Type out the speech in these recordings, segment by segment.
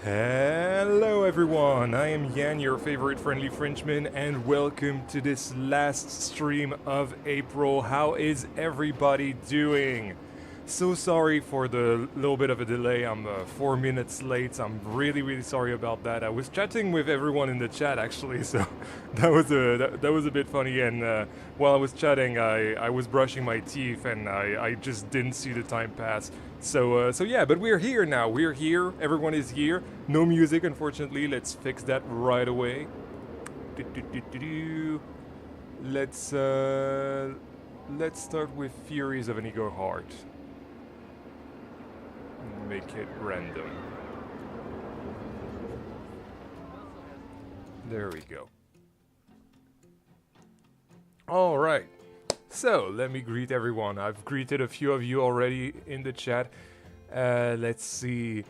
Hello everyone, I am Yan, your favorite friendly Frenchman, and welcome to this last stream of April. How is everybody doing? So sorry for the little bit of a delay, I'm 4 minutes late, I'm really sorry about that. I was chatting with everyone in the chat actually, so that was a bit funny, and while I was chatting I was brushing my teeth and I just didn't see the time pass. So yeah, but we're here now. We're here. Everyone is here. No music, unfortunately. Let's fix that right away. Let's start with Furies of an Ego Heart. Make it random. There we go. All right. So, let me greet everyone. I've greeted a few of you already in the chat. Let's see.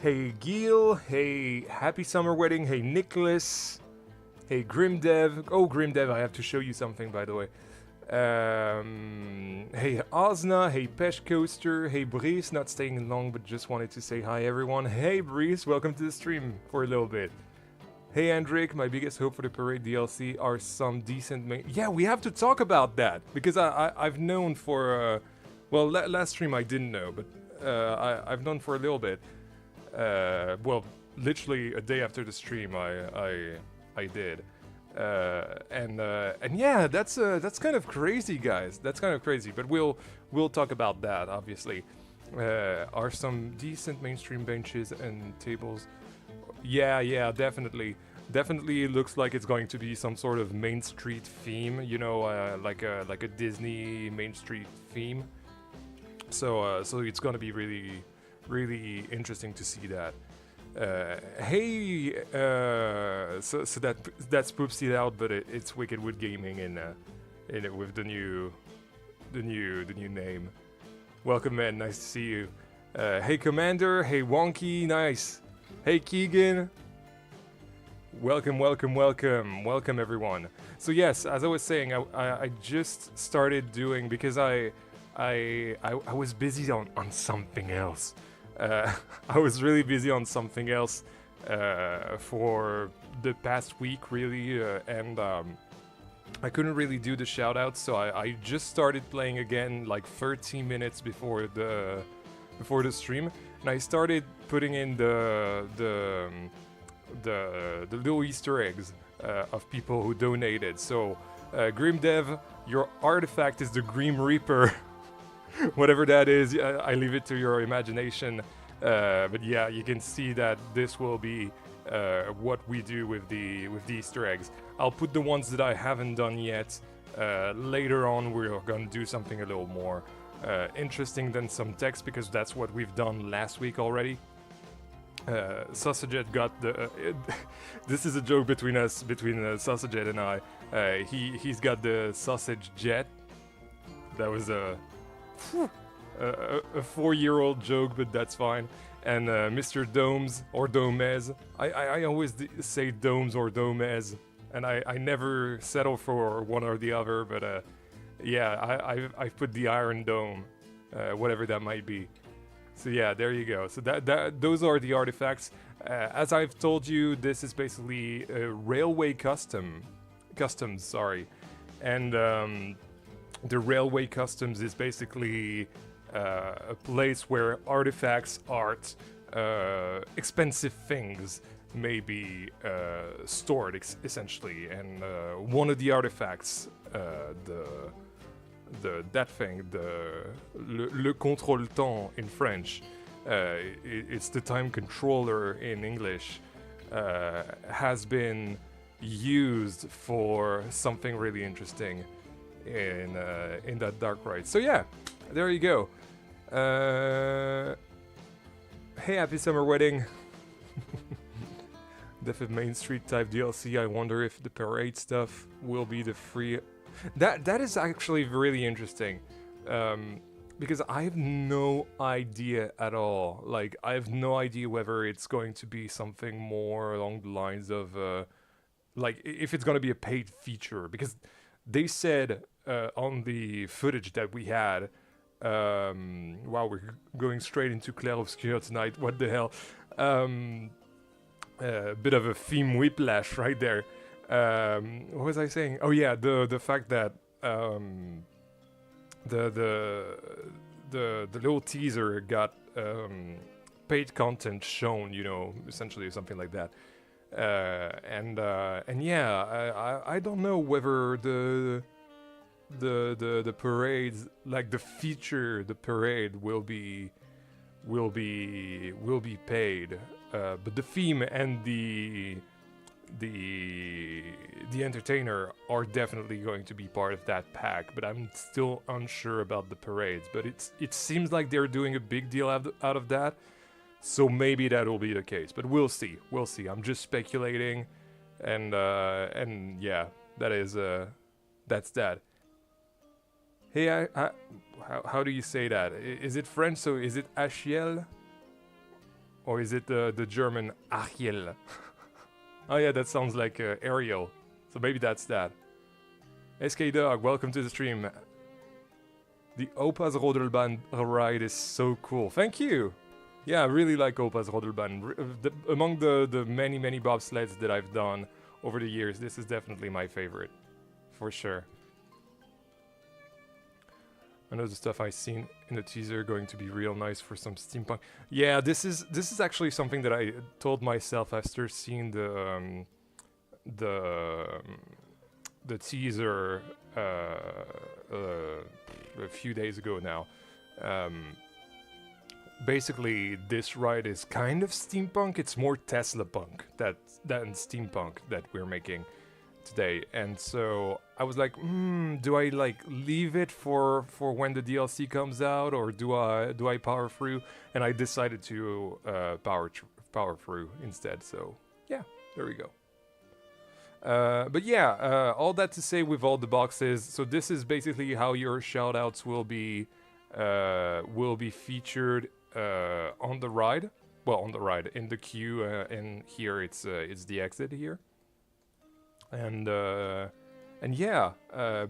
Hey Gil, hey Happy Summer Wedding, hey Nicholas, hey Grimdev. Oh, Grimdev, I have to show you something, by the way. Hey Osna, hey Pesh Coaster, hey Brice, not staying long, but just wanted to say hi everyone. Hey Brice, welcome to the stream for a little bit. Hey Andrik, my biggest hope for the Parade DLC are some decent yeah, we have to talk about that, because I've known for, well, last stream I didn't know, but I've known for a little bit. Well, literally a day after the stream I did. And yeah, that's kind of crazy, guys. That's kind of crazy, but we'll talk about that, obviously. Are some decent mainstream benches and tables? Yeah, definitely. Definitely looks like it's going to be some sort of Main Street theme, you know, like a Disney Main Street theme. So it's gonna be really interesting to see that. Hey, so that's Poopsed It Out, but it's Wickedwood Gaming in it with the new name. Welcome, man. Nice to see you. Hey, Commander. Hey, Wonky. Nice. Hey Keegan, welcome everyone. So yes, as I was saying, I just started doing, because I was busy on something else. I was really busy on something else for the past week, really, and I couldn't really do the shoutouts, so I just started playing again like 13 minutes before the stream. And I started putting in the little Easter eggs of people who donated. So, Grimdev, your artifact is the Grim Reaper. Whatever that is, I leave it to your imagination. But yeah, you can see that this will be what we do with the Easter eggs. I'll put the ones that I haven't done yet. Later on, we're gonna do something a little more interesting than some text, because that's what we've done last week already. Sausaget got the this is a joke between us, between Sausaget and I. He's got the sausage jet. That was a 4-year-old joke, but that's fine. And Mr. Domes, or Domez, I always say Domes or Domez, and I never settle for one or the other, but yeah, I've put the Iron Dome, whatever that might be. So yeah, there you go. So those are the artifacts. As I've told you, this is basically a railway customs, sorry. And the railway customs is basically a place where artifacts, art, expensive things may be stored, essentially. And one of the artifacts, le contrôle-temps in French, it's the time controller in English, has been used for something really interesting in that dark ride. So yeah, there you go. Hey, Happy Summer Wedding. Death of Main Street type DLC. I wonder if the parade stuff will be the free. That is actually really interesting, because I have no idea at all. Like, I have no idea whether it's going to be something more along the lines of, like, if it's going to be a paid feature, because they said on the footage that we had, wow, we're going straight into Clair Obscur tonight. What the hell? A bit of a theme whiplash right there. What was I saying? Oh yeah, the fact that the little teaser got paid content shown, you know, essentially something like that. And yeah, I don't know whether the parades, like the feature, the parade will be paid, but the theme and the entertainer are definitely going to be part of that pack. But I'm still unsure about the parades. But it seems like they're doing a big deal out of that, so maybe that will be the case. But we'll see. We'll see. I'm just speculating, and yeah, that is that's that. Hey, how do you say that? Is it French? So is it Achiel? Or is it the German Achiel? Oh yeah, that sounds like Ariel. So maybe that's that. SK Dog, welcome to the stream. The Opa's Rodelbahn ride is so cool. Thank you! Yeah, I really like Opa's Rodelbahn. Among the many bobsleds that I've done over the years, this is definitely my favorite. For sure. I know the stuff I've seen in the teaser going to be real nice for some steampunk. Yeah, this is actually something that I told myself after seeing the teaser a few days ago now. Basically, this ride is kind of steampunk. It's more Tesla punk than steampunk that we're making today, and so I was like, do I like leave it for when the DLC comes out, or do I power through? And I decided to power through instead. So yeah, there we go. But yeah, all that to say, with all the boxes, so this is basically how your shoutouts will be featured on the ride. Well, on the ride, in the queue, and here it's the exit here. And yeah,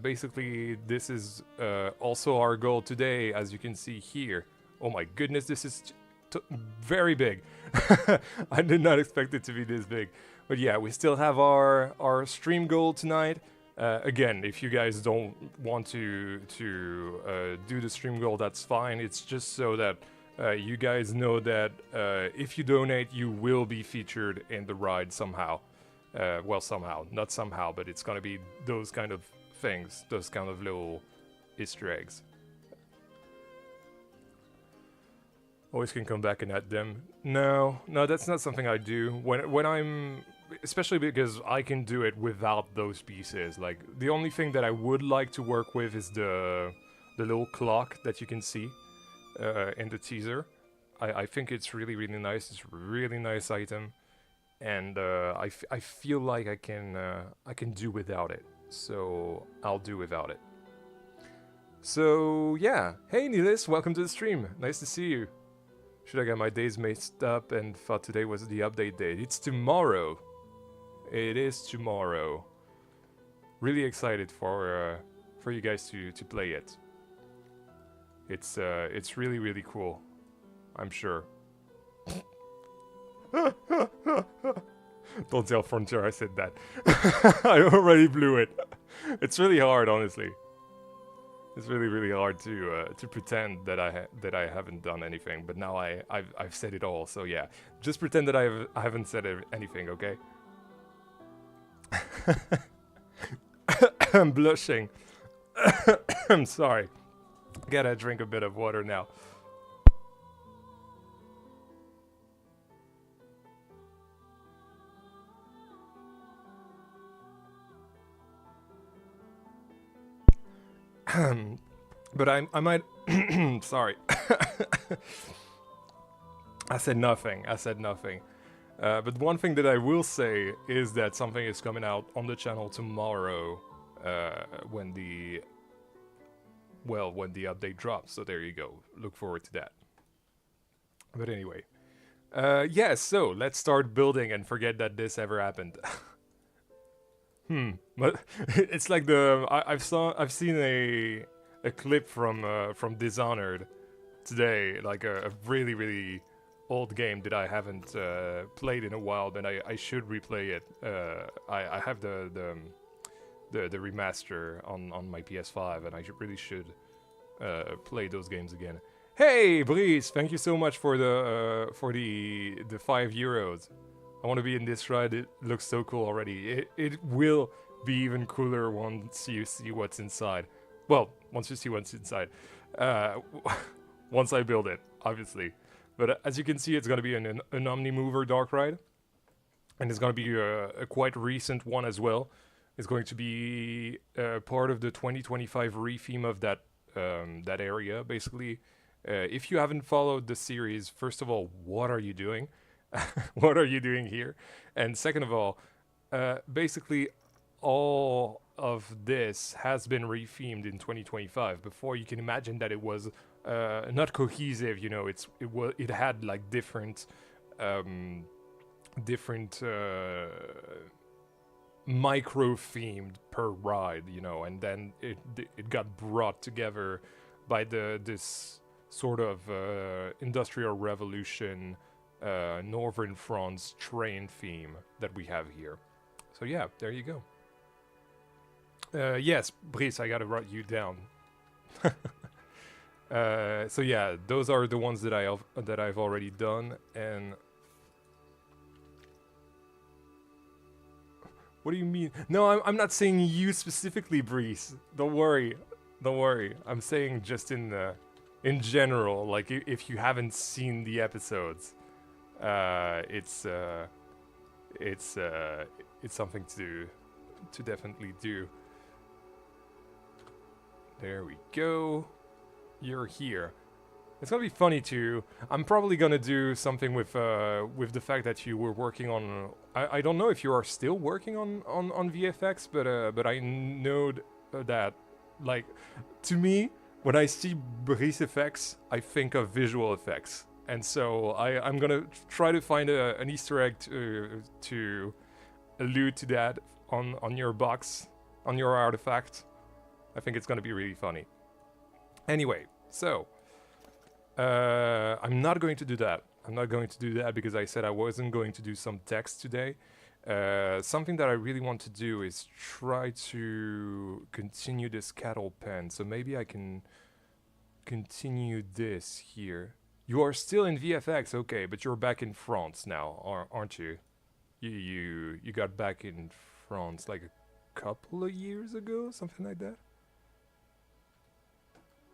basically this is also our goal today, as you can see here. Oh my goodness, this is very big. I did not expect it to be this big. But yeah, we still have our stream goal tonight. Again, if you guys don't want to do the stream goal, that's fine. It's just so that you guys know that if you donate, you will be featured in the ride somehow. Well, somehow, not somehow, but it's gonna be those kind of things, those kind of little Easter eggs. Always can come back and add them. No, that's not something I do. When I'm, especially because I can do it without those pieces. Like, the only thing that I would like to work with is the little clock that you can see in the teaser. I think it's really nice. It's a really nice item. And I feel like I can do without it, so I'll do without it. So yeah, hey Nilis, welcome to the stream. Nice to see you. Should I get my days mixed up and thought today was the update date? It's tomorrow. It is tomorrow. Really excited for you guys to play it. It's really cool. I'm sure. Don't tell Frontier I said that. I already blew it. It's really hard, honestly. It's really hard to pretend that I haven't done anything. But now I've said it all. So yeah, just pretend that I haven't said anything, okay? I'm blushing. I'm sorry. Gotta drink a bit of water now. But I might. Sorry. I said nothing. But one thing that I will say is that something is coming out on the channel tomorrow, when the update drops. So there you go. Look forward to that. But anyway, yeah. So let's start building and forget that this ever happened. But it's like I've seen a clip from Dishonored today, like a really old game that I haven't played in a while, but I should replay it. I have the remaster on my PS5, and I really should play those games again. Hey, Brice, thank you so much for the €5. I want to be in this ride. It looks so cool already. It will be even cooler once you see what's inside. Well, once you see what's inside. Once I build it, obviously. But as you can see, it's going to be an Omnimover dark ride. And it's going to be a quite recent one as well. It's going to be part of the 2025 retheme of that area, basically. If you haven't followed the series, first of all, what are you doing? What are you doing here? And second of all, basically all of this has been rethemed in 2025. Before, you can imagine that it was not cohesive. You know, it had like different micro themed per ride, you know, and then it got brought together by this sort of industrial revolution Northern France train theme that we have here. So yeah, there you go. Yes, Brice, I gotta write you down. So yeah, those are the ones that I've already done. And what do you mean? No, I'm not saying you specifically, Brice. Don't worry. I'm saying just in general. Like if you haven't seen the episodes, it's something to definitely do. There we go. You're here. It's gonna be funny too. I'm probably gonna do something with the fact that you were working on. I don't know if you are still working on VFX, but I know that, like, to me, when I see Brice effects, I think of visual effects, and so I'm gonna try to find an Easter egg to allude to that on your box, on your artifact. I think it's gonna be really funny. Anyway, so I'm not going to do that. I'm not going to do that because I said I wasn't going to do some text today. Something that I really want to do is try to continue this cattle pen. So maybe I can continue this here. You are still in VFX, okay, but you're back in France now, aren't you? You got back in France like a couple of years ago, something like that?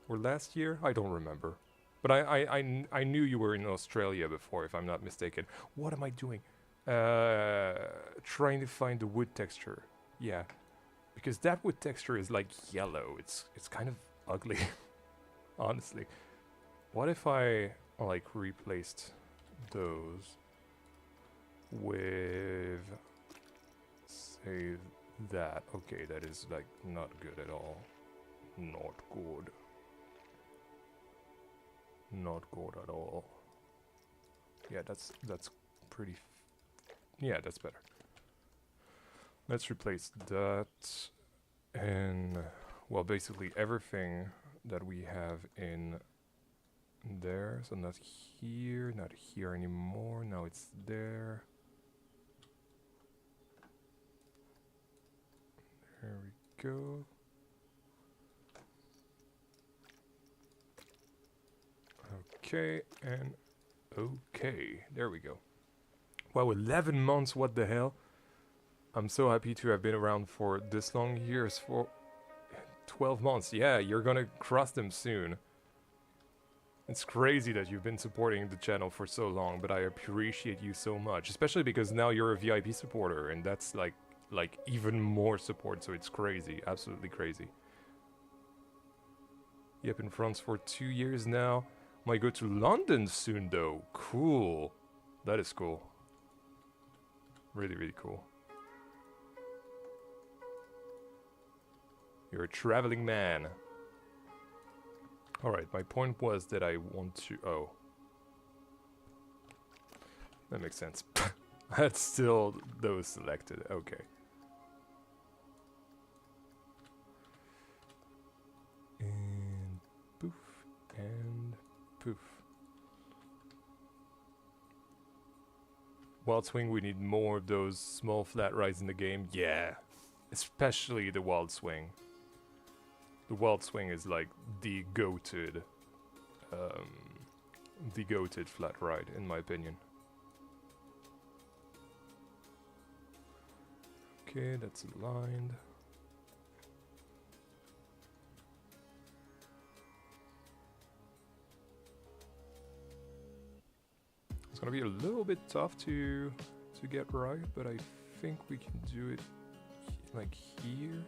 Or last year? I don't remember. But I knew you were in Australia before, if I'm not mistaken. What am I doing? Trying to find the wood texture. Yeah. Because that wood texture is like yellow. It's kind of ugly. Honestly. What if I like replaced those with, say, that? Okay, that is like not good at all. Not good. Not good at all. Yeah, that's pretty. Yeah, that's better. Let's replace that and, well, basically everything that we have in there. So not here anymore. Now it's there. There we go. Okay, and okay, there we go. Wow, 11 months, what the hell? I'm so happy to have been around for this long years, for 12 months. Yeah, you're gonna cross them soon. It's crazy that you've been supporting the channel for so long, but I appreciate you so much, especially because now you're a VIP supporter, and that's like even more support, so it's crazy, absolutely crazy. Yep, in France for 2 years now. Might go to London soon though. Cool. That is cool. Really, really cool. You're a traveling man. Alright, my point was that I want to... Oh. That makes sense. That's still those selected. Okay. And poof. And poof. Wild Swing, we need more of those small flat rides in the game. Yeah, especially the Wild Swing. The Wild Swing is like the goated flat ride, in my opinion. Okay, that's aligned. It's gonna be a little bit tough to get right, but I think we can do it like here.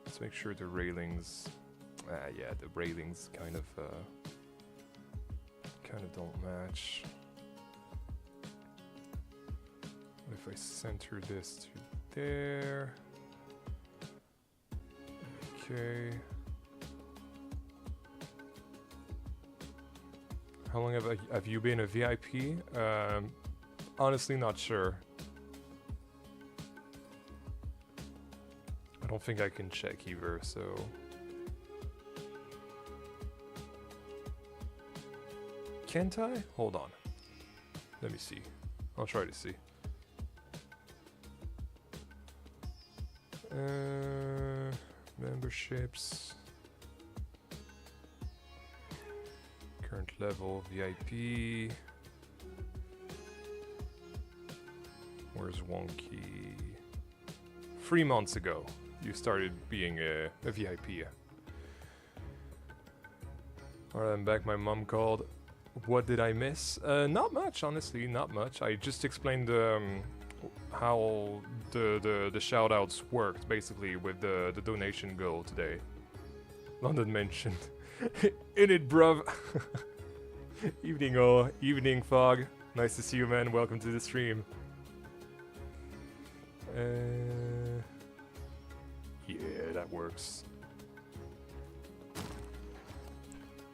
Let's make sure the railings, yeah, the railings kind of don't match. What if I center this to there? Okay. How long have you been a VIP? Honestly, not sure. I don't think I can check either, so... Can't I? Hold on. Let me see. I'll try to see. Memberships. Current level, VIP. Where's Wonky? 3 months ago, you started being a VIP. Alright, I'm back. My mom called. What did I miss? Not much, honestly, not much. I just explained how the shoutouts worked, basically, with the donation goal today. London mentioned. In it, bruv. Evening, Fog. Nice to see you, man. Welcome to the stream. Yeah, that works.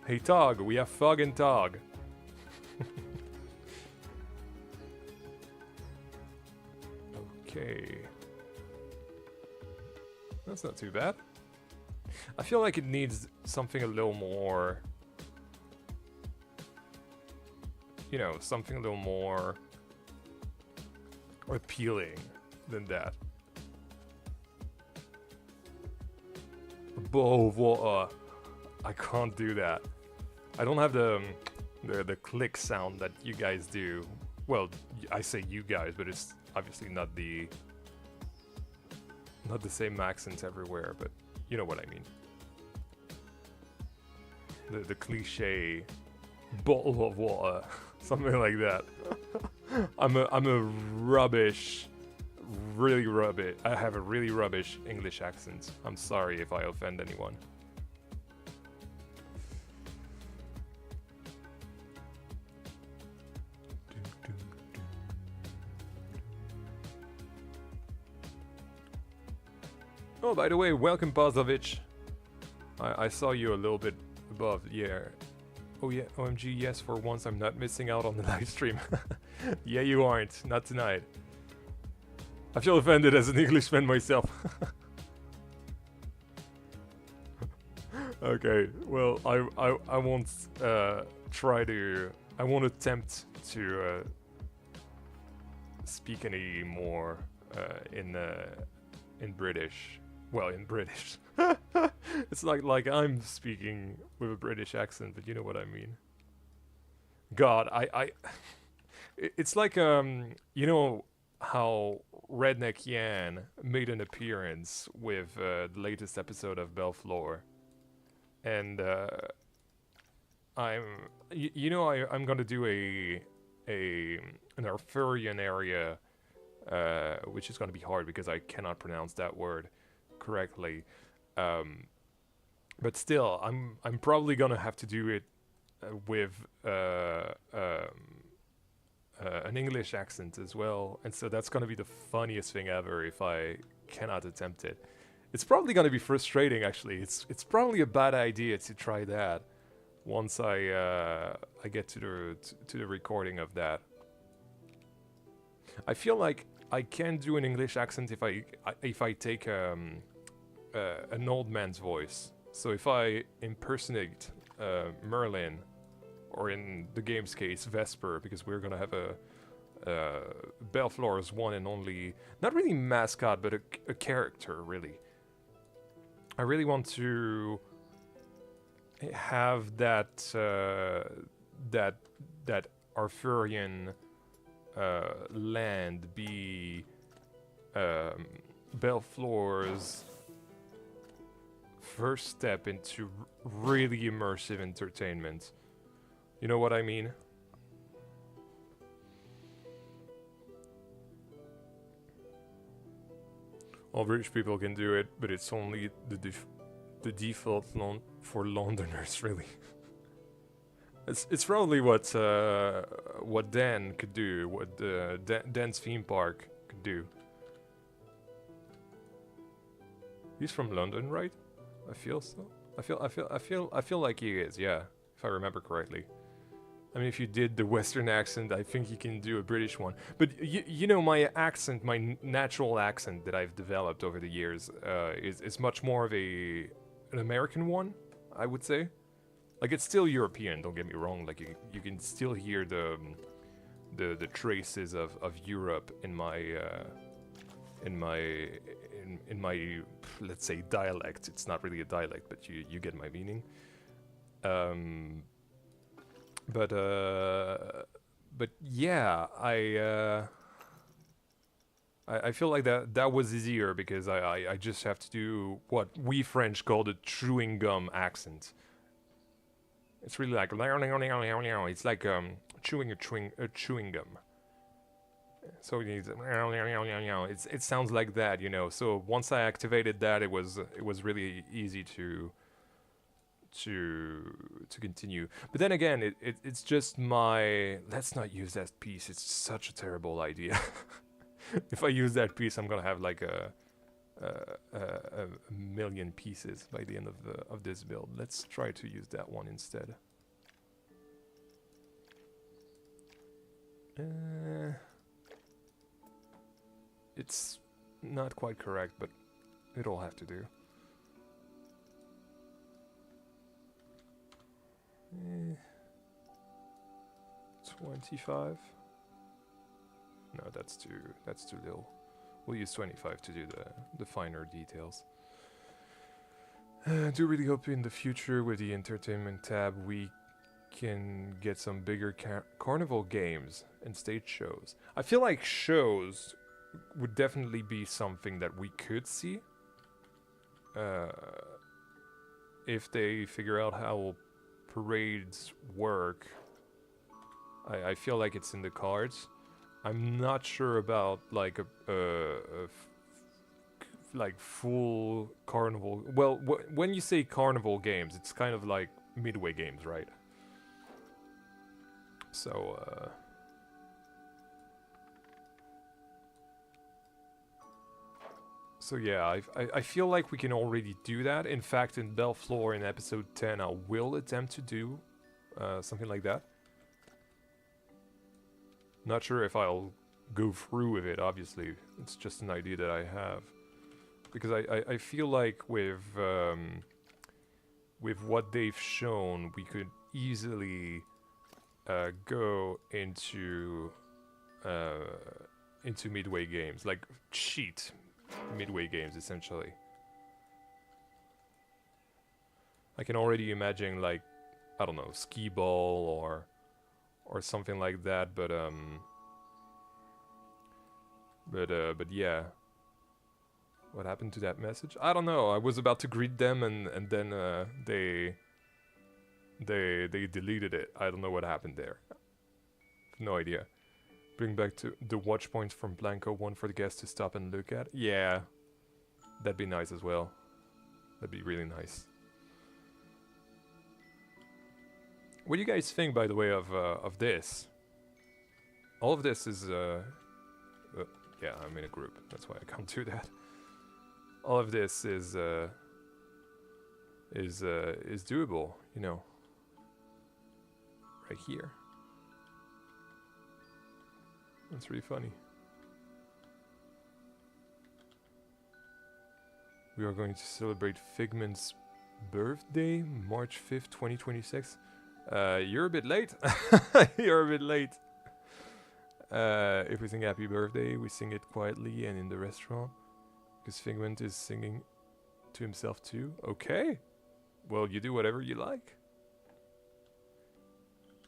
Hey, Tog. We have Fog and Tog. Okay. That's not too bad. I feel like it needs something a little more... You know, something a little more appealing than that. Whoa, I can't do that. I don't have the click sound that you guys do. Well, I say you guys, but it's obviously not the same accents everywhere, but you know what I mean. The cliche bottle of water, something like that. I'm a rubbish, really rubbish. I have a really rubbish English accent. I'm sorry if I offend anyone. Oh, by the way, welcome, Bozovic. I saw you a little bit above, yeah. Oh yeah, OMG, yes, for once I'm not missing out on the live stream. Yeah, you aren't, not tonight. I feel offended as an Englishman myself. Okay, well, I won't try to... I won't attempt to speak any more in British. Well, in British. It's like I'm speaking with a British accent, but you know what I mean. God, it's like, you know how Redneck Yan made an appearance with the latest episode of Belleflore. And I'm gonna do an Arthurian area, which is gonna be hard because I cannot pronounce that word correctly. But still, I'm probably gonna have to do it with an English accent as well, and so that's gonna be the funniest thing ever if I cannot attempt it. It's probably gonna be frustrating, actually. It's probably a bad idea to try that once I get to the recording of that. I feel like I can do an English accent if I take an old man's voice. So if I impersonate Merlin, or in the game's case Vesper, because we're gonna have Belleflore's one and only, not really mascot, but a character, really. I really want to have that that Arthurian land be Belleflore's first step into really immersive entertainment. You know what I mean? All British people can do it, but it's only the default for Londoners, really. It's probably what Dan could do, what Dan's theme park could do. He's from London, right? I feel so. I feel like he is, yeah, if I remember correctly. I mean, if you did the Western accent, I think you can do a British one. But you know, my accent, my natural accent that I've developed over the years, is much more of an American one, I would say. Like, it's still European. Don't get me wrong. Like, you can still hear the traces of Europe in my let's say dialect. It's not really a dialect, but you get my meaning. But yeah, I feel like that was easier because I just have to do what we French call the chewing gum accent. It's really like it's like chewing a chewing gum. So it sounds like that, you know. So once I activated that, it was really easy to continue. But then again, it's just my, let's not use that piece. It's such a terrible idea. If I use that piece, I'm gonna have like a million pieces by the end of this build. Let's try to use that one instead. It's not quite correct, but it'll have to do. 25. No, that's too little. We'll use 25 to do the finer details. I do really hope in the future with the entertainment tab we can get some bigger carnival games and stage shows. I feel like shows would definitely be something that we could see if they figure out how parades work. I feel like it's in the cards. I'm not sure about like like full carnival. Well, when you say carnival games, it's kind of like Midway games, right? So so yeah, I feel like we can already do that. In fact, in Belleflore in episode 10, I will attempt to do something like that. Not sure if I'll go through with it, obviously. It's just an idea that I have. Because I feel like with what they've shown, we could easily go into Midway games. Like, cheat Midway games, essentially. I can already imagine, like, I don't know, skee ball or something like that, but yeah. What happened to that message? I don't know. I was about to greet them and then they deleted it. I don't know what happened there. No idea. Bring back to the watch points from Blanco, one for the guests to stop and look at. Yeah, that'd be nice as well. That'd be really nice. What do you guys think, by the way, of this? All of this is yeah, I'm in a group. That's why I can't do that. All of this is doable, you know. Right here. That's really funny. We are going to celebrate Figment's birthday, March 5th, 2026. You're a bit late. You're a bit late. If we sing happy birthday, we sing it quietly and in the restaurant. Because Figment is singing to himself too. Okay. Well, you do whatever you like.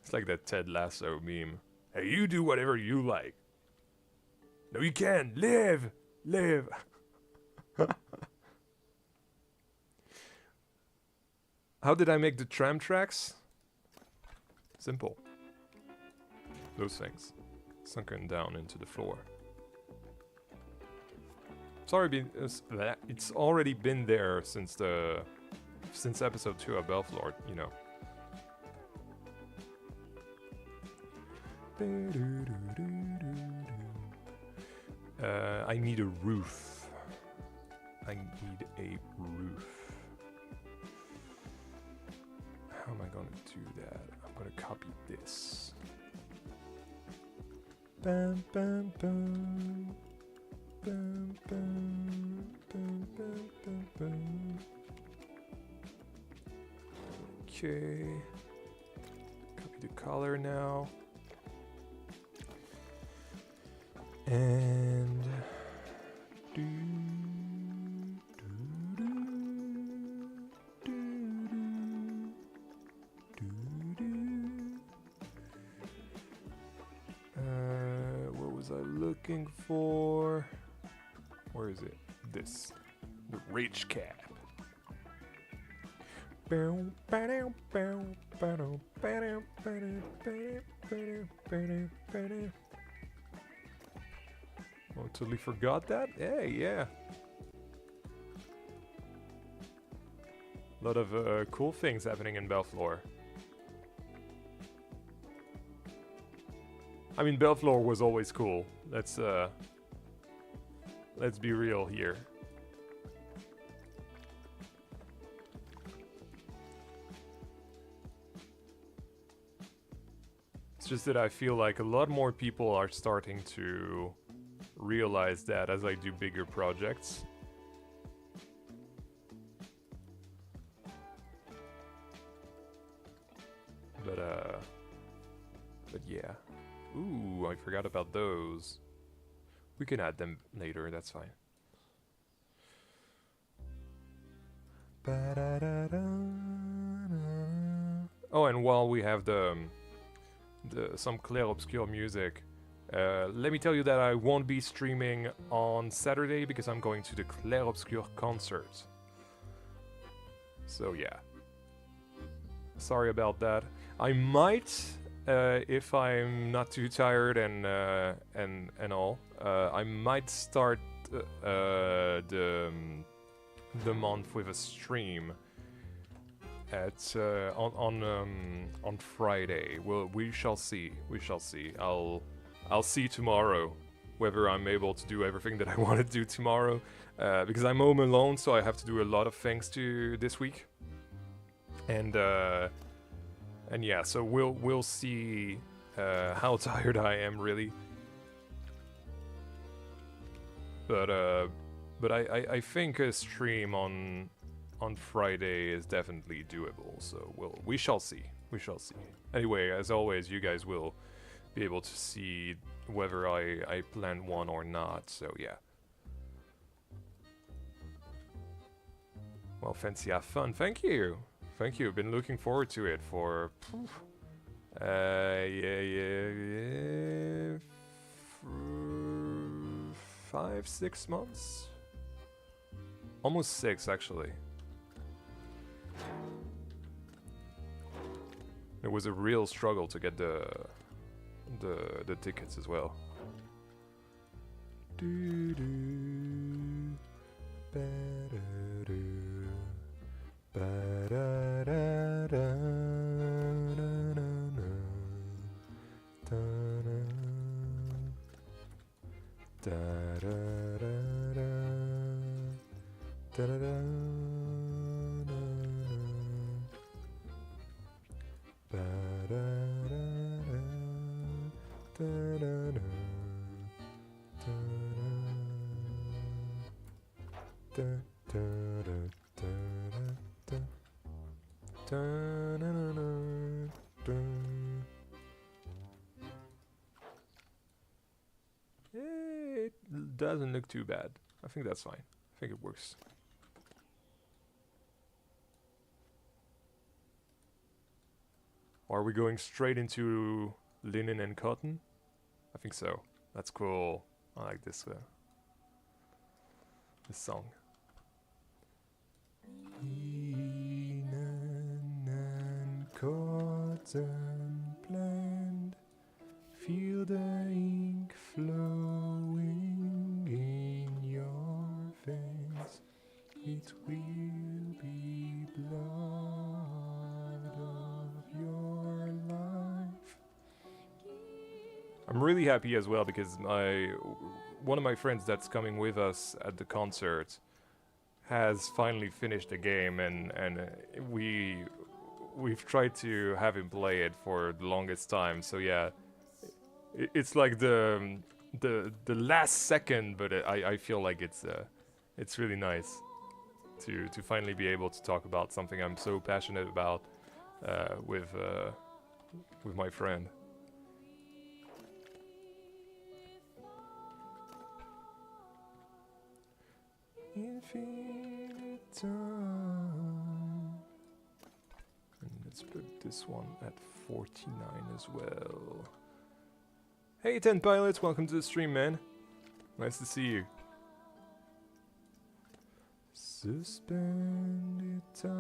It's like that Ted Lasso meme. Hey, you do whatever you like. No, you can't. Live! Live! How did I make the tram tracks? Simple. Those things. Sunken down into the floor. It's already been there since episode 2 of Belleflore, you know. I need a roof. I need a roof. How am I going to do that? I'm going to copy this. Bam, bam, bam. Bam, bam, bam, bam, bam, bam. Okay. Copy the color now. And do, do, do, do, do, do. What was I looking for? Where is it? This. The rich cap. Oh, totally forgot that? Hey, yeah. A lot of cool things happening in Belleflore. I mean, Belleflore was always cool. Let's be real here. It's just that I feel like a lot more people are starting to realize that as I do bigger projects. But yeah. Ooh, I forgot about those. We can add them later, that's fine. Oh, and while we have some clair obscure music, let me tell you that I won't be streaming on Saturday because I'm going to the Clair Obscur concert. So yeah. Sorry about that. I might, if I'm not too tired and all, I might start the month with a stream at on Friday. Well, we shall see. We shall see. I'll see tomorrow whether I'm able to do everything that I want to do tomorrow, because I'm home alone, so I have to do a lot of things this week. And yeah, so we'll see how tired I am really. But I think a stream on Friday is definitely doable. So we shall see. We shall see. Anyway, as always, you guys will be able to see whether I plan one or not. So yeah. Well, fancy, have fun. Thank you. Thank you. Been looking forward to it for 5-6 months. Almost 6 actually. It was a real struggle to get the tickets as well. doesn't look too bad. I think that's fine. I think it works. Are we going straight into linen and cotton? I think so. That's cool. I like this song. Linen and cotton blend. Feel the ink flowing in your veins. It will be blood of your life. I'm really happy as well because one of my friends that's coming with us at the concert has finally finished the game, and we've tried to have him play it for the longest time. So yeah, it's like the last second, but I feel like it's really nice to finally be able to talk about something I'm so passionate about with my friend. Infinite time. And let's put this one at 49 as well. Hey 10 pilots, welcome to the stream, man. Nice to see you. Suspended time.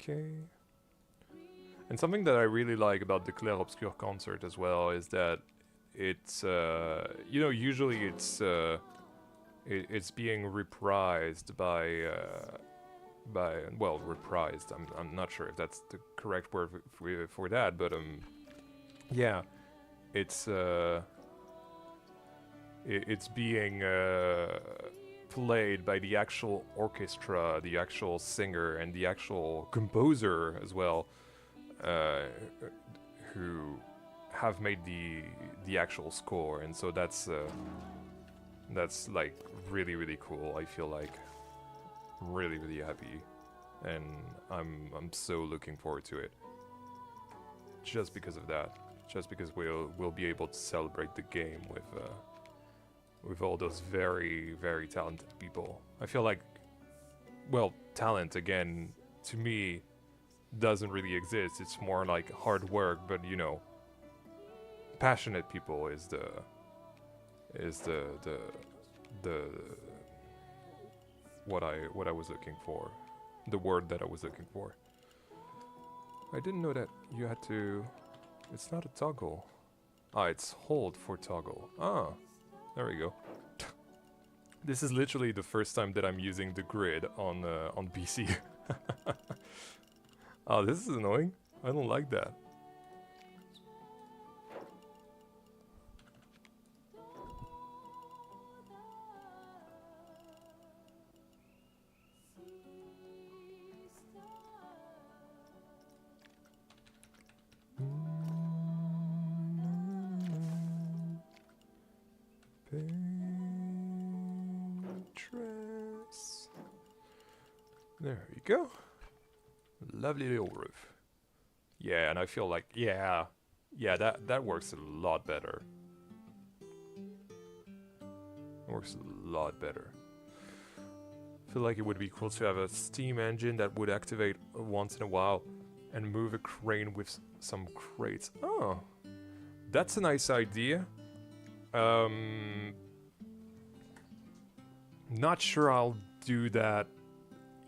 Okay. And something that I really like about the Clair Obscur concert as well is that it's, you know, usually it's being reprised by, well, reprised. I'm not sure if that's the correct word for that, but yeah, it's being played by the actual orchestra, the actual singer, and the actual composer as well. Who have made the actual score, and so that's like really cool. I feel like really happy, and I'm so looking forward to it. Just because of that, just because we'll be able to celebrate the game with all those very talented people. I feel like, well, talent again to me doesn't really exist. It's more like hard work, but you know, passionate people is the what I was looking for, the word that I was looking for. I didn't know that you had to. It's not a toggle. Ah, it's hold for toggle. Ah, there we go. This is literally the first time that I'm using the grid on PC. Oh, this is annoying. I don't like that. Pinterest. There we go. Lovely little roof. Yeah, and I feel like, yeah, that works a lot better. Works a lot better. I feel like it would be cool to have a steam engine that would activate once in a while and move a crane with some crates. Oh, that's a nice idea. Not sure I'll do that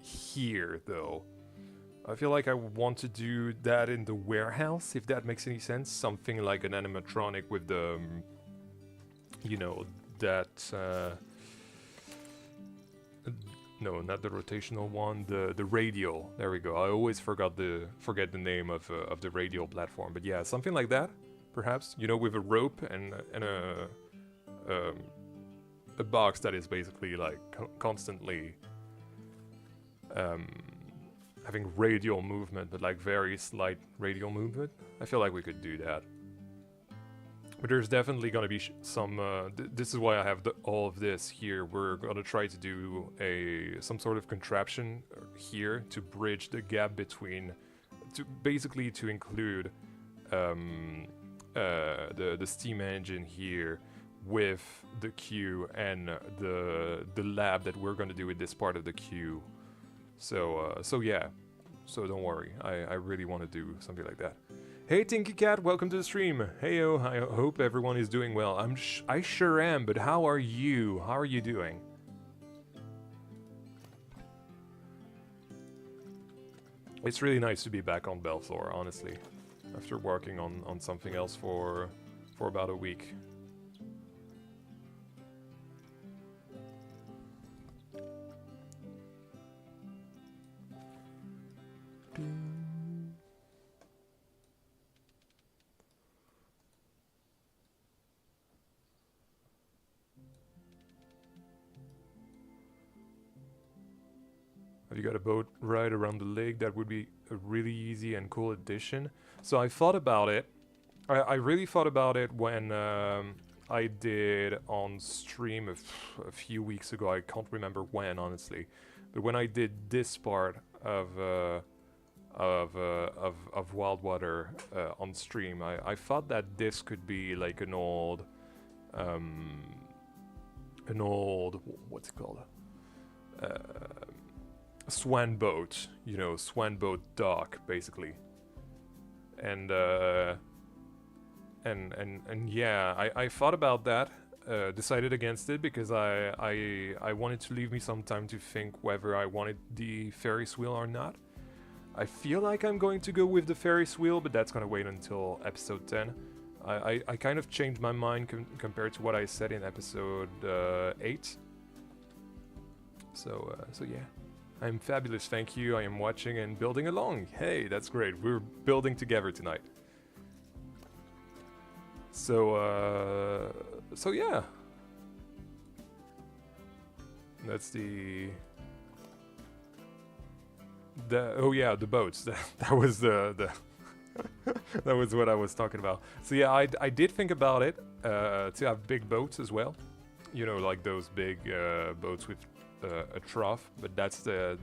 here, though. I feel like I want to do that in the warehouse, if that makes any sense. Something like an animatronic with the, you know, that, no, not the rotational one, the radial. There we go. I always forget the name of the radial platform, but yeah, something like that, perhaps. You know, with a rope and a box that is basically like constantly having radial movement, but like very slight radial movement. I feel like we could do that. But there's definitely gonna be some. This is why I have all of this here. We're gonna try to do some sort of contraption here to bridge the gap between basically to include the steam engine here with the queue and the lab that we're going to do with this part of the queue. So yeah, so don't worry, I really want to do something like that. Hey Tinky Cat, welcome to the stream. Heyo, I hope everyone is doing well. I sure am, but how are you? How are you doing? It's really nice to be back on Belleflore, honestly, after working on something else for about a week. Have you got a boat ride around the lake? That would be a really easy and cool addition. So I thought about it. I really thought about it when I did on stream a few weeks ago. I can't remember when, honestly, but when I did this part of Wild Water on stream, I thought that this could be like an old what's it called? Swan boat, you know, swan boat dock, basically. And yeah, I thought about that, decided against it because I wanted to leave me some time to think whether I wanted the Ferris wheel or not. I feel like I'm going to go with the Ferris wheel, but that's gonna wait until episode 10. I kind of changed my mind compared to what I said in episode 8. So yeah. I'm fabulous, thank you. I am watching and building along. Hey, that's great. We're building together tonight. So yeah. That's the oh yeah, the boats. That was the that was what I was talking about. So yeah, I did think about it to have big boats as well. You know, like those big boats with a trough, but that's the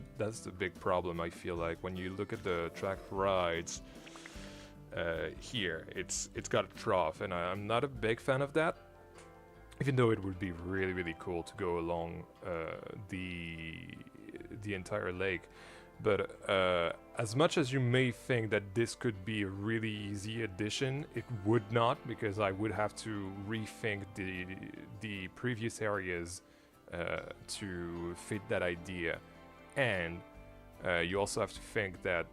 big problem. I feel like when you look at the track rides here, it's got a trough, and I'm not a big fan of that. Even though it would be really cool to go along the entire lake, but as much as you may think that this could be a really easy addition, it would not, because I would have to rethink the previous areas to fit that idea, and you also have to think that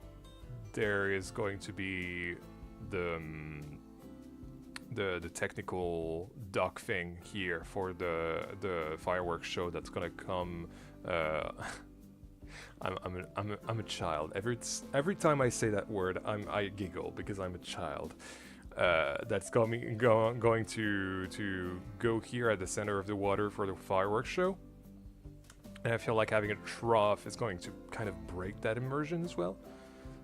there is going to be the technical dock thing here for the fireworks show that's gonna come. I'm a child. Every time I say that word, I giggle because I'm a child. That's going to go here at the center of the water for the fireworks show, and I feel like having a trough is going to kind of break that immersion as well.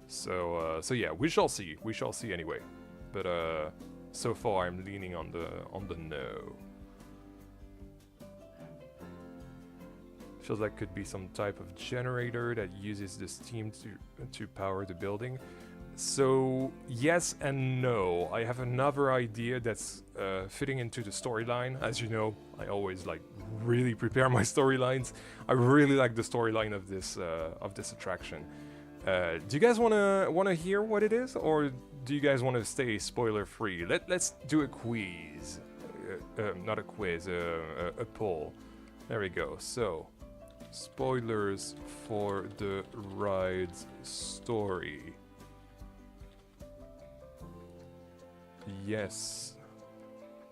So yeah, we shall see. We shall see anyway. But so far I'm leaning on the no. Feels like could be some type of generator that uses the steam to power the building. So yes and no. I have another idea that's fitting into the storyline. As you know, I always like really prepare my storylines. I really like the storyline of this attraction. Do you guys wanna hear what it is, or do you guys want to stay spoiler free? Let's do a quiz. Not a quiz, a poll. There we go. So, spoilers for the ride's story. Yes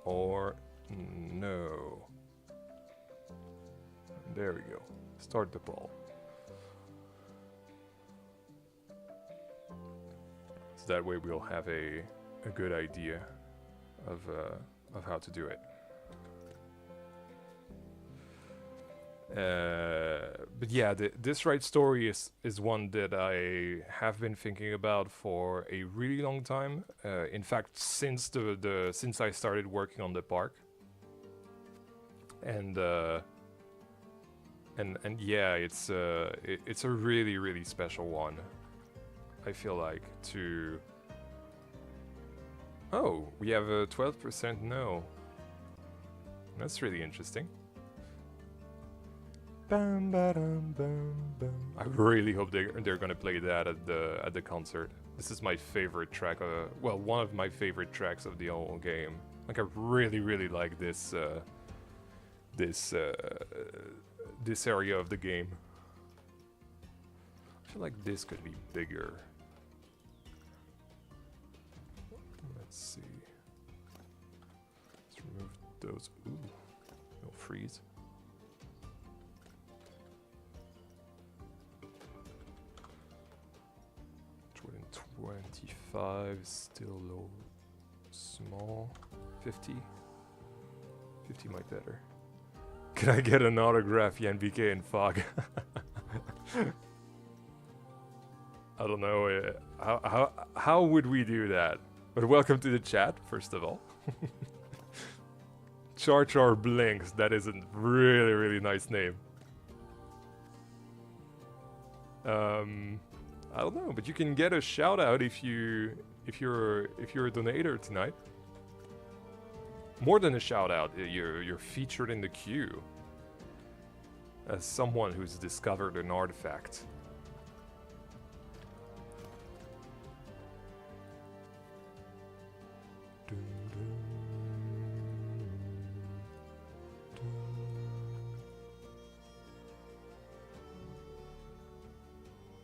or no? There we go. Start the poll. So that way we'll have a good idea of how to do it. But yeah, this ride story is one that I have been thinking about for a really long time. In fact, since since I started working on the park, and yeah, it's a really special one. I feel like, to... Oh, we have a 12% no. That's really interesting. Bam, ba-dum, bam, bam. I really hope they're gonna play that at the concert. This is my favorite track. Well, one of my favorite tracks of the whole game. Like, I really like this this area of the game. I feel like this could be bigger. Let's see. Let's remove those. Ooh, no freeze. Within 25, still low, small. 50. 50 might better. Can I get an autograph, YanBK and Fog? I don't know. How would we do that? But welcome to the chat, first of all. Char Char Blinks. That is a really nice name. I don't know, but you can get a shout out if you're a donator tonight. More than a shout out, you're featured in the queue as someone who's discovered an artifact.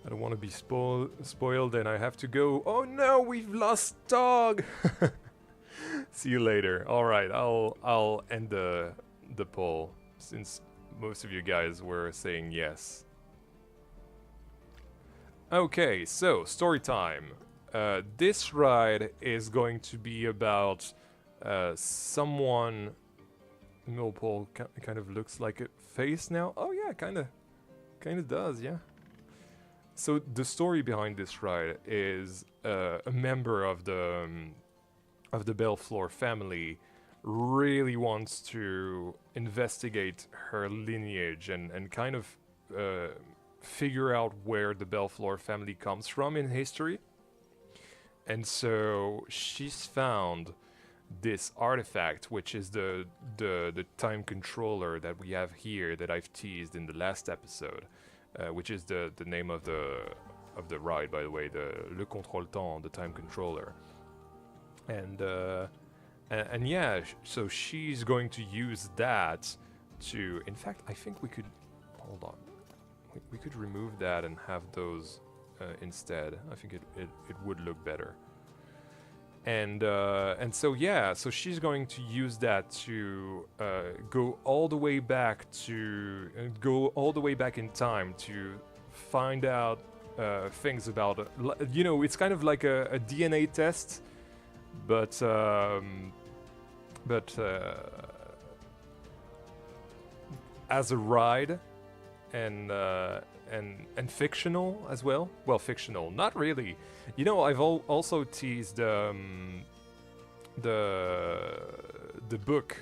I don't want to be spoiled and I have to go. Oh no, we've lost dog. See you later. All right, I'll end the poll since most of you guys were saying yes. Okay, so story time. This ride is going to be about someone. Millpole kind of looks like a face now. Oh yeah, kind of does, yeah. So the story behind this ride is a member of the Belleflore family really wants to investigate her lineage and kind of figure out where the Belleflore family comes from in history. And so she's found this artifact, which is the time controller that we have here that I've teased in the last episode. Which is the name of the ride, by the way, the Le Contrôle-Temps, the time controller, and yeah, so she's going to use that to. In fact, I think we could hold on. We could remove that and have those instead. I think it would look better. And so yeah, so she's going to use that to go all the way back in time to find out things about you know, it's kind of like a DNA test, but as a ride and fictional as well. Well, fictional, not really. You know, I've also teased the book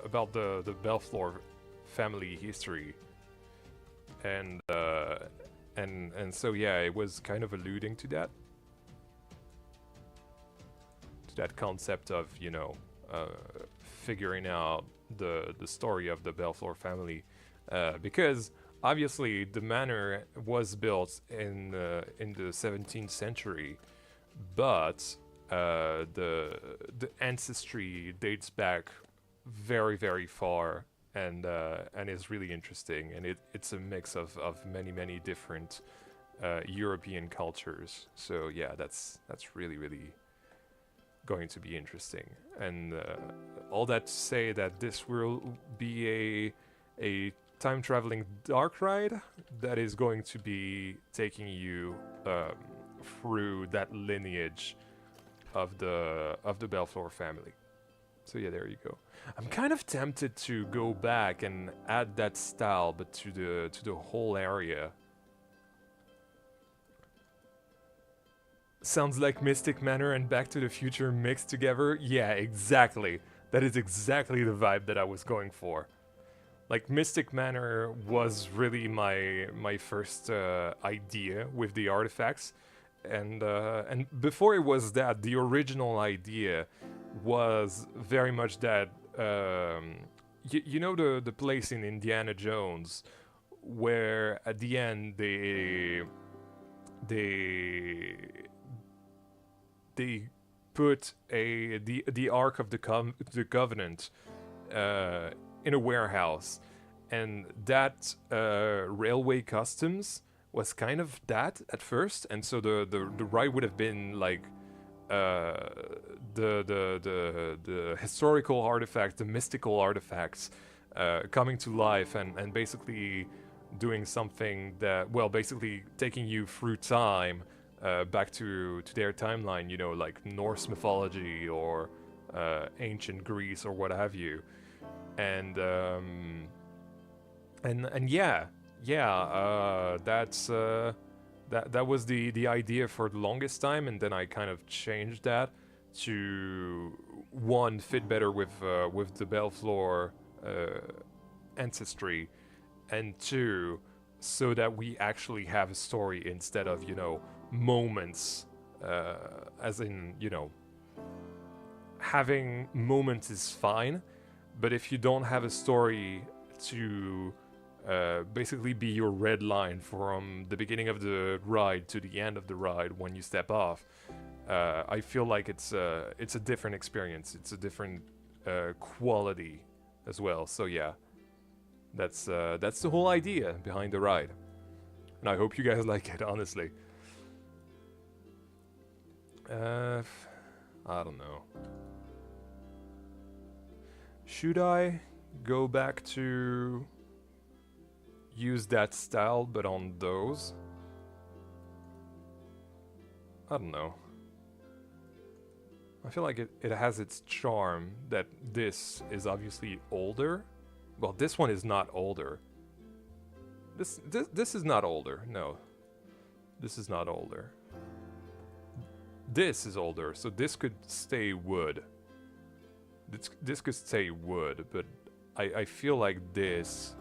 about the Belleflore family history, and so yeah, it was kind of alluding to that concept of, you know, figuring out the story of the Belleflore family, because obviously the manor was built in the 17th century, but the ancestry dates back very far, and is really interesting, and it's a mix of many different European cultures. So yeah, that's really going to be interesting, and all that to say that this will be a time traveling dark ride that is going to be taking you through that lineage of the Belleflore family. So yeah, there you go. I'm kind of tempted to go back and add that style, but to the whole area. Sounds like Mystic Manor and Back to the Future mixed together. Yeah, exactly. That is exactly the vibe that I was going for. Like, Mystic Manor was really my first idea with the artifacts, And before it was that, the original idea was very much that you know the place in Indiana Jones where at the end they put the Ark of the Covenant in a warehouse, and that railway customs was kind of that at first, and so the ride would have been like the historical artifacts, the mystical artifacts coming to life, and basically doing something that, well, basically taking you through time back to their timeline, you know, like Norse mythology or ancient Greece or what have you, and yeah, that's that was the idea for the longest time, and then I kind of changed that to one, fit better with the Belleflore ancestry, and two, so that we actually have a story instead of, you know, moments, as in, you know, having moments is fine, but if you don't have a story to basically be your red line from the beginning of the ride to the end of the ride when you step off, I feel like it's a different experience. It's a different quality as well. So yeah, that's the whole idea behind the ride, and I hope you guys like it. Honestly, I don't know. Should I go back to use that style but on those? I don't know. I feel like it has its charm that this is obviously older. Well, this one is not older. This is not older. No. This is not older. This is older, so this could stay wood. This could stay wood, but I feel like this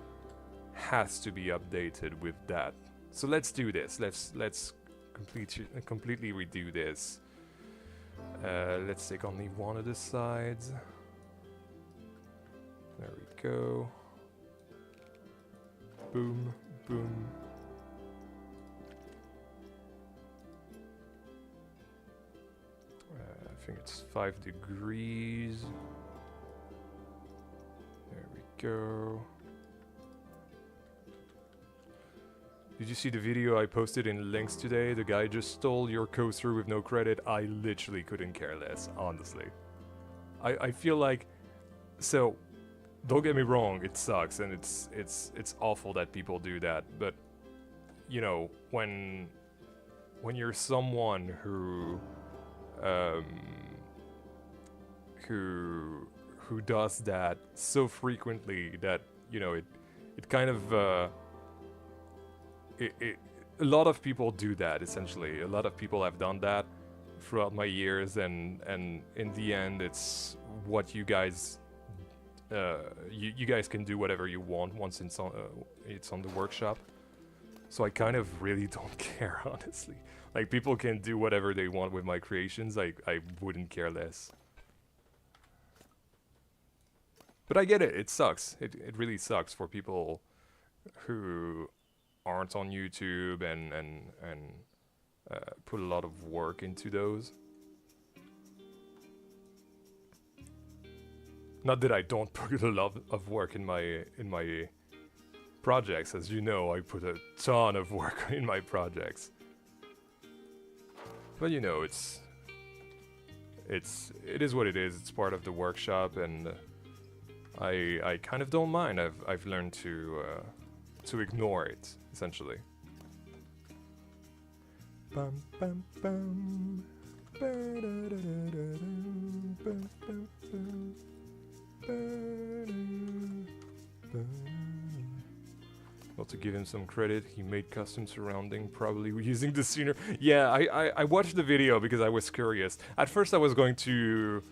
has to be updated with that. So let's do this. Let's completely redo this. Let's take only one of the sides. There we go. Boom, boom. I think it's 5 degrees. There we go. Did you see the video I posted in links today? The guy just stole your coaster with no credit. I literally couldn't care less, honestly. I feel like, so don't get me wrong, it sucks and it's awful that people do that, but you know, when you're someone who does that so frequently that, you know, it kind of a lot of people do that, essentially. A lot of people have done that throughout my years, and in the end, it's what you guys you guys can do whatever you want once it's on the workshop. So I kind of really don't care, honestly. Like, people can do whatever they want with my creations. I wouldn't care less. But I get it. It sucks. It really sucks for people who aren't on YouTube and put a lot of work into those. Not that I don't put a lot of work in my projects. As you know, I put a ton of work in my projects. But you know, it is what it is. It's part of the workshop, and I kind of don't mind. I've learned to ignore it, essentially. Bum, bum, bum. Well, to give him some credit, he made custom surrounding, probably using the scenery. Yeah, I watched the video because I was curious. At first I was going to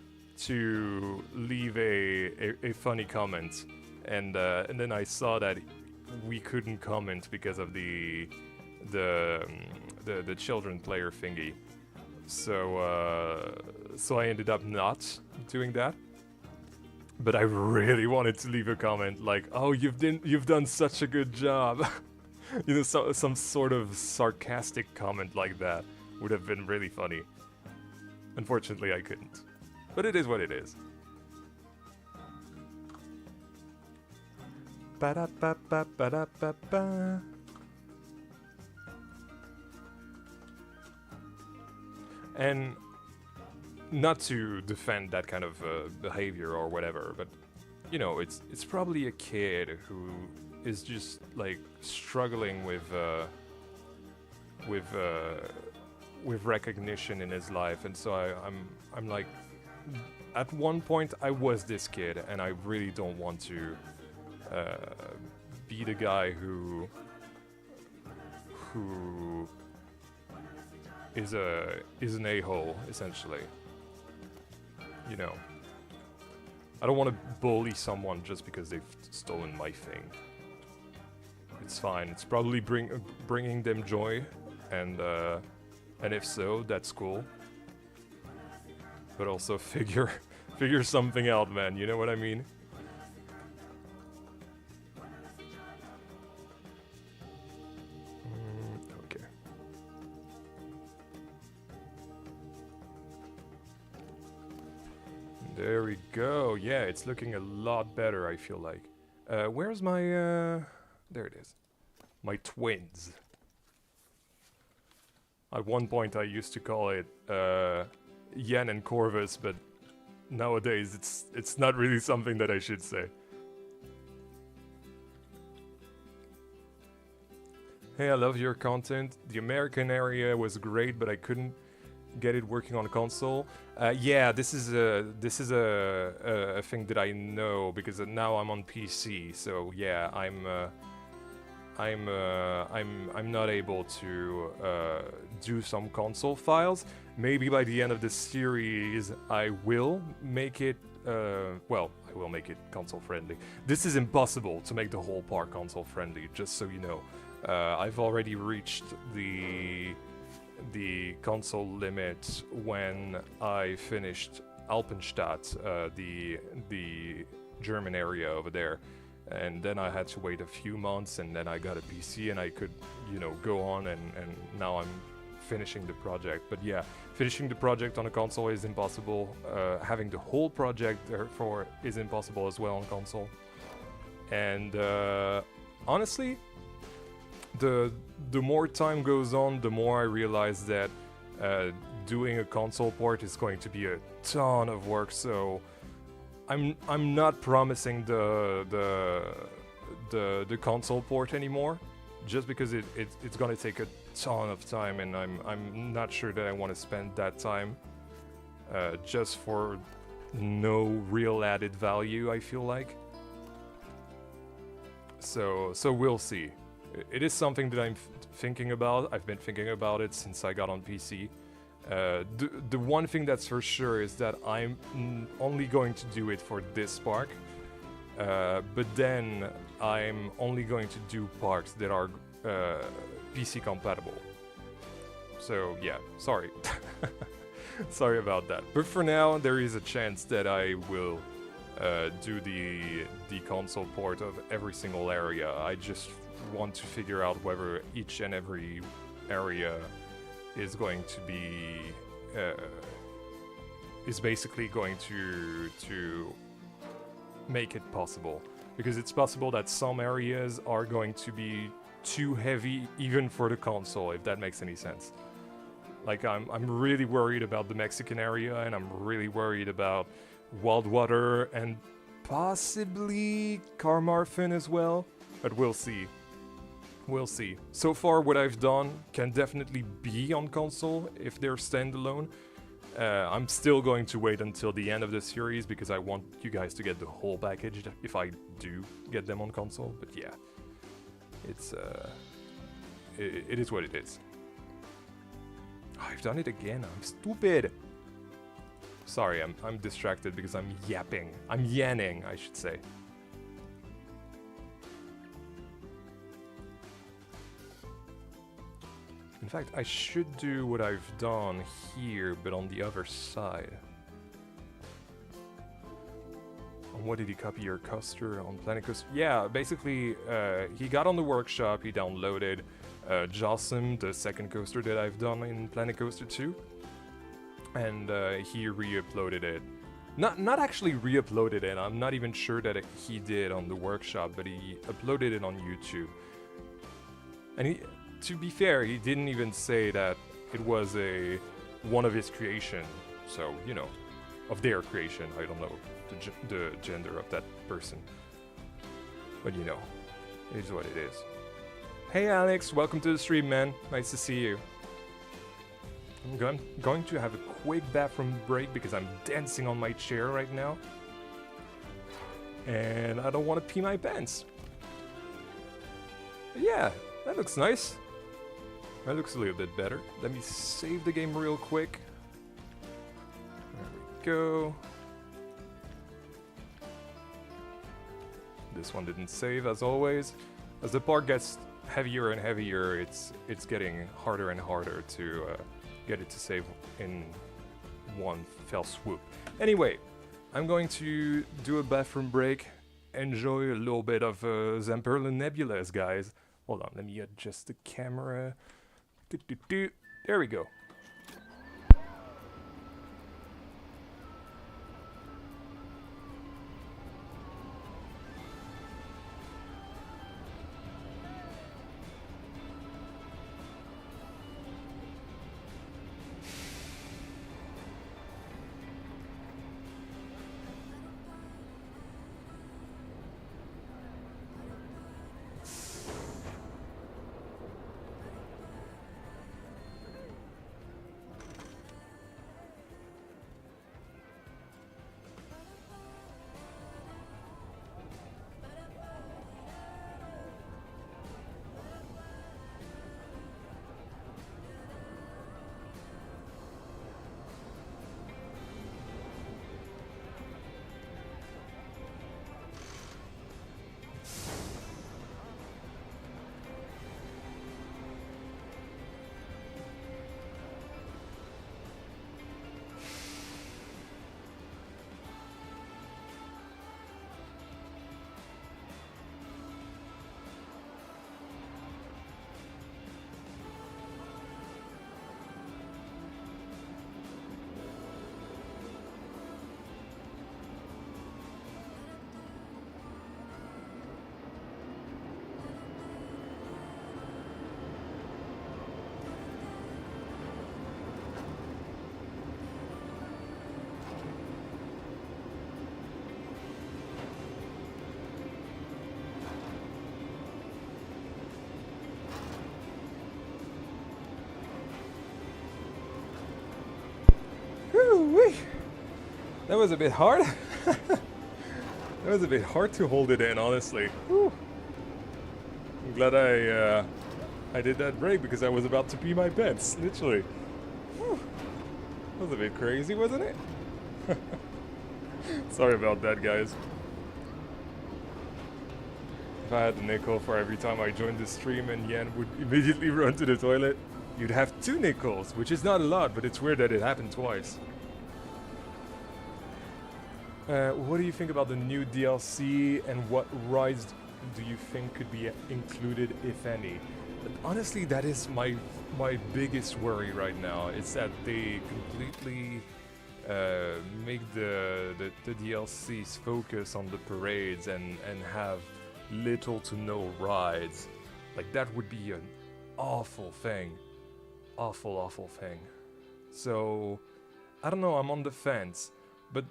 leave a funny comment, and then I saw that we couldn't comment because of the the children player thingy. So so I ended up not doing that. But I really wanted to leave a comment like, "Oh, you've done such a good job." You know, some sort of sarcastic comment like that would have been really funny. Unfortunately, I couldn't. But it is what it is. Ba-da-ba-ba-ba-da-ba-ba. And not to defend that kind of behavior or whatever, but you know, it's probably a kid who is just like struggling with recognition in his life, and so I'm like, at one point I was this kid, and I really don't want to be the guy who is an a-hole, essentially. You know, I don't want to bully someone just because they've stolen my thing. It's fine. It's probably bringing them joy, and if so, that's cool. But also figure something out, man. You know what I mean? Okay. There we go. Yeah, it's looking a lot better, I feel like. Where's my... There it is. My twins. At one point I used to call it Yen and Corvus, but nowadays it's not really something that I should say. Hey, I love your content. The American area was great, but I couldn't get it working on console. Yeah, this is a thing that I know because now I'm on PC. So yeah, I'm not able to do some console files. Maybe by the end of the series I will make it well, I will make it console friendly. This is impossible to make the whole park console friendly, just so you know. I've already reached the console limit when I finished Alpenstadt, the German area over there. And then I had to wait a few months, and then I got a PC, and I could, you know, go on, and now I'm finishing the project. But yeah, finishing the project on a console is impossible. Having the whole project, therefore, is impossible as well on console. And honestly, the more time goes on, the more I realize that doing a console port is going to be a ton of work. So I'm not promising the console port anymore, just because it's gonna take a ton of time, and I'm not sure that I want to spend that time just for no real added value, I feel like. So we'll see. It is something that I'm thinking about. I've been thinking about it since I got on PC. The one thing that's for sure is that I'm only going to do it for this park, but then I'm only going to do parks that are PC compatible. So yeah, sorry. Sorry about that. But for now, there is a chance that I will do the console port of every single area. I just want to figure out whether each and every area is going to be is basically going to make it possible, because it's possible that some areas are going to be too heavy even for the console, if that makes any sense. Like I'm really worried about the Mexican area, and I'm really worried about Wildwater and possibly Carmarthen as well, but we'll see. We'll see. So far, what I've done can definitely be on console if they're standalone. I'm still going to wait until the end of the series because I want you guys to get the whole package if I do get them on console. But yeah, it's it is what it is. Oh, I've done it again. I'm stupid. Sorry, I'm distracted because I'm yapping. I'm yanning, I should say. fact, I should do what I've done here, but on the other side. On what did he copy your coaster on Planet Coaster? Yeah, basically, he got on the workshop, he downloaded Jawsome, the second coaster that I've done in Planet Coaster 2, and he re-uploaded it. Not actually re-uploaded it, I'm not even sure that he did on the workshop, but he uploaded it on YouTube. And he, to be fair, he didn't even say that it was one of his creation, so, you know, of their creation, I don't know the gender of that person. But you know, it is what it is. Hey Alex, welcome to the stream, man. Nice to see you. I'm going to have a quick bathroom break because I'm dancing on my chair right now. And I don't want to pee my pants. But yeah, that looks nice. That looks a little bit better. Let me save the game real quick. There we go. This one didn't save, as always. As the part gets heavier and heavier, it's getting harder and harder to get it to save in one fell swoop. Anyway, I'm going to do a bathroom break, enjoy a little bit of Zamperla Nebulas, guys. Hold on, let me adjust the camera. There we go. That was a bit hard. That was a bit hard to hold it in, honestly. Whew. I'm glad I did that break because I was about to pee my pants, literally. Whew. That was a bit crazy, wasn't it? Sorry about that, guys. If I had a nickel for every time I joined the stream and Yan would immediately run to the toilet, you'd have 2 nickels, which is not a lot, but it's weird that it happened twice. What do you think about the new DLC and what rides do you think could be included, if any? But honestly, that is my biggest worry right now. It's that they completely make the DLCs focus on the parades and have little to no rides. Like, that would be an awful thing. Awful thing. So, I don't know, I'm on the fence. But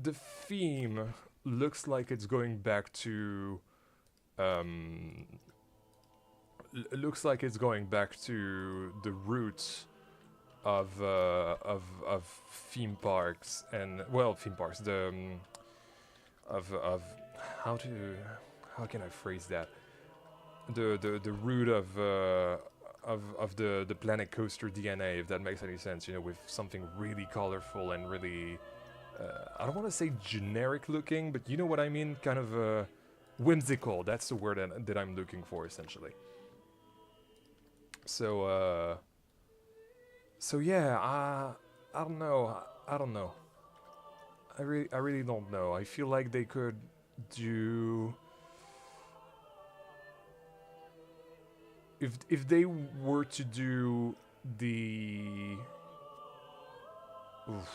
the theme looks like it's going back to looks like it's going back to the roots of theme parks and, well, theme parks, the of how can I phrase that, the root of the Planet Coaster DNA, if that makes any sense, you know, with something really colorful and really I don't want to say generic looking, but you know what I mean, kind of whimsical. That's the word that I'm looking for, essentially. So so yeah, I don't know. I don't know. I really don't know. I feel like they could do if they were to do the oof,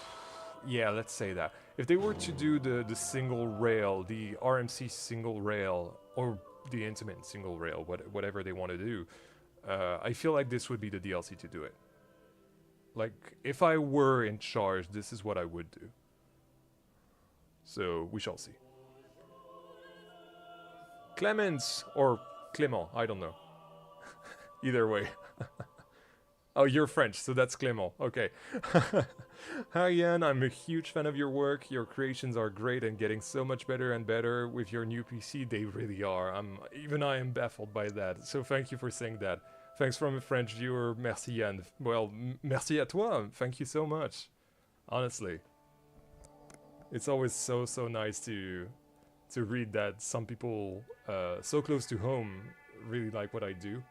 yeah, let's say that. If they were to do the single rail, the RMC single rail or the intimate single rail, whatever they want to do, I feel like this would be the DLC to do it. Like if I were in charge, this is what I would do. So we shall see. Clemens or Clément, I don't know. Either way. Oh, you're French, so that's Clément. Okay. Hi, Yann. I'm a huge fan of your work. Your creations are great and getting so much better and better with your new PC. They really are. Even I am baffled by that. So thank you for saying that. Thanks from a French viewer. Merci, Yann. Well, merci à toi. Thank you so much. Honestly. It's always so nice to read that some people so close to home really like what I do.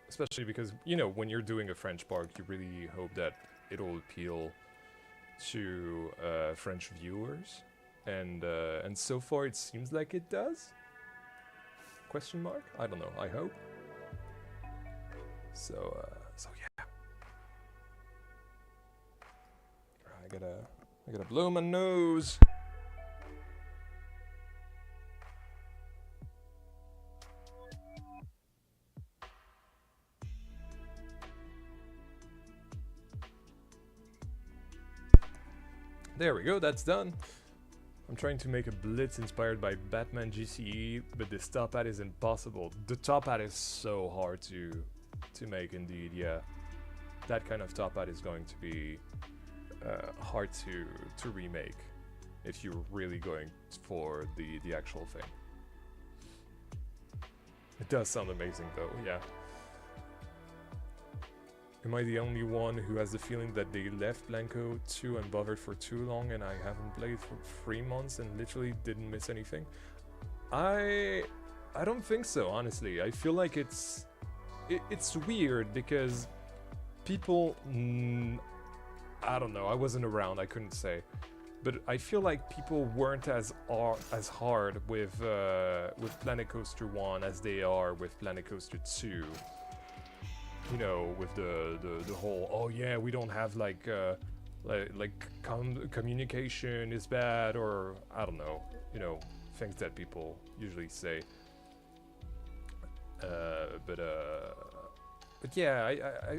Especially because, you know, when you're doing a French park, you really hope that it'll appeal to French viewers. And so far it seems like it does? Question mark? I don't know, I hope. So yeah. I gotta blow my nose. There we go, that's done. I'm trying to make a blitz inspired by Batman GCE, but this top hat is impossible. The top hat is so hard to make indeed, yeah. That kind of top hat is going to be hard to remake if you're really going for the actual thing. It does sound amazing though, yeah. Am I the only one who has the feeling that they left Blanco 2 unbothered for too long and I haven't played for 3 months and literally didn't miss anything? I don't think so, honestly. I feel like it's weird because people I don't know, I wasn't around, I couldn't say. But I feel like people weren't as hard with Planet Coaster 1 as they are with Planet Coaster 2. You know, with the whole, oh yeah, we don't have like communication is bad, or I don't know, you know, things that people usually say. But yeah,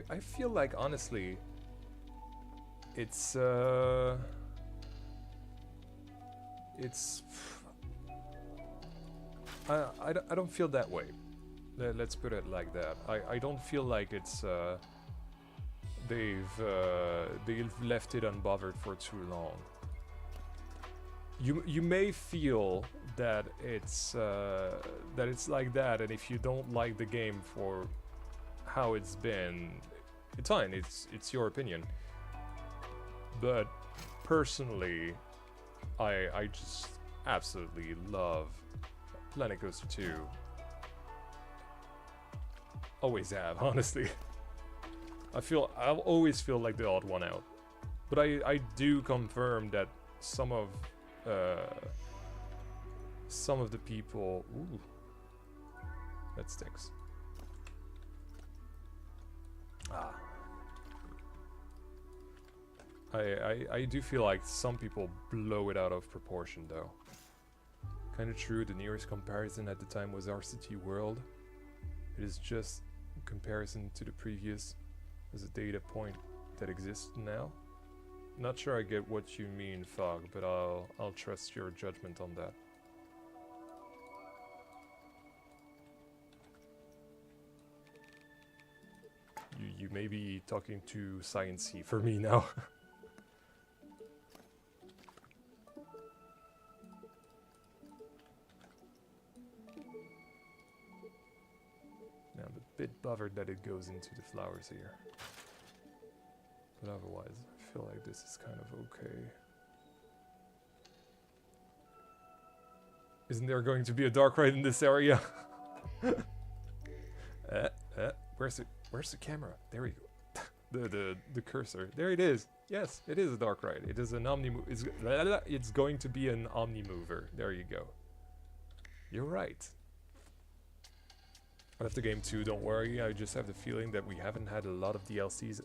I feel like honestly, it's I don't feel that way. Let's put it like that. I don't feel like it's they've left it unbothered for too long. You may feel that it's like that, and if you don't like the game for how it's been, it's fine. It's your opinion. But personally, I just absolutely love Planet Coaster 2. Always have, honestly. I'll always feel like the odd one out. But I do confirm that some of the people, ooh, that sticks. Ah. I do feel like some people blow it out of proportion though. Kinda true, the nearest comparison at the time was RCT World. It is just comparison to the previous as a data point that exists now. Not sure I get what you mean, Fog, but I'll trust your judgment on that. You may be talking to Science-y for me now. I'm a bit bothered that it goes into the flowers here. But otherwise, I feel like this is kind of okay. Isn't there going to be a dark ride in this area? Where's the camera? There we go. the cursor. There it is. Yes, it is a dark ride. It is an it's going to be an omni mover. There you go. You're right. I love the game too, don't worry. I just have the feeling that we haven't had a lot of DLCs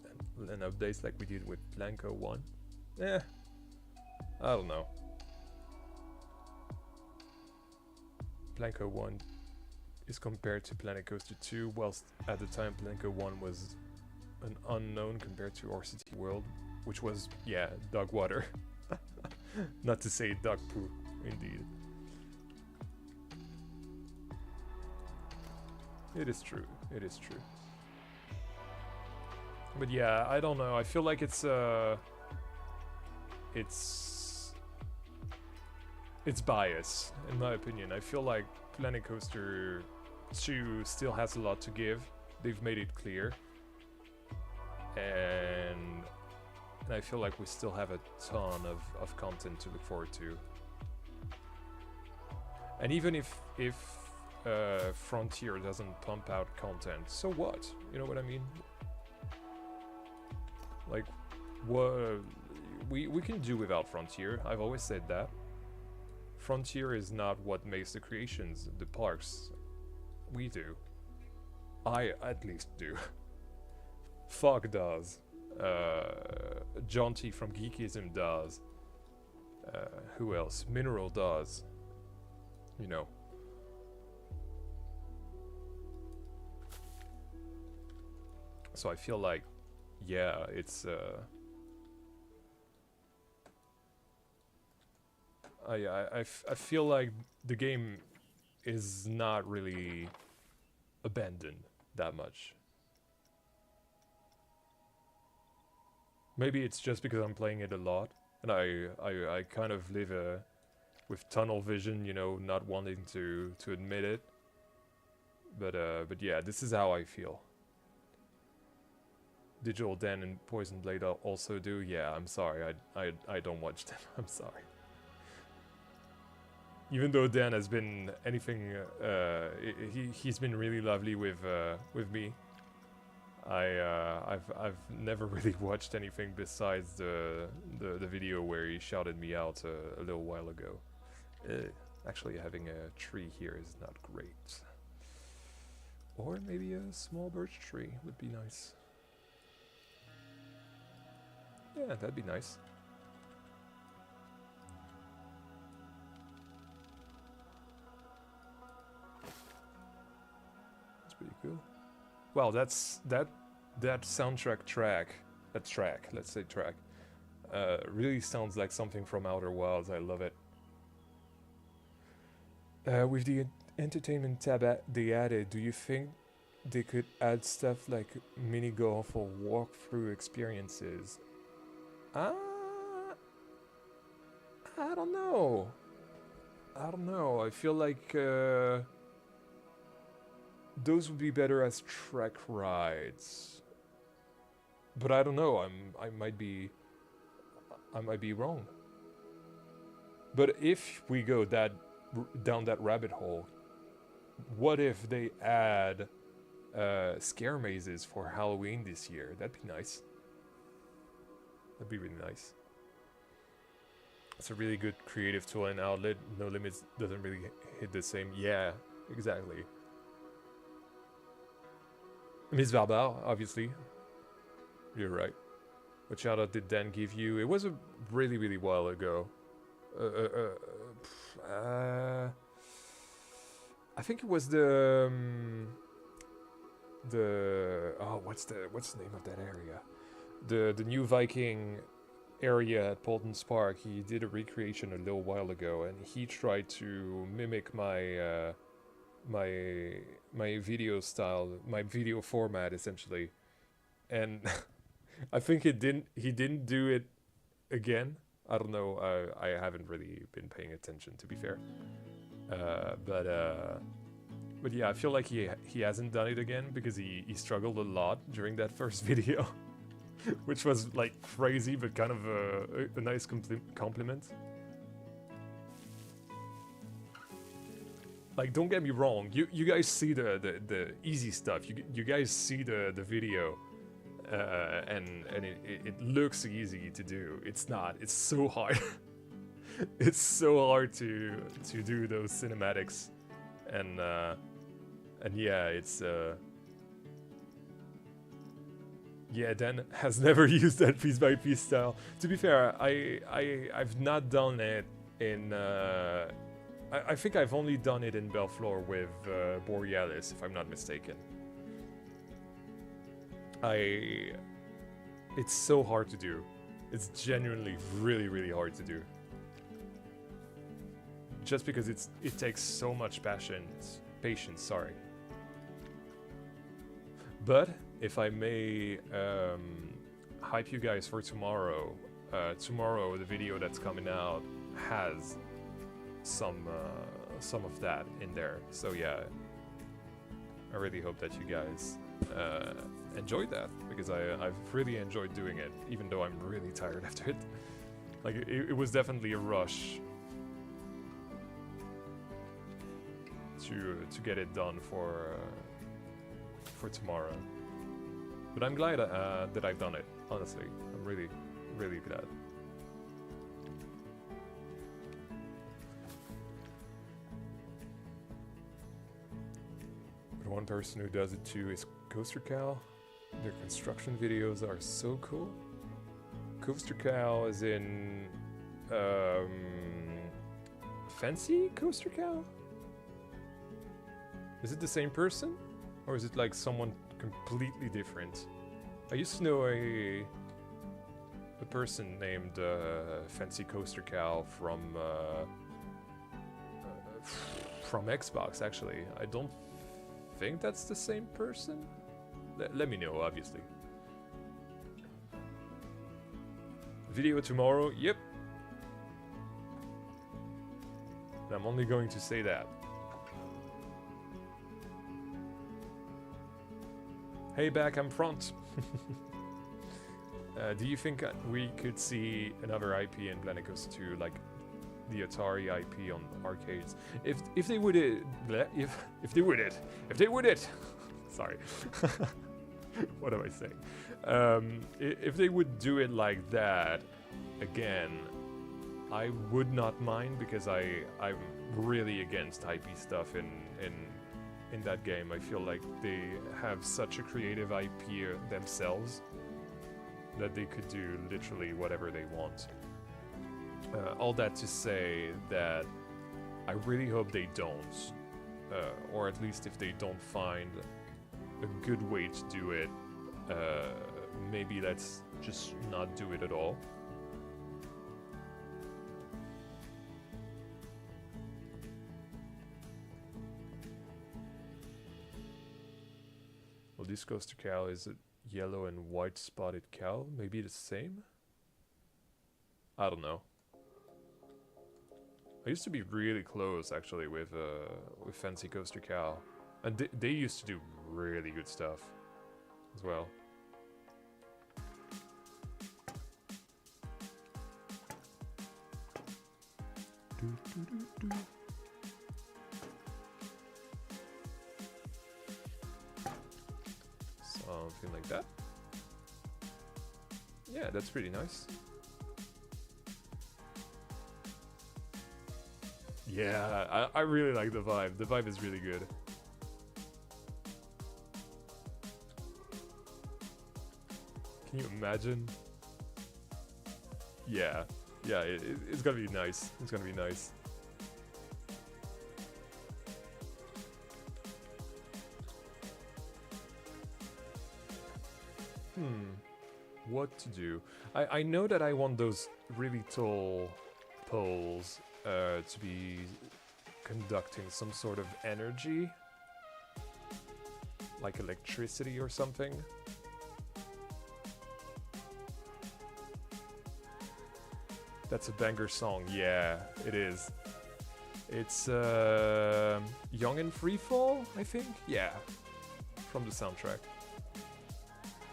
and updates like we did with Planko 1. I don't know. Planko 1 is compared to Planet Coaster 2, whilst at the time Planko 1 was an unknown compared to Our City World, which was, yeah, dog water. Not to say dog poo, indeed. It is true, it is true. But yeah, I don't know, I feel like it's bias, in my opinion. I feel like Planet Coaster 2 still has a lot to give. They've made it clear. And I feel like we still have a ton of content to look forward to. And even if Frontier doesn't pump out content, so what? You know what I mean? Like, what we can do without Frontier. I've always said that. Frontier is not what makes the creations, the parks. We do. I at least do. Fog does. John T from Geekism does. Who else? Mineral does. You know. So I feel like, yeah, it's I feel like the game is not really abandoned that much. Maybe it's just because I'm playing it a lot, and I kind of live with tunnel vision, you know, not wanting to admit it. But yeah, this is how I feel. Digital Dan and Poison Blade also do. Yeah, I'm sorry, I don't watch them. I'm sorry. Even though Dan has been anything, he's been really lovely with me. I've never really watched anything besides the video where he shouted me out a little while ago. Actually, having a tree here is not great. Or maybe a small birch tree would be nice. Yeah, that'd be nice. That's pretty cool. Wow, that soundtrack track, let's say track, really sounds like something from Outer Wilds. I love it. With the entertainment tab they added, do you think they could add stuff like mini golf or walkthrough experiences? I don't know. I don't know. I feel like those would be better as track rides. But I don't know. I might be wrong. But if we go down that rabbit hole, what if they add scare mazes for Halloween this year? That'd be nice. That'd be really nice. It's a really good creative tool and outlet. No Limits doesn't really hit the same. Yeah, exactly. Miss Barbar, obviously. You're right. What shout out did Dan give you? It was a really, really while ago. I think it was the oh, what's the name of that area? The new Viking area at Polton Spark. He did a recreation a little while ago, and he tried to mimic my my video style, my video format essentially, and I think he didn't do it again. I don't know. I haven't really been paying attention, to be fair. But yeah, I feel like he hasn't done it again because he struggled a lot during that first video. Which was like crazy, but kind of a nice compliment. like, don't get me wrong. You guys see the easy stuff. You guys see the video, and it looks easy to do. It's not. It's so hard. It's so hard to do those cinematics, and yeah, it's yeah. Dan has never used that piece by piece style. To be fair, I've not done it in. I think I've only done it in Belleflore with Borealis, if I'm not mistaken. It's so hard to do. It's genuinely really hard to do. Just because it takes so much patience, sorry. But if I may hype you guys for tomorrow, tomorrow the video that's coming out has some of that in there. So yeah, I really hope that you guys enjoyed that, because I've really enjoyed doing it, even though I'm really tired after it. Like it was definitely a rush to get it done for tomorrow. But I'm glad that I've done it. Honestly, I'm really glad. But one person who does it too is Coaster Cow. Their construction videos are so cool. Coaster Cow is in Fancy Coaster Cow? Is it the same person? Or is it like someone completely different? I used to know a person named Fancy Coaster Cow from Xbox, actually. I don't think that's the same person. Let me know, obviously. Video tomorrow, yep. I'm only going to say that. Hey, back, I'm front. Do you think we could see another IP in Planet Coaster 2, like the Atari IP on arcades? If they would it, if they would it. Sorry. What am I saying? If they would do it like that again, I would not mind, because I'm really against IP stuff in that game. I feel like they have such a creative IP themselves that they could do literally whatever they want. All that to say that I really hope they don't, or at least if they don't find a good way to do it, maybe let's just not do it at all. Well, this Coaster Cow is a yellow and white spotted cow. Maybe the same? I don't know. I used to be really close, actually, with Fancy Coaster Cow. And they used to do really good stuff as well. Something like that. Yeah, that's pretty nice. Yeah, I really like the vibe. The vibe is really good. Can you imagine? Yeah, yeah, it's gonna be nice. It's gonna be nice. What to do? I know that I want those really tall poles to be conducting some sort of energy, like electricity or something. That's a banger song. Yeah, it is. It's Young and Freefall, I think? Yeah, from the soundtrack.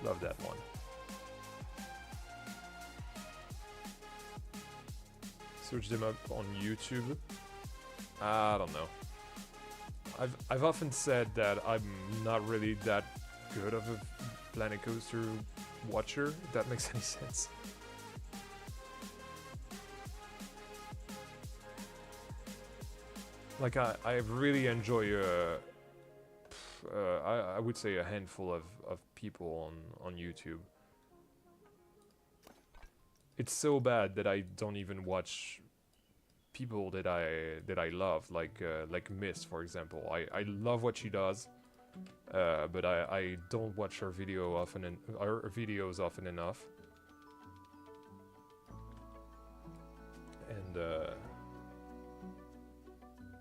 Love that one. Search them up on YouTube. I don't know. I've often said that I'm not really that good of a Planet Coaster watcher, if that makes any sense. Like I really enjoy I would say a handful of people on YouTube. It's so bad that I don't even watch people that I love, like Miss, for example. I love what she does, but I don't watch her videos often enough.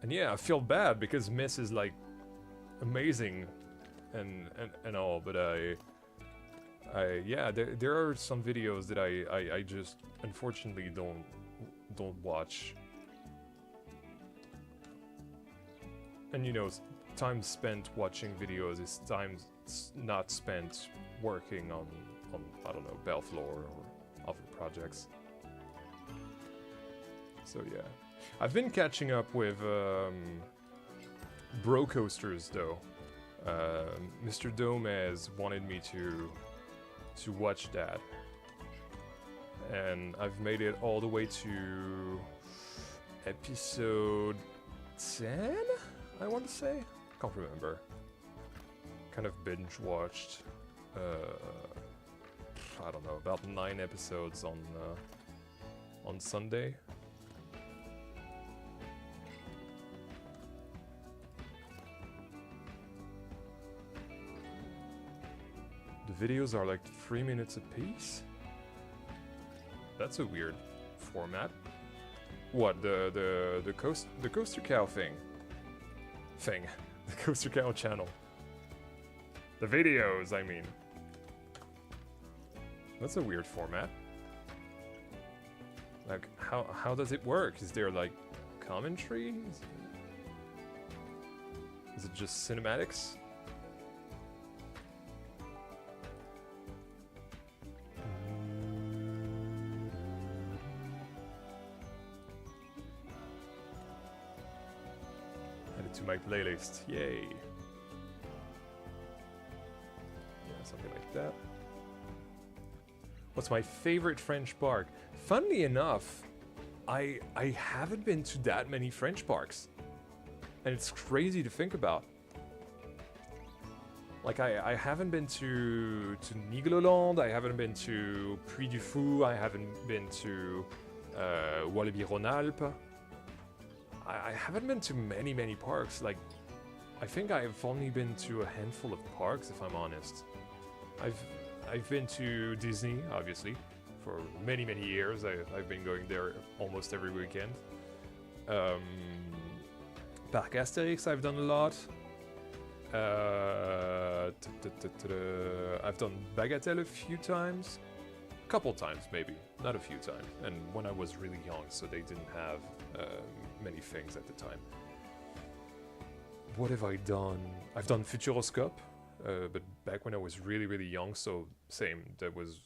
And yeah, I feel bad because Miss is like amazing and all, but yeah, there are some videos that I just unfortunately don't watch. And you know, time spent watching videos is time not spent working on I don't know, Belleflore or other projects. So yeah, I've been catching up with Bro Coasters though. Mr. Domez wanted me to watch that, and I've made it all the way to episode 10, I want to say. Can't remember. Kind of binge watched. I don't know, about 9 episodes on Sunday. The videos are like 3 minutes a piece. That's a weird format. What, the Coaster Cow thing? The Coaster Cow channel. The videos, I mean. That's a weird format. Like, how does it work? Is there like commentary? Is it just cinematics? To my playlist, yay! Yeah, something like that. What's my favorite French park? Funnily enough, I haven't been to that many French parks, and it's crazy to think about. Like I haven't been to Nigloland, I haven't been to Puy du Fou, I haven't been to Walibi-Rhône-Alpes. I haven't been to many parks. Like, I think I've only been to a handful of parks, if I'm honest. I've been to Disney, obviously, for many years. I've been going there almost every weekend. Parc Astérix, I've done a lot. I've done Bagatelle a few times. Couple times, maybe. Not a few times. And when I was really young, so they didn't have many things at the time. What have I done? I've done Futuroscope, but back when I was really young, so same. That was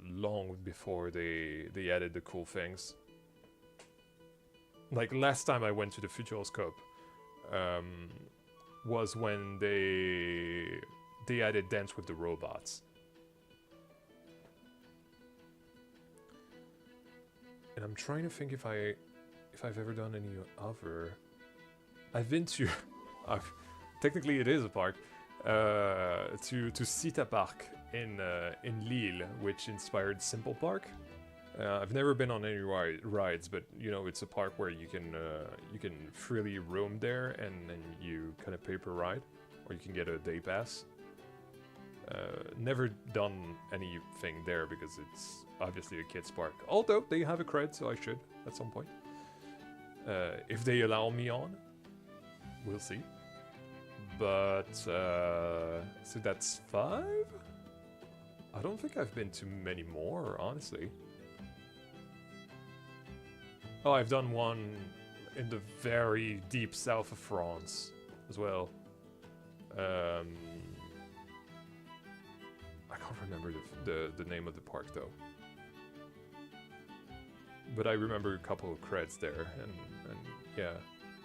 long before they added the cool things. Like, last time I went to the Futuroscope was when they added Dance with the Robots. And I'm trying to think if I've ever done any other. I've been to, technically it is a park, to Cita Park in Lille, which inspired Simple Park. I've never been on any rides, but you know, it's a park where you can freely roam there, and then you kind of pay per ride, or you can get a day pass. Never done anything there because it's obviously a kids park. Although they have a cred, so I should at some point. If they allow me on, we'll see. But so that's 5. I don't think I've been to many more, honestly. Oh, I've done one in the very deep south of France as well. I can't remember the name of the park though. But I remember a couple of creds there, and yeah.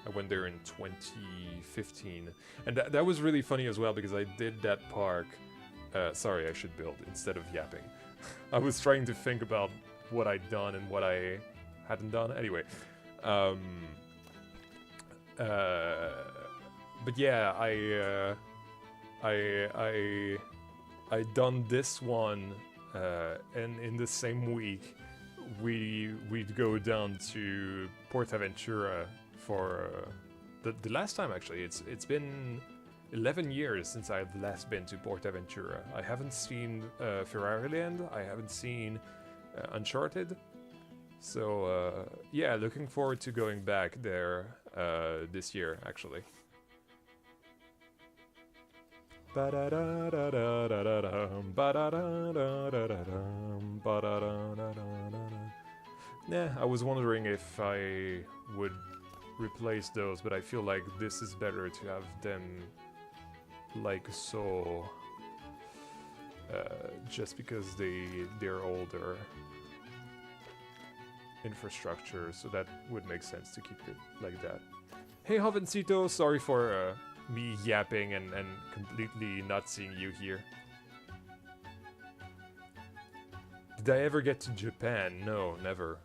I went there in 2015, and that was really funny as well because I did that park. Sorry, I should build instead of yapping. I was trying to think about what I'd done and what I hadn't done. Anyway, but yeah, I done this one, and in the same week, we'd go down to Portaventura for the last time. Actually, it's been 11 years since I've last been to Portaventura. I haven't seen Ferrariland. I haven't seen Uncharted. So yeah, looking forward to going back there this year, actually. Yeah, I was wondering if I would replace those, but I feel like this is better to have them like so, just because they're older infrastructure, so that would make sense to keep it like that. Hey Jovencito, sorry for me yapping and completely not seeing you here. Did I ever get to Japan? No, never.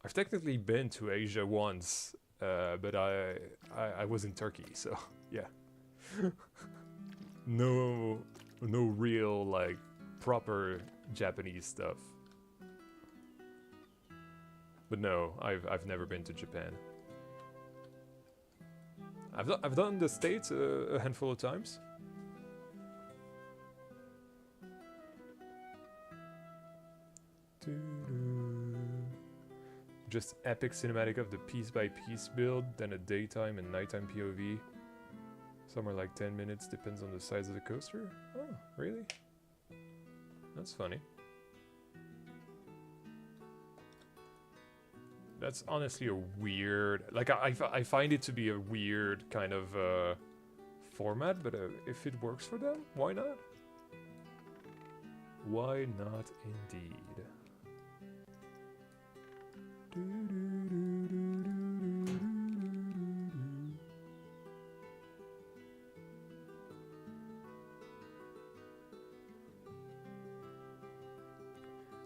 I've technically been to Asia once, but I was in Turkey, so yeah. no real like proper Japanese stuff. But no, I've never been to Japan. I've done the States a handful of times. Just epic cinematic of the piece by piece build, then a daytime and nighttime POV. Somewhere like 10 minutes, depends on the size of the coaster. Oh, really? That's funny. That's honestly a weird... Like, I find it to be a weird kind of format, but if it works for them, why not? Why not indeed?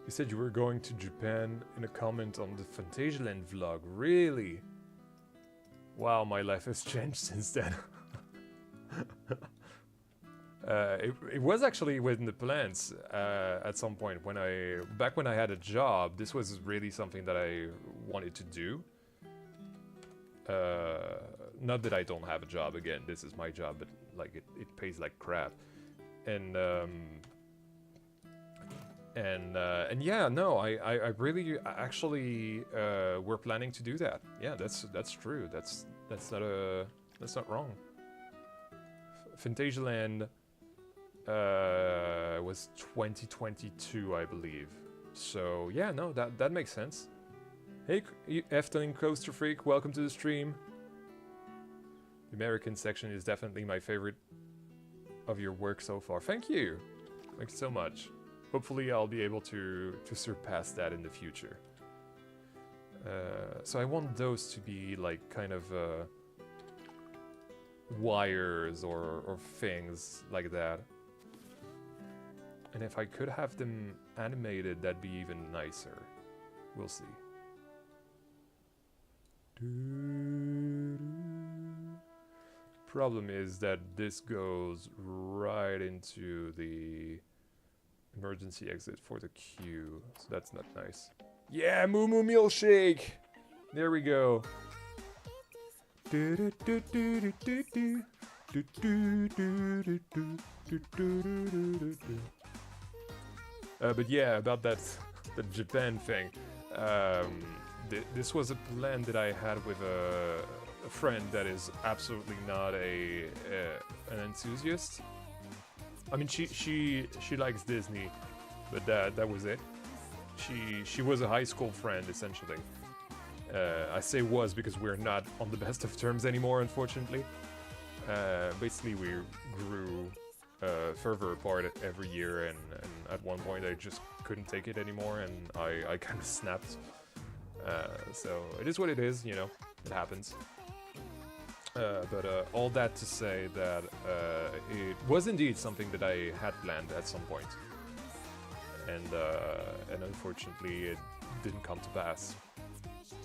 You said you were going to Japan in a comment on the Phantasialand vlog. Really? Wow, my life has changed since then. It was actually within the plans at some point back when I had a job. This was really something that I wanted to do. Not that I don't have a job. Again, this is my job, but like it pays like crap. And yeah, no, I really actually we're planning to do that. Yeah, that's true. That's not wrong. Phantasialand was 2022, I believe. So yeah, no, that makes sense. Hey, Efteling Coaster Freak, welcome to the stream. The American section is definitely my favorite of your work so far. Thank you. Thanks so much. Hopefully I'll be able to surpass that in the future. So I want those to be like kind of wires or things like that. And if I could have them animated, that'd be even nicer. We'll see. Problem is that this goes right into the emergency exit for the queue, so that's not nice. Yeah, Moo Moo Milkshake! There we go. But yeah, about the Japan thing. This was a plan that I had with a friend that is absolutely not an enthusiast. I mean, she likes Disney, but that was it. She was a high school friend, essentially. I say was because we're not on the best of terms anymore, unfortunately. Basically, we grew further apart every year, and at one point I just couldn't take it anymore, and I kind of snapped. So it is what it is, you know. It happens. But all that to say that it was indeed something that I had planned at some point. And unfortunately it didn't come to pass.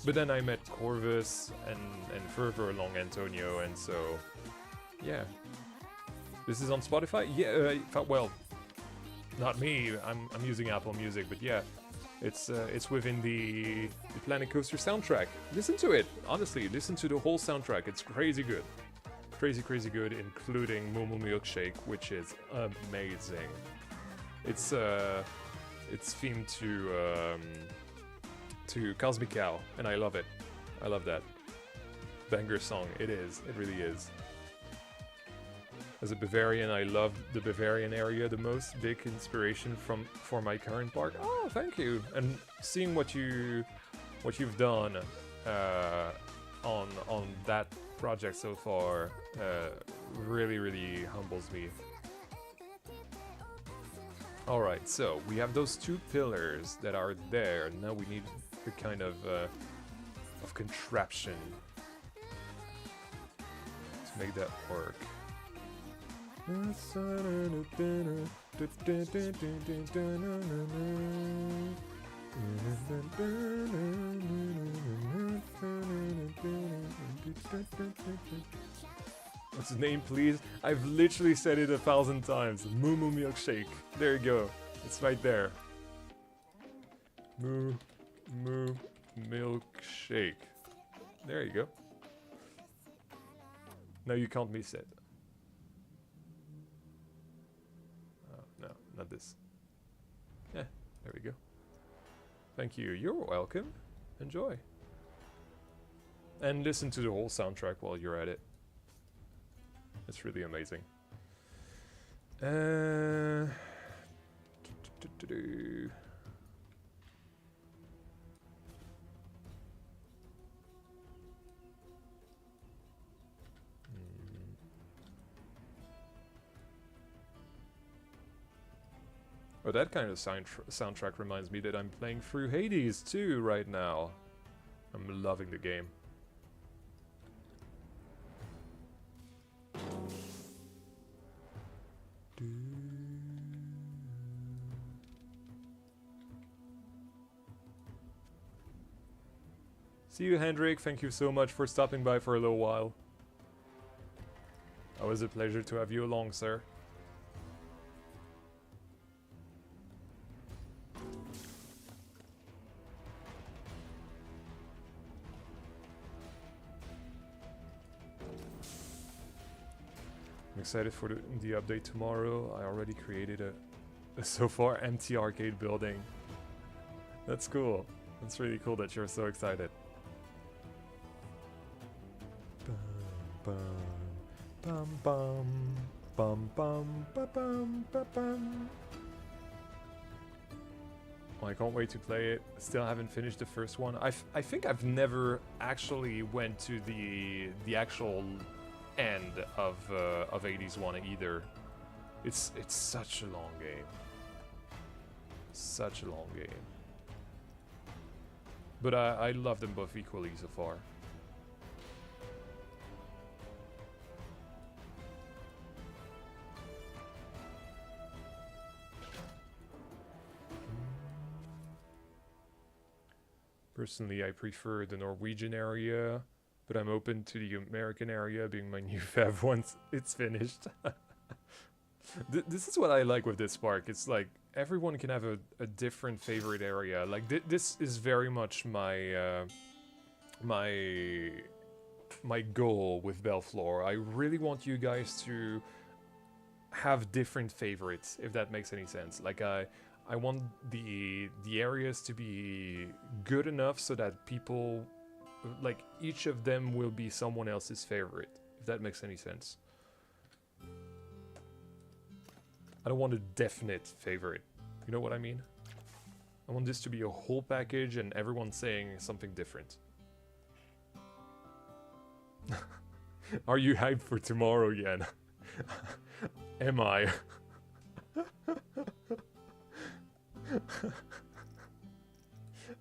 But then I met Corvus and further along Antonio, and so yeah. This is on Spotify? Yeah, well, not me, I'm using Apple Music, but yeah. It's within the Planet Coaster soundtrack. Listen to it, honestly, listen to the whole soundtrack, it's crazy good. Crazy good, including Moo Moo Milkshake, which is amazing. It's themed to Cosmic Cow, and I love it. I love that. Banger song, it is, it really is. As a Bavarian, I love the Bavarian area the most. Big inspiration for my current park. Oh, thank you. And seeing what you've done on that project so far really humbles me. All right, so we have those two pillars that are there. Now we need a kind of contraption to make that work. What's his name, please? I've literally said it 1,000 times. Moo Moo Milkshake. There you go. It's right there. Moo Moo Milkshake. There you go. Now you can't miss it. Oh, no, not this. Yeah, there we go. Thank you. You're welcome. Enjoy. And listen to the whole soundtrack while you're at it. It's really amazing. Oh, that kind of soundtrack reminds me that I'm playing through Hades too right now. I'm loving the game. See you, Hendrik. Thank you so much for stopping by for a little while. Always a pleasure to have you along, sir. I'm excited for the update tomorrow. I already created a so far empty arcade building. That's cool. That's really cool that you're so excited. Bum, bum, bum, bum, bum, bum, bum, bum. Well, I can't wait to play it. Still haven't finished the first one. I think I've never actually went to the actual end of 81 either. It's such a long game. Such a long game. But I love them both equally so far. Personally, I prefer the Norwegian area, but I'm open to the American area being my new fav once it's finished. This is what I like with this park. It's like everyone can have a different favorite area. Like this is very much my my goal with Belleflore. I really want you guys to have different favorites, if that makes any sense. Like I want the areas to be good enough so that people, like, each of them will be someone else's favorite, if that makes any sense. I don't want a definite favorite, you know what I mean? I want this to be a whole package and everyone saying something different. Are you hyped for tomorrow, Yen? Am I?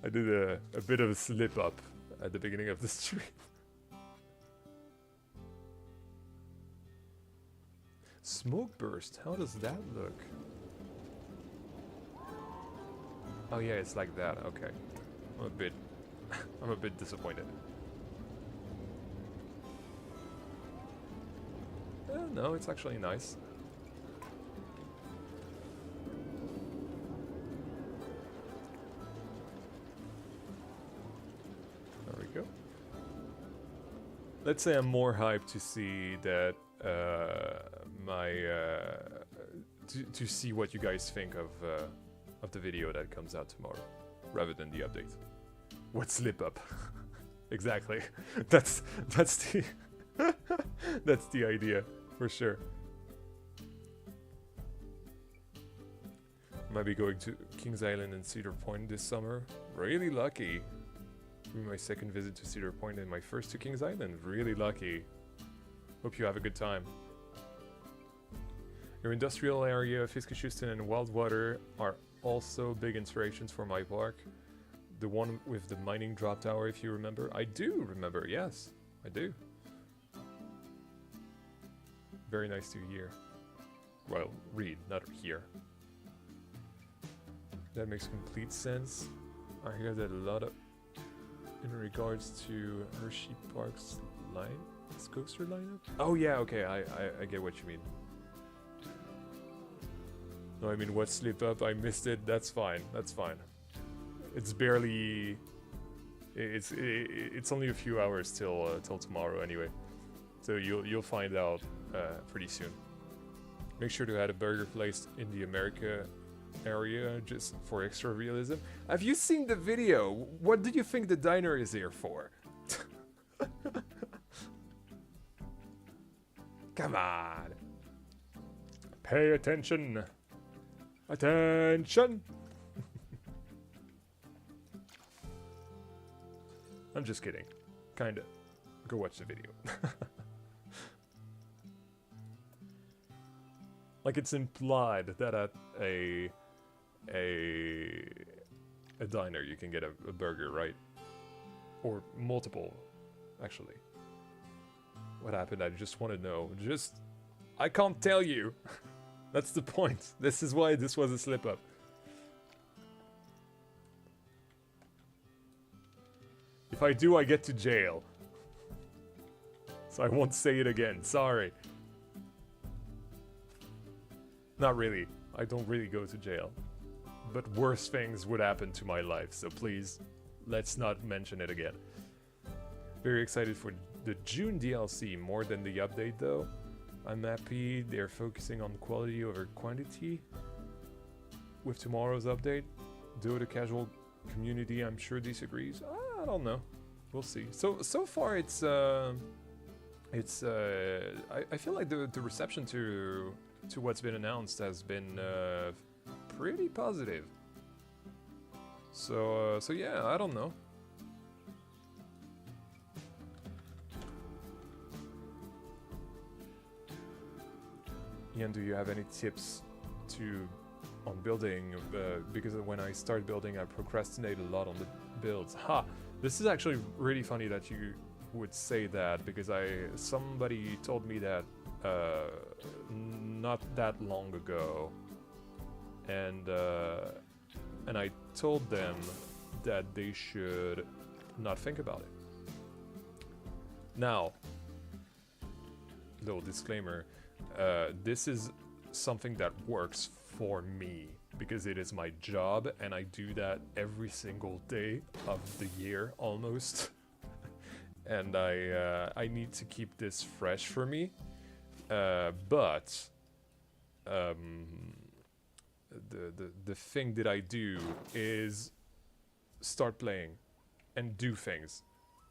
I did a bit of a slip up at the beginning of the stream. Smoke burst. How does that look? Oh yeah, it's like that. Okay. I'm a bit I'm a bit disappointed. No, it's actually nice. There we go. Let's say I'm more hyped to see that to see what you guys think of the video that comes out tomorrow, rather than the update. What slip up? Exactly. That's the that's the idea for sure. Might be going to Kings Island and Cedar Point this summer. Really lucky. My second visit to Cedar Point and my first to Kings Island. Really lucky. Hope you have a good time. Your industrial area, Fiskeshuston and Wildwater are also big inspirations for my park. The one with the mining drop tower, if you remember. I do remember, yes. I do. Very nice to hear. Well, read, not hear. That makes complete sense. I hear that a lot of... in regards to Hershey Park's coaster lineup? Oh yeah, okay, I get what you mean. No, I mean, what slip up? I missed it. That's fine. That's fine. It's barely... It's only a few hours till tomorrow anyway. So you'll find out pretty soon. Make sure to add a burger place in the America area just for extra realism. Have you seen the video? What do you think the diner is here for? Come on. Pay attention. Attention. I'm just kidding. Kinda. Go watch the video. Like, it's implied that at a diner you can get a burger, right? Or multiple, actually. What happened? I just want to know. I can't tell you. That's the point. This is why this was a slip-up. If I do, I get to jail. So I won't say it again. Sorry. Not really. I don't really go to jail. But worse things would happen to my life, so please, let's not mention it again. Very excited for the June DLC, more than the update though. I'm happy they're focusing on quality over quantity with tomorrow's update. Though the casual community, I'm sure, disagrees. I don't know. We'll see. So far it's I feel like the reception to what's been announced has been pretty positive. So yeah, I don't know. Ian, do you have any tips on building? Because when I start building, I procrastinate a lot on the builds. Ha! This is actually really funny that you would say that, because somebody told me that not that long ago, and I told them that they should not think about it. Now, little disclaimer, this is something that works for me because it is my job and I do that every single day of the year almost. And I need to keep this fresh for me. But the thing that I do is start playing and do things,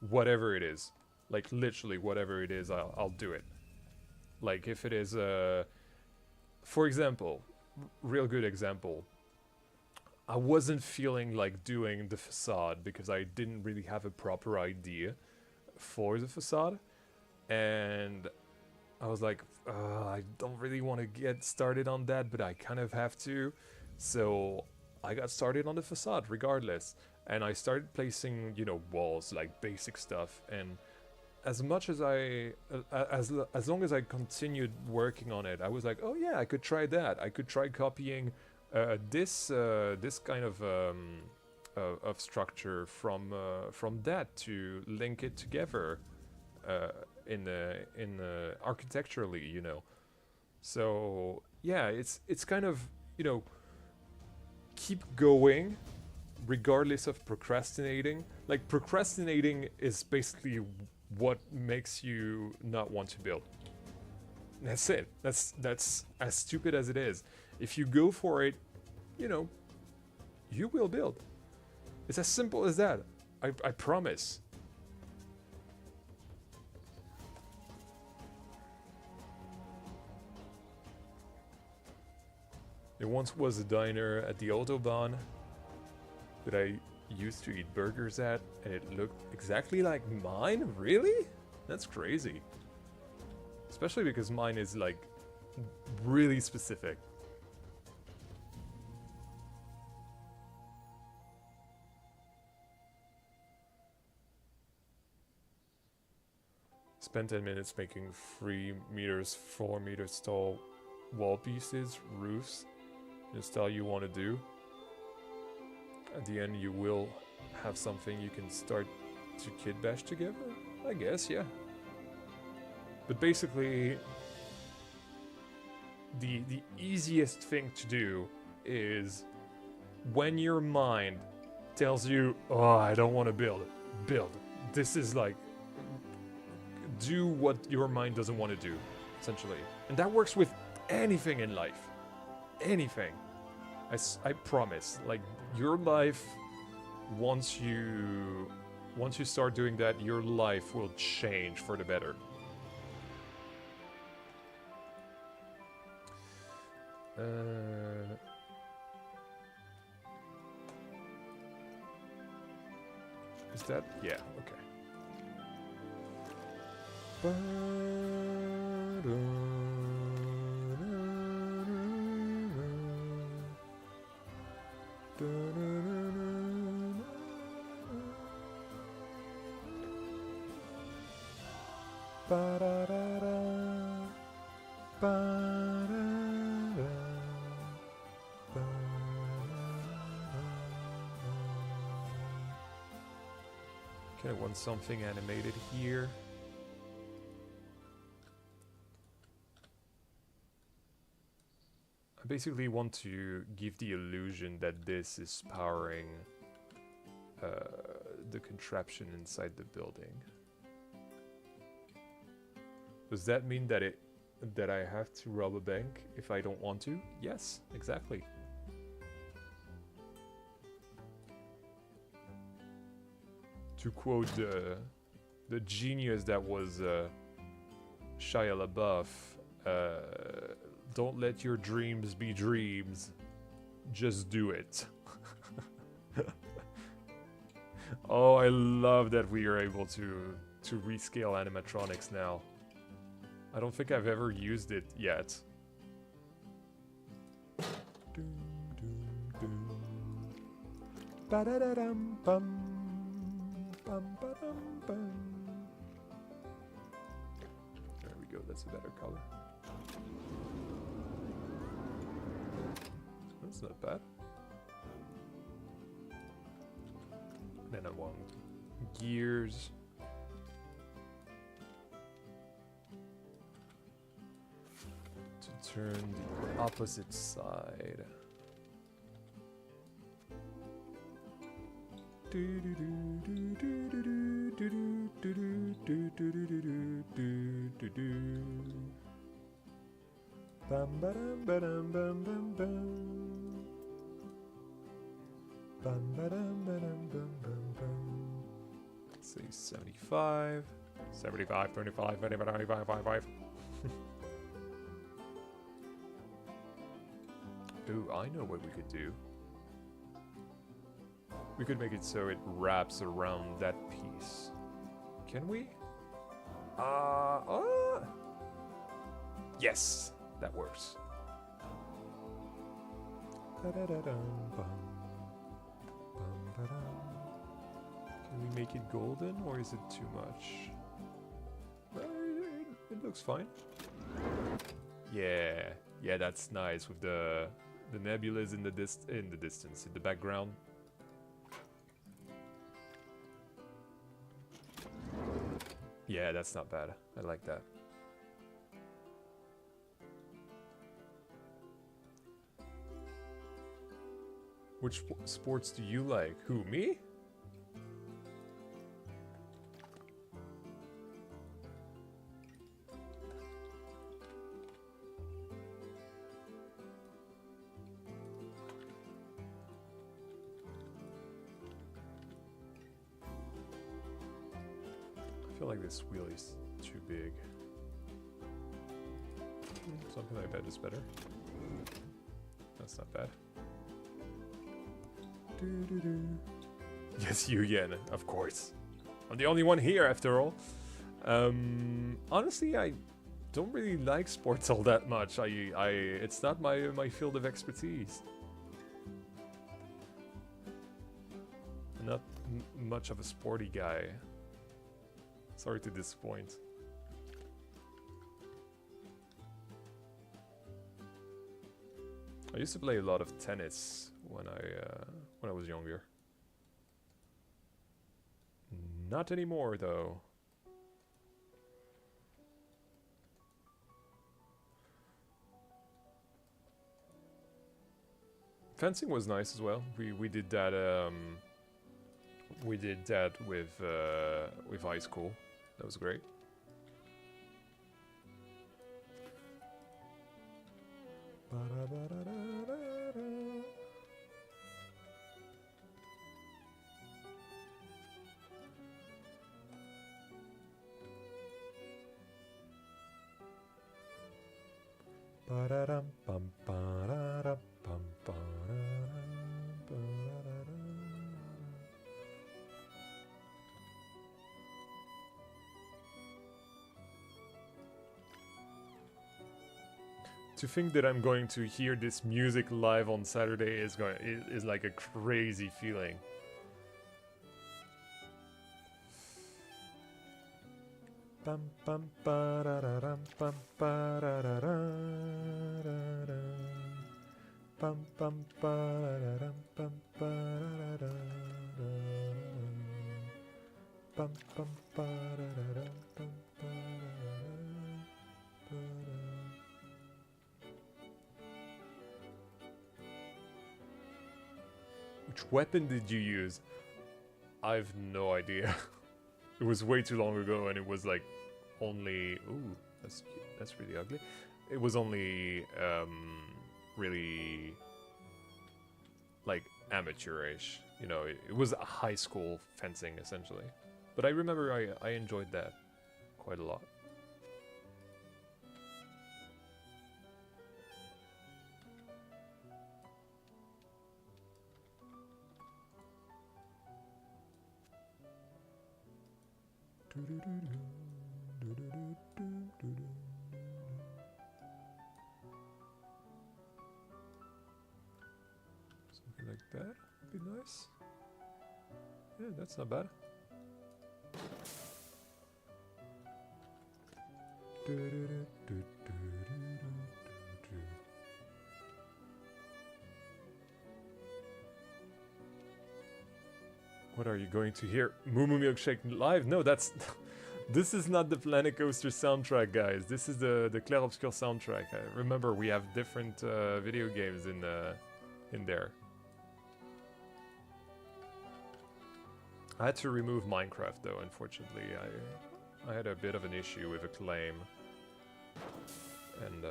whatever it is. Like literally whatever it is, I'll do it. Like if it is for example, real good example, I wasn't feeling like doing the facade because I didn't really have a proper idea for the facade, and I was like, I don't really want to get started on that, but I kind of have to. So I got started on the facade regardless, and I started placing, walls, like basic stuff, and as much as as long as I continued working on it, I was like, oh yeah, I could try that. I could try copying this kind of structure from that to link it together in architecturally, you know. So yeah, it's kind of, you know, keep going regardless of procrastinating. Like, procrastinating is basically what makes you not want to build. That's it. That's as stupid as it is. If you go for it, you know, you will build. It's as simple as that. I promise. There once was a diner at the Autobahn that I used to eat burgers at, and it looked exactly like mine? Really? That's crazy. Especially because mine is, like, really specific. Spent 10 minutes making 3 meters, 4 meters tall wall pieces, roofs, the style you want to do. At the end, you will have something you can start to kit bash together, I guess, yeah. But basically, the easiest thing to do is when your mind tells you, oh, I don't want to build. This is like, do what your mind doesn't want to do, essentially. And that works with anything in life. Anything. I promise. Like, your life, once you start doing that, your life will change for the better. Is that? Yeah, okay. Okay, I want something animated here. I basically want to give the illusion that this is powering the contraption inside the building. Does that mean that I have to rob a bank if I don't want to? Yes, exactly. To quote the genius that was Shia LaBeouf, don't let your dreams be dreams, just do it. Oh, I love that we are able to rescale animatronics now. I don't think I've ever used it yet. There we go, that's a better color. That's not bad. Then I want gears. To turn the opposite side. Bam badam badam bam bam bam. Bam badam badam bam bam bam. Let's say 75, 75, 25, 25, 25. Ooh, I know what we could do. We could make it so it wraps around that piece. Can we? Yes, that works. Can we make it golden, or is it too much? It looks fine. Yeah, yeah, that's nice with the nebulas in the distance, in the background. Yeah, that's not bad. I like that. Which sports do you like? Who, me? I feel like this wheel is too big. Something like that is better. That's not bad. Yes, you again, of course. I'm the only one here, after all. Honestly, I don't really like sports all that much. It's not my field of expertise. I'm not much of a sporty guy. Sorry to disappoint. I used to play a lot of tennis when I was younger. Not anymore, though. Fencing was nice as well. We did that. We did that with high school. That was great. To think that I'm going to hear this music live on Saturday is like a crazy feeling. Bum bum ba-da-da-dum, bum ba-da-da-da-da-da-da. Bum bum ba-da-dum, bum ba-da-da-da-da-da. Bum bum ba-da-da-dum, bum ba-da-da-da-da-da. Which weapon did you use? I've no idea. It was way too long ago, and it was like only. Ooh, that's really ugly. It was only really like amateurish. You know, it was a high school fencing essentially. But I remember I enjoyed that quite a lot. Something like that would be nice. Yeah, that's not bad. What are you going to hear? Moo Moo Milkshake live? No, that's... This is not the Planet Coaster soundtrack, guys. This is the Clair Obscur soundtrack. Remember, we have different video games in there. I had to remove Minecraft, though, unfortunately. I had a bit of an issue with a claim. And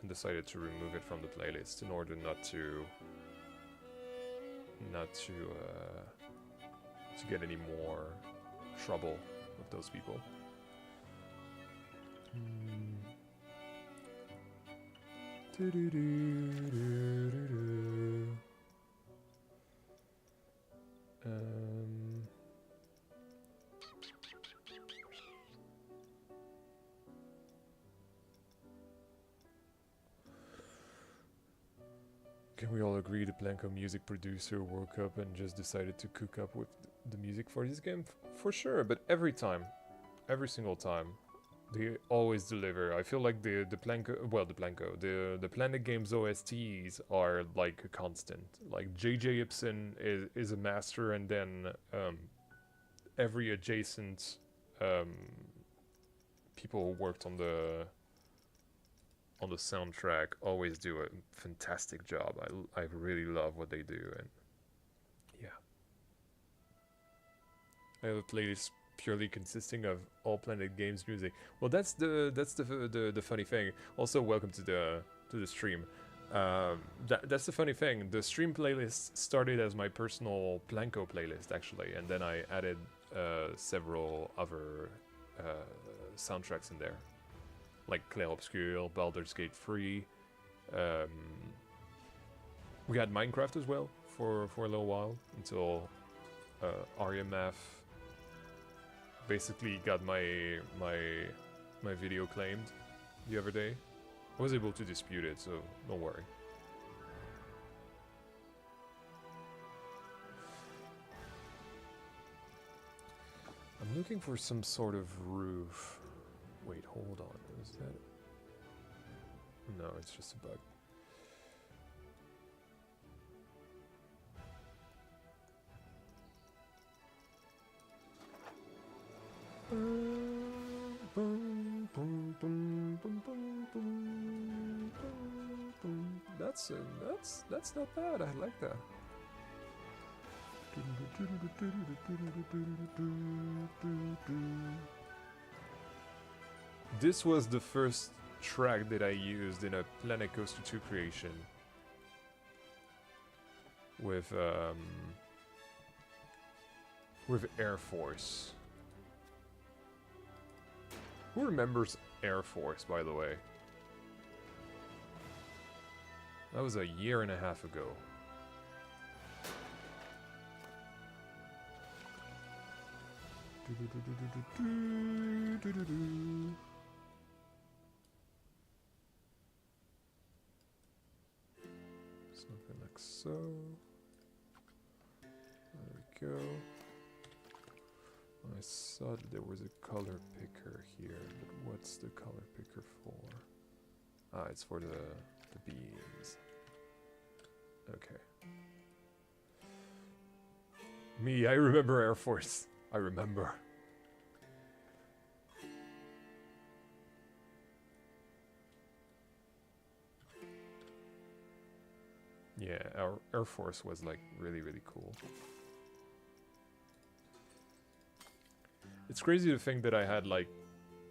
decided to remove it from the playlist in order not to get any more trouble with those people. Can we all agree the Planko music producer woke up and just decided to cook up with the music for this game? For sure, but every time. Every single time. They always deliver. I feel like the Planet Games OSTs are like a constant. Like J.J. Ibsen is a master, and then every adjacent people who worked on the soundtrack always do a fantastic job. I really love what they do, and yeah, I have a playlist purely consisting of all Planet Games music. Well, that's the funny thing. Also, welcome to the stream. That's the funny thing. The stream playlist started as my personal Planko playlist actually, and then I added several other soundtracks in there, like Clair Obscur, Baldur's Gate 3. We had Minecraft as well for a little while until RMF basically got my video claimed the other day. I was able to dispute it, so don't worry. I'm looking for some sort of roof. Wait, hold on. Is that... No, it's just a bug. That's not bad. I like that. This was the first track that I used in a Planet Coaster 2 creation with Air Force. Who remembers Air Force, by the way? That was a year and a half ago. Something like so. There we go. I saw that there was a color picker here, but what's the color picker for? Ah, it's for the beams. Okay. Me, I remember Air Force. I remember. Yeah, our Air Force was like really cool. It's crazy to think that I had like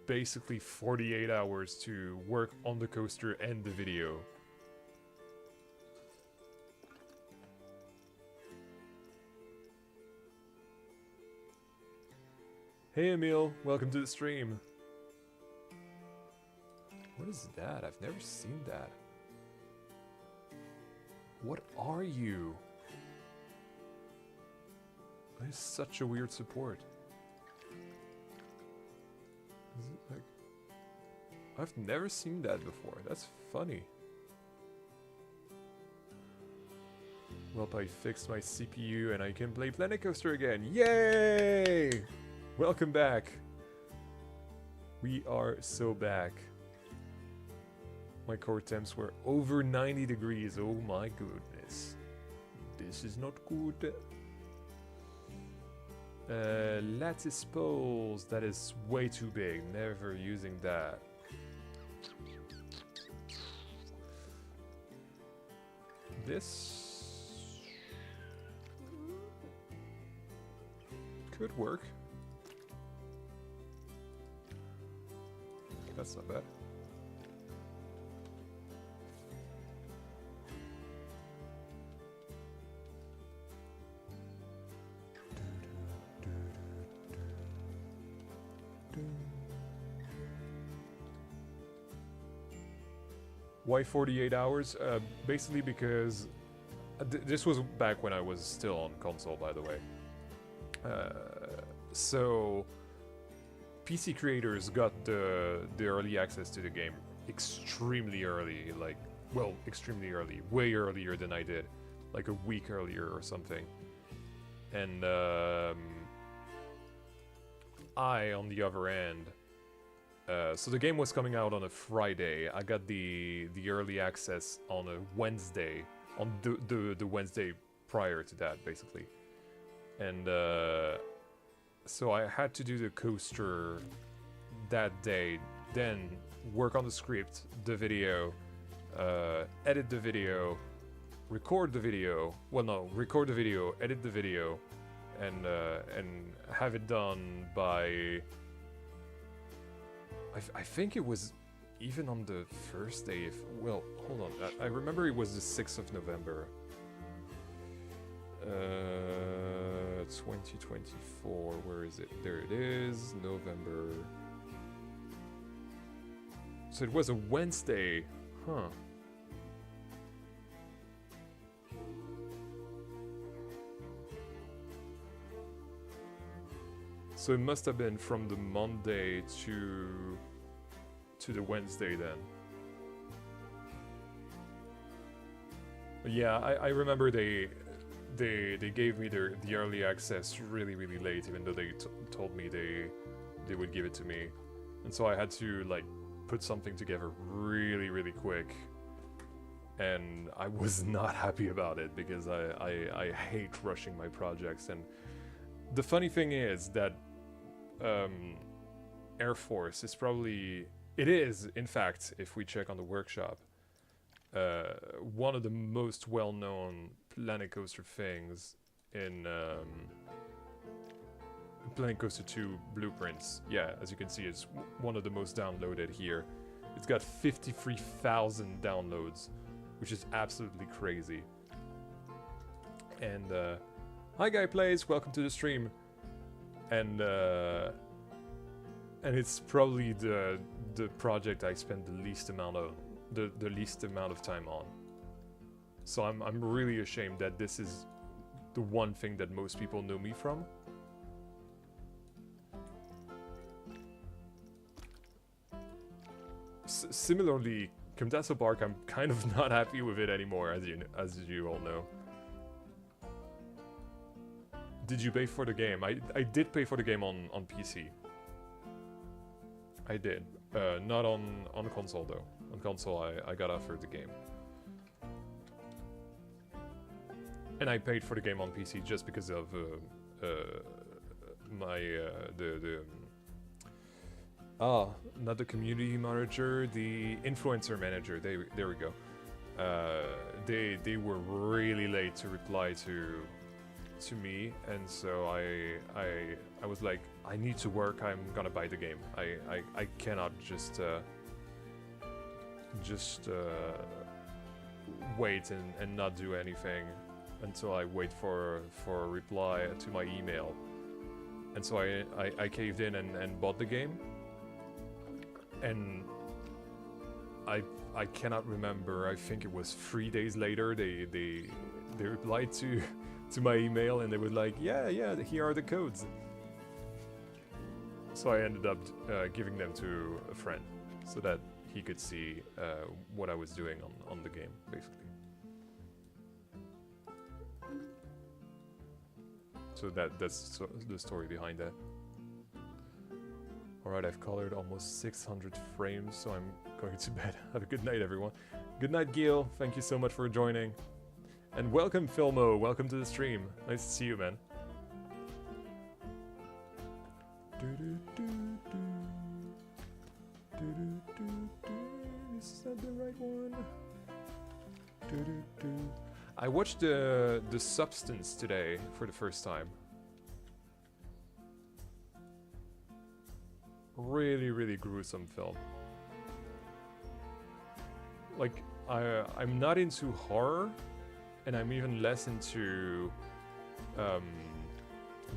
basically 48 hours to work on the coaster and the video. Hey Emil, welcome to the stream. What is that? I've never seen that. What are you? That is such a weird support. Is it like... I've never seen that before. That's funny. Well, I fixed my CPU and I can play Planet Coaster again. Yay! Welcome back. We are so back. My core temps were over 90 degrees. Oh my goodness. This is not good. Lattice poles. That is way too big. Never using that. This could work. That's not bad. Why 48 hours? Basically because this was back when I was still on console, by the way. So PC creators got the early access to the game extremely early, like, well, extremely early, way earlier than I did, like a week earlier or something. And I, on the other end, So the game was coming out on a Friday. I got the early access on a Wednesday, on the Wednesday prior to that, basically. And so I had to do the coaster that day, then work on the script, the video, edit the video, record the video. Well, no, record the video, edit the video, and have it done by. I think it was even on the first day. Well, hold on. I remember it was the 6th of November. 2024. Where is it? There it is. November. So it was a Wednesday. Huh. So it must have been from the Monday to the Wednesday then. But yeah, I remember they gave me the early access really late, even though they told me they would give it to me, and so I had to like put something together really quick, and I was not happy about it because I hate rushing my projects. And the funny thing is that Air Force is probably, it is in fact, if we check on the workshop, one of the most well-known Planet Coaster things in Planet Coaster 2 blueprints. Yeah, as you can see, it's one of the most downloaded here. It's got 53,000 downloads, which is absolutely crazy. And hi Guy Plays, welcome to the stream. And it's probably the project I spent the least amount of time on. So I'm really ashamed that this is the one thing that most people know me from. Similarly, Comtasso Park, I'm kind of not happy with it anymore, as you all know. Did you pay for the game? I did pay for the game on PC. I did. Not on console though. On console I got offered the game. And I paid for the game on PC just because of not the community manager, the influencer manager. There we go. They were really late to reply to me, and so I was like, I need to work. I'm gonna buy the game. I cannot just wait and not do anything until I wait for a reply to my email. And so I caved in and bought the game. And I cannot remember. I think it was 3 days later they replied to my email, and they were like, yeah, here are the codes. So I ended up giving them to a friend so that he could see what I was doing on the game, basically. So that's the story behind that. Alright, I've colored almost 600 frames, so I'm going to bed. Have a good night, everyone. Good night, Gil. Thank you so much for joining. And welcome, Filmo. Welcome to the stream. Nice to see you, man. Is that the right one? I watched the Substance today for the first time. Really gruesome film. Like, I'm not into horror, and I'm even less into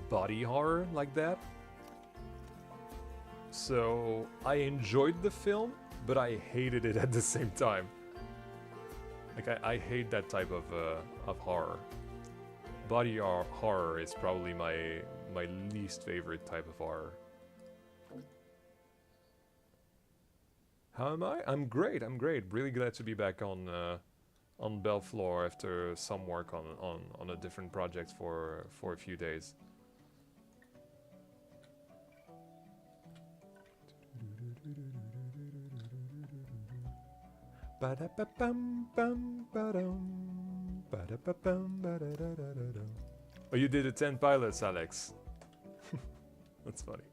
body horror like that. So I enjoyed the film, but I hated it at the same time. Like, I hate that type of horror. Body horror is probably my least favorite type of horror. How am I? I'm great. Really glad to be back on Belleflore after some work on a different project for a few days. Oh, you did the 10 pilots, Alex. That's funny.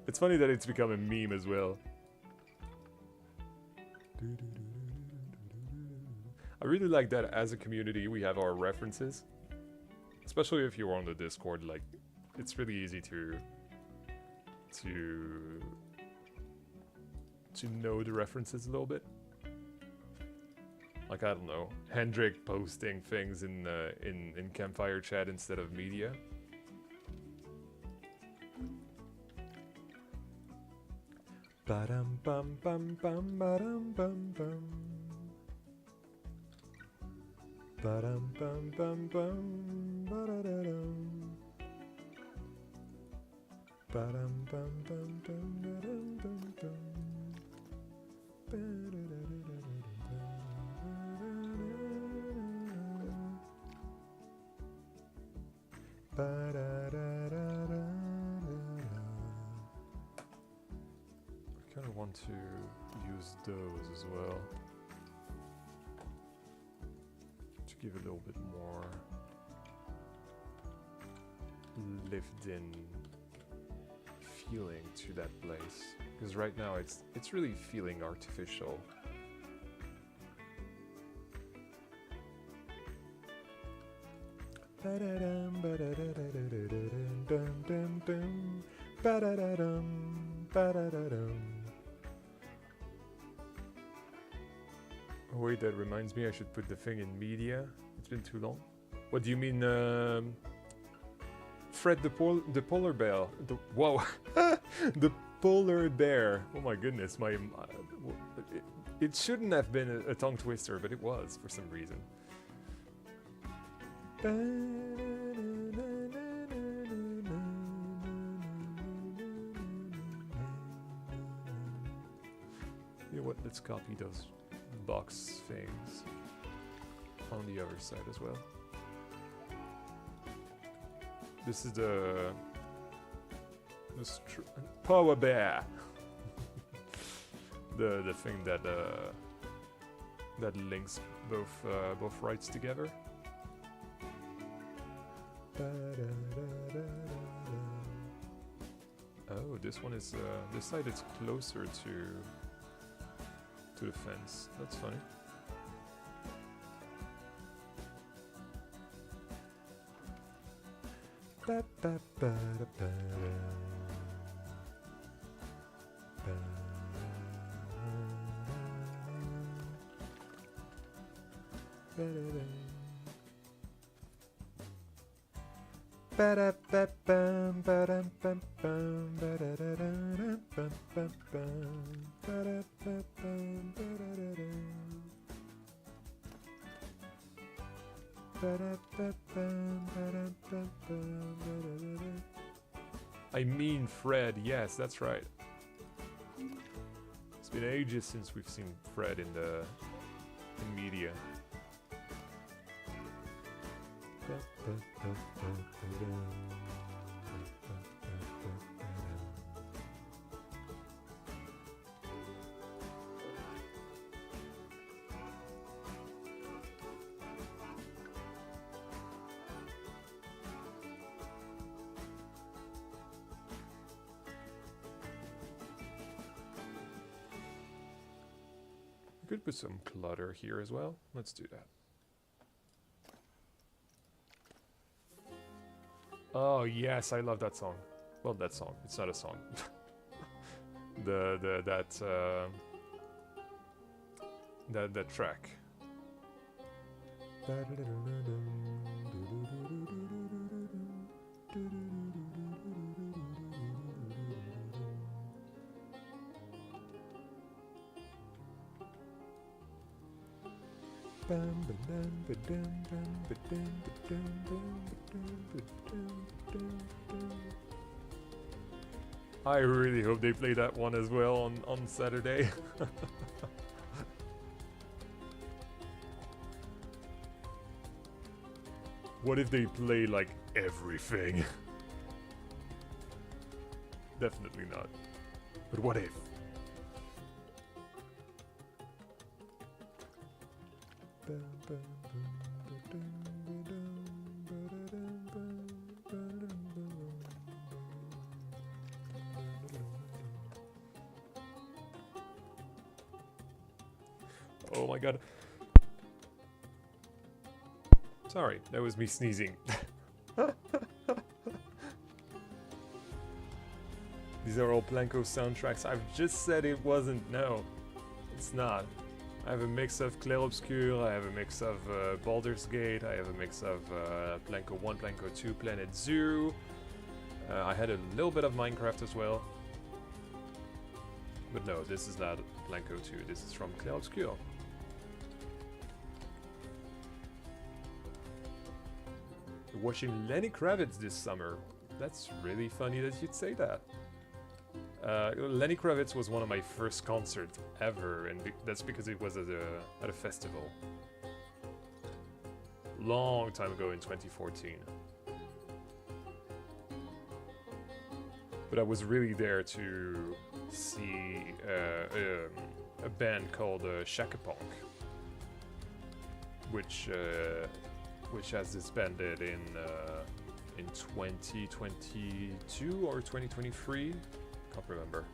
It's funny that it's become a meme as well. I really like that as a community we have our references. Especially if you're on the Discord, like, it's really easy to know the references a little bit. Like, I don't know, Hendrik posting things in Campfire chat instead of media. Ba-dum bum bum bum ba-dum bum bum. Ba-dum bum bum bum ba-da-da-dum. Ba-dum bum bum bum ba-dum bum bum. I kind of want to use those as well to give a little bit more lived-in feeling to that place, because right now it's really feeling artificial. Ba-da-dum, ba-da-da-da-da-da-dum, dum-dum-dum, ba-da-da-dum, ba-da-da-dum. Oh wait, that reminds me I should put the thing in media. It's been too long. What do you mean, Fred the polar bear? Whoa, the polar bear. Oh my goodness, it shouldn't have been a tongue twister, but it was for some reason. You know what? Let's copy those box things on the other side as well. This is the power bear. the thing that links both rights together. Oh, this one is this side is closer to the fence. That's funny. I mean Fred, yes, that's right. It's been ages since we've seen Fred in media. We could put some clutter here as well. Let's do that. Oh yes, I love that song. Well, that song. It's not a song. that track. I really hope they play that one as well on Saturday. What if they play like everything? Definitely not. But what if? Oh my god. Sorry, that was me sneezing. These are all Planko soundtracks. I've just said it wasn't. No, it's not. I have a mix of Clair Obscur, I have a mix of Baldur's Gate, I have a mix of Planko 1, Planko 2, Planet Zoo. I had a little bit of Minecraft as well. But no, this is not Planko 2, this is from Clair Obscur. Watching Lenny Kravitz this summer. That's really funny that you'd say that. Lenny Kravitz was one of my first concerts ever, and that's because it was at a festival. Long time ago in 2014. But I was really there to see a band called Shakapunk, which has disbanded in 2022 or 2023. Can't remember.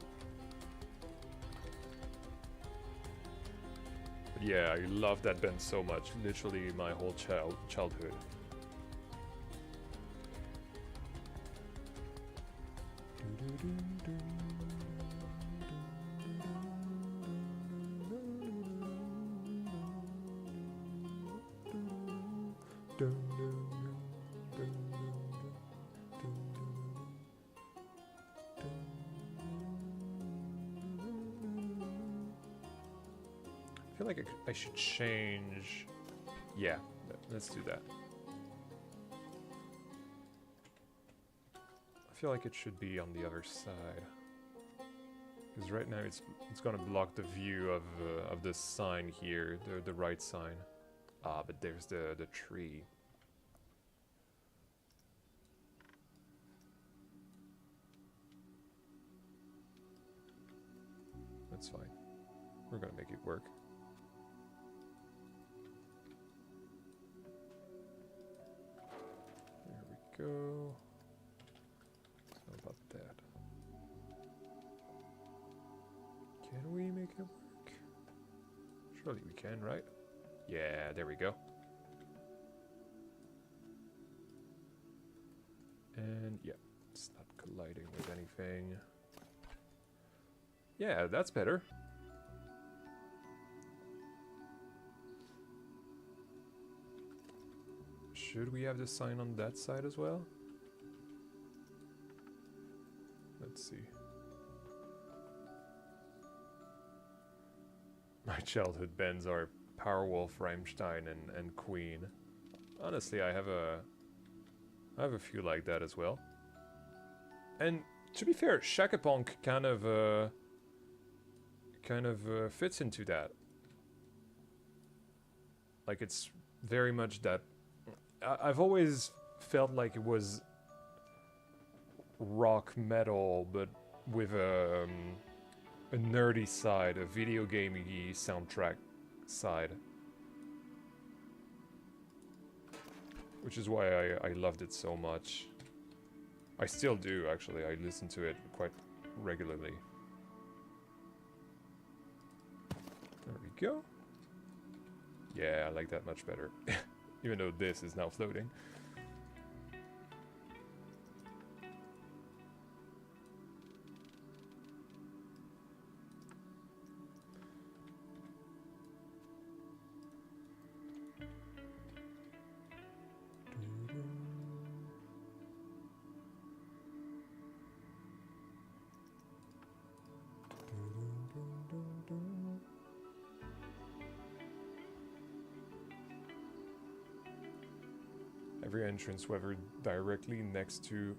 But yeah, I love that band so much. Literally my whole childhood. I feel like I should change. Yeah, let's do that. I feel like it should be on the other side, because right now it's gonna block the view of the sign here, the right sign. Ah, but there's the tree. That's fine. We're gonna make it work. There we go. How about that? Can we make it work? Surely we can, right? Yeah, there we go. And yeah, it's not colliding with anything. Yeah, that's better. Should we have the sign on that side as well? Let's see. My childhood bands are Powerwolf, Rammstein, and Queen. Honestly, I have a few like that as well. And to be fair, Shakapunk kind of fits into that. Like, it's very much that. I've always felt like it was rock metal, but with a nerdy side, a video gamey soundtrack side. Which is why I loved it so much. I still do, actually. I listen to it quite regularly. There we go. Yeah, I like that much better. Even though this is now floating. Every entrance, whether directly next to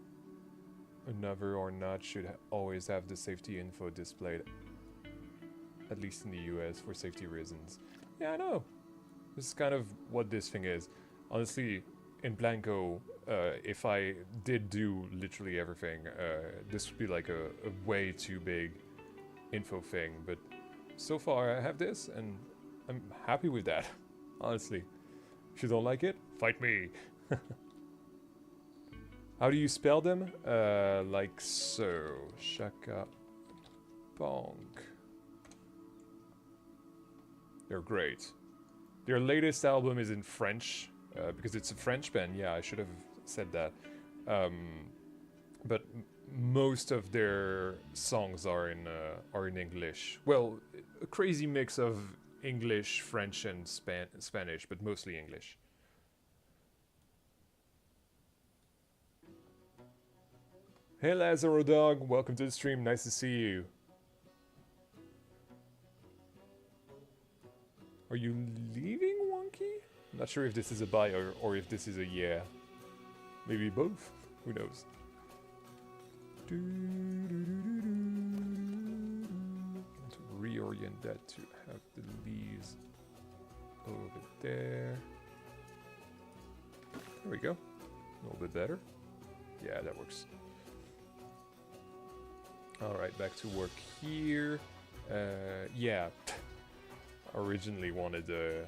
another or not, should always have the safety info displayed. At least in the US, for safety reasons. Yeah, I know. This is kind of what this thing is. Honestly, in Planko, if I did do literally everything, this would be like a way too big info thing. But so far I have this, and I'm happy with that. Honestly. If you don't like it, fight me. How do you spell them? Like so. Shaka Bonk. They're great. Their latest album is in French, because it's a French band. Yeah, I should have said that. But most of their songs are in English. Well, a crazy mix of English, French, and Spanish, but mostly English. Hey Lazaro Dog, welcome to the stream. Nice to see you. Are you leaving, Wonky? I'm not sure if this is a bye or if this is a yeah. Maybe both. Who knows? To reorient that to have the leaves over there. There we go. A little bit better. Yeah, that works. Alright, back to work here. Yeah. Originally wanted a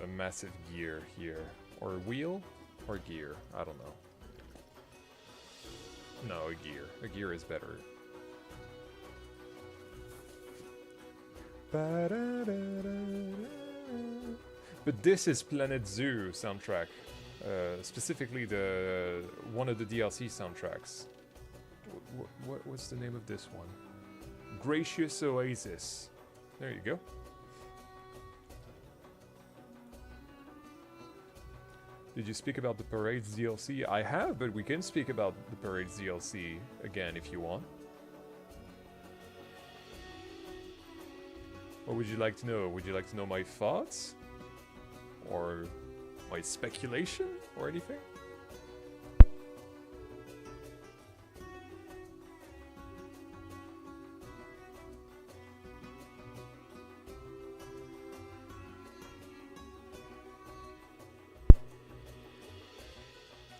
massive gear here. Or a wheel? Or gear? I don't know. No, a gear. A gear is better. But this is Planet Zoo soundtrack. Specifically the one of the DLC soundtracks. What's the name of this one? Gracious Oasis. There you go. Did you speak about the Parades DLC? I have, but we can speak about the Parades DLC again if you want. What would you like to know? Would you like to know my thoughts? Or my speculation? Or anything?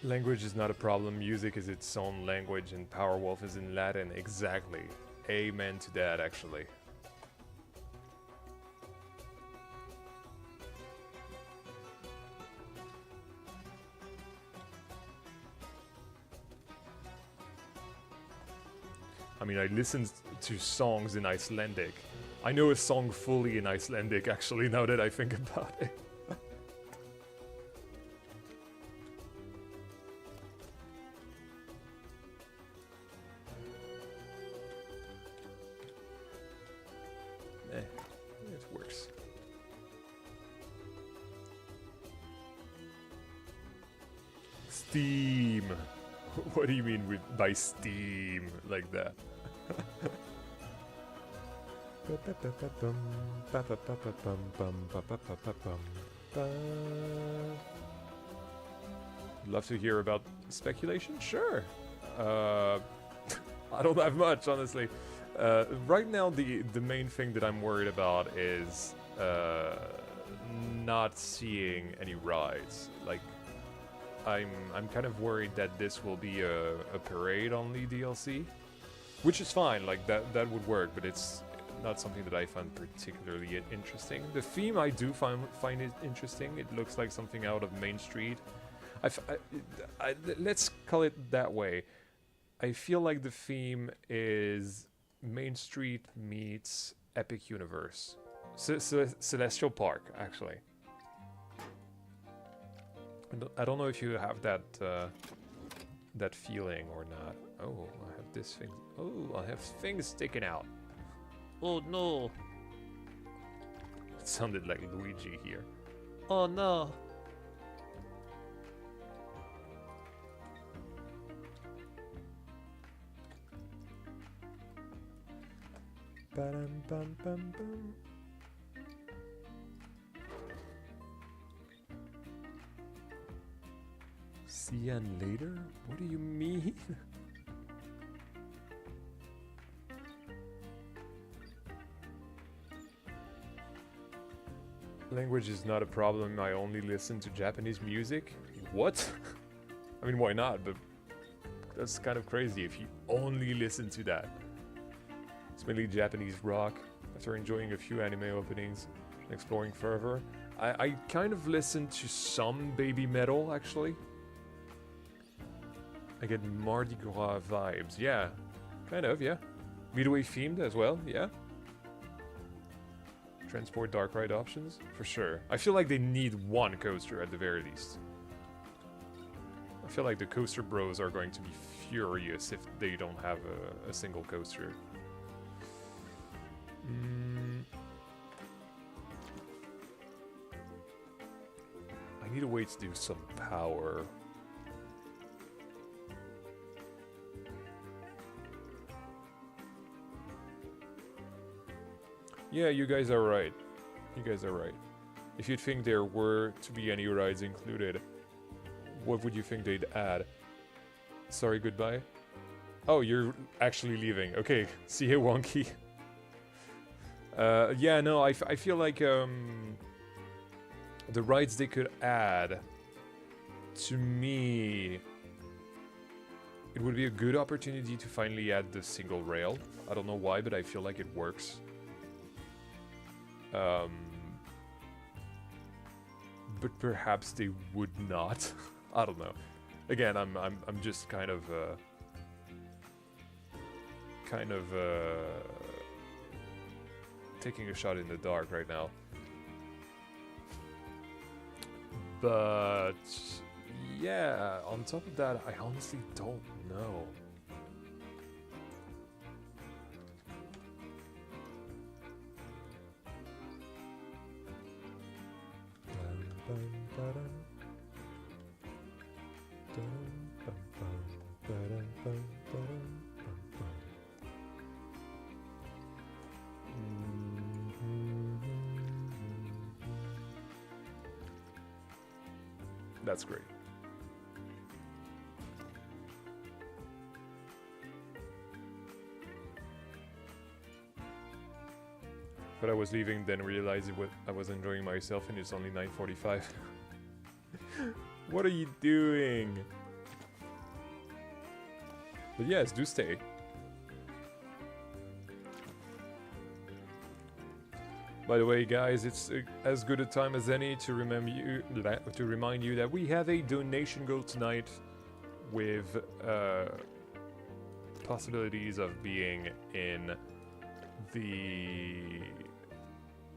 Language is not a problem, music is its own language, and Powerwolf is in Latin. Exactly. Amen to that, actually. I mean, I listened to songs in Icelandic. I know a song fully in Icelandic, actually, now that I think about it. It works. Steam. What do you mean by Steam like that? Love to hear about speculation? Sure. I don't have much, honestly. Right now, the main thing that I'm worried about is not seeing any rides. Like, I'm kind of worried that this will be a parade only DLC, which is fine. Like that would work, but it's not something that I find particularly interesting. The theme I do find it interesting. It looks like something out of Main Street. Let's call it that way. I feel like the theme is Main Street meets Epic Universe. Celestial Park, actually. I don't know if you have that that feeling or not. Oh, I have this thing. Oh, I have things sticking out. Oh no! It sounded like Luigi here. Oh no! Bam bam bam bam. See you later? What do you mean? Language is not a problem. I only listen to Japanese music. What? I mean, why not? But that's kind of crazy if you only listen to that. It's mainly Japanese rock. After enjoying a few anime openings and exploring further, I kind of listen to some baby metal, actually. I get Mardi Gras vibes. Yeah, kind of, yeah. Midway themed as well, yeah. Transport dark ride options, for sure. I feel like they need one coaster at the very least. I feel like the coaster bros are going to be furious if they don't have a single coaster. I need a way to do some power. Yeah, you guys are right. You guys are right. If you'd think there were to be any rides included, what would you think they'd add? Sorry, goodbye. Oh, you're actually leaving. Okay, see you, Wonky. Yeah, no, I feel like the rides they could add, to me, it would be a good opportunity to finally add the single rail. I don't know why, but I feel like it works. But perhaps they would not. I don't know. Again, I'm just kind of taking a shot in the dark right now. But yeah, on top of that, I honestly don't know. That's great. But I was leaving, then realized I was enjoying myself, and it's only 9:45. What are you doing? But yes, do stay. By the way, guys, it's as good a time as any to remind you that we have a donation goal tonight with possibilities of being in the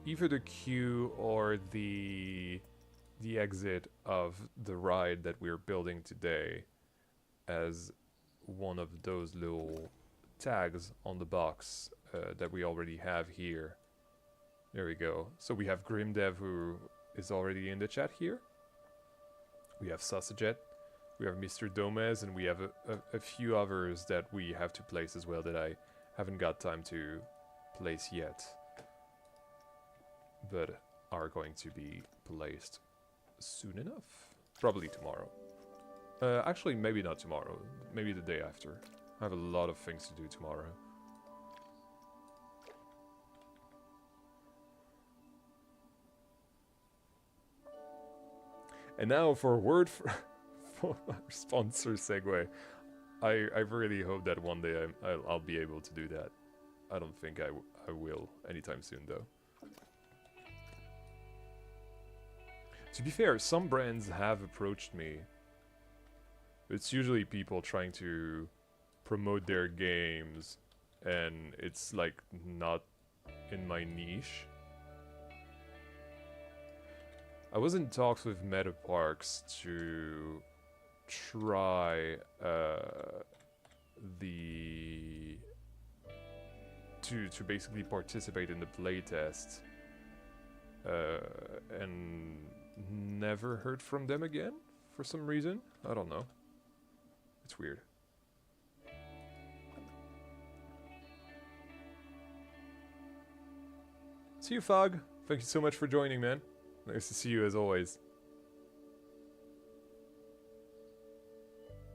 either the queue or the exit of the ride that we're building today as one of those little tags on the box that we already have here. There we go. So we have Grimdev, who is already in the chat here. We have Sausaget, we have Mr. Domez, and we have a few others that we have to place as well that I haven't got time to place yet, but are going to be placed soon enough. Probably tomorrow. Actually, maybe not tomorrow. Maybe the day after. I have a lot of things to do tomorrow. And now for a word for our sponsor, Segway. I really hope that one day I'll be able to do that. I don't think I will anytime soon, though. To be fair, some brands have approached me. It's usually people trying to promote their games, and it's like not in my niche. I was in talks with Meta Parks to try to basically participate in the playtest, and never heard from them again for some reason. I don't know. It's weird. See you, Fog. Thank you so much for joining, man. Nice to see you as always.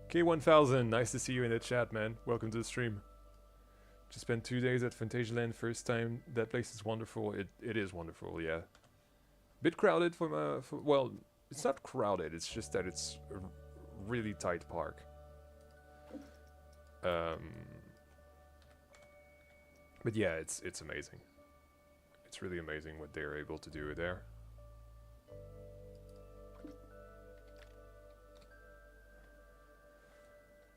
K1000, nice to see you in the chat, man. Welcome to the stream. Just spent 2 days at Phantasialand, first time. That place is wonderful. It is wonderful, yeah. Bit crowded for well, it's not crowded, it's just that it's a really tight park. But yeah, it's amazing. It's really amazing what they're able to do there.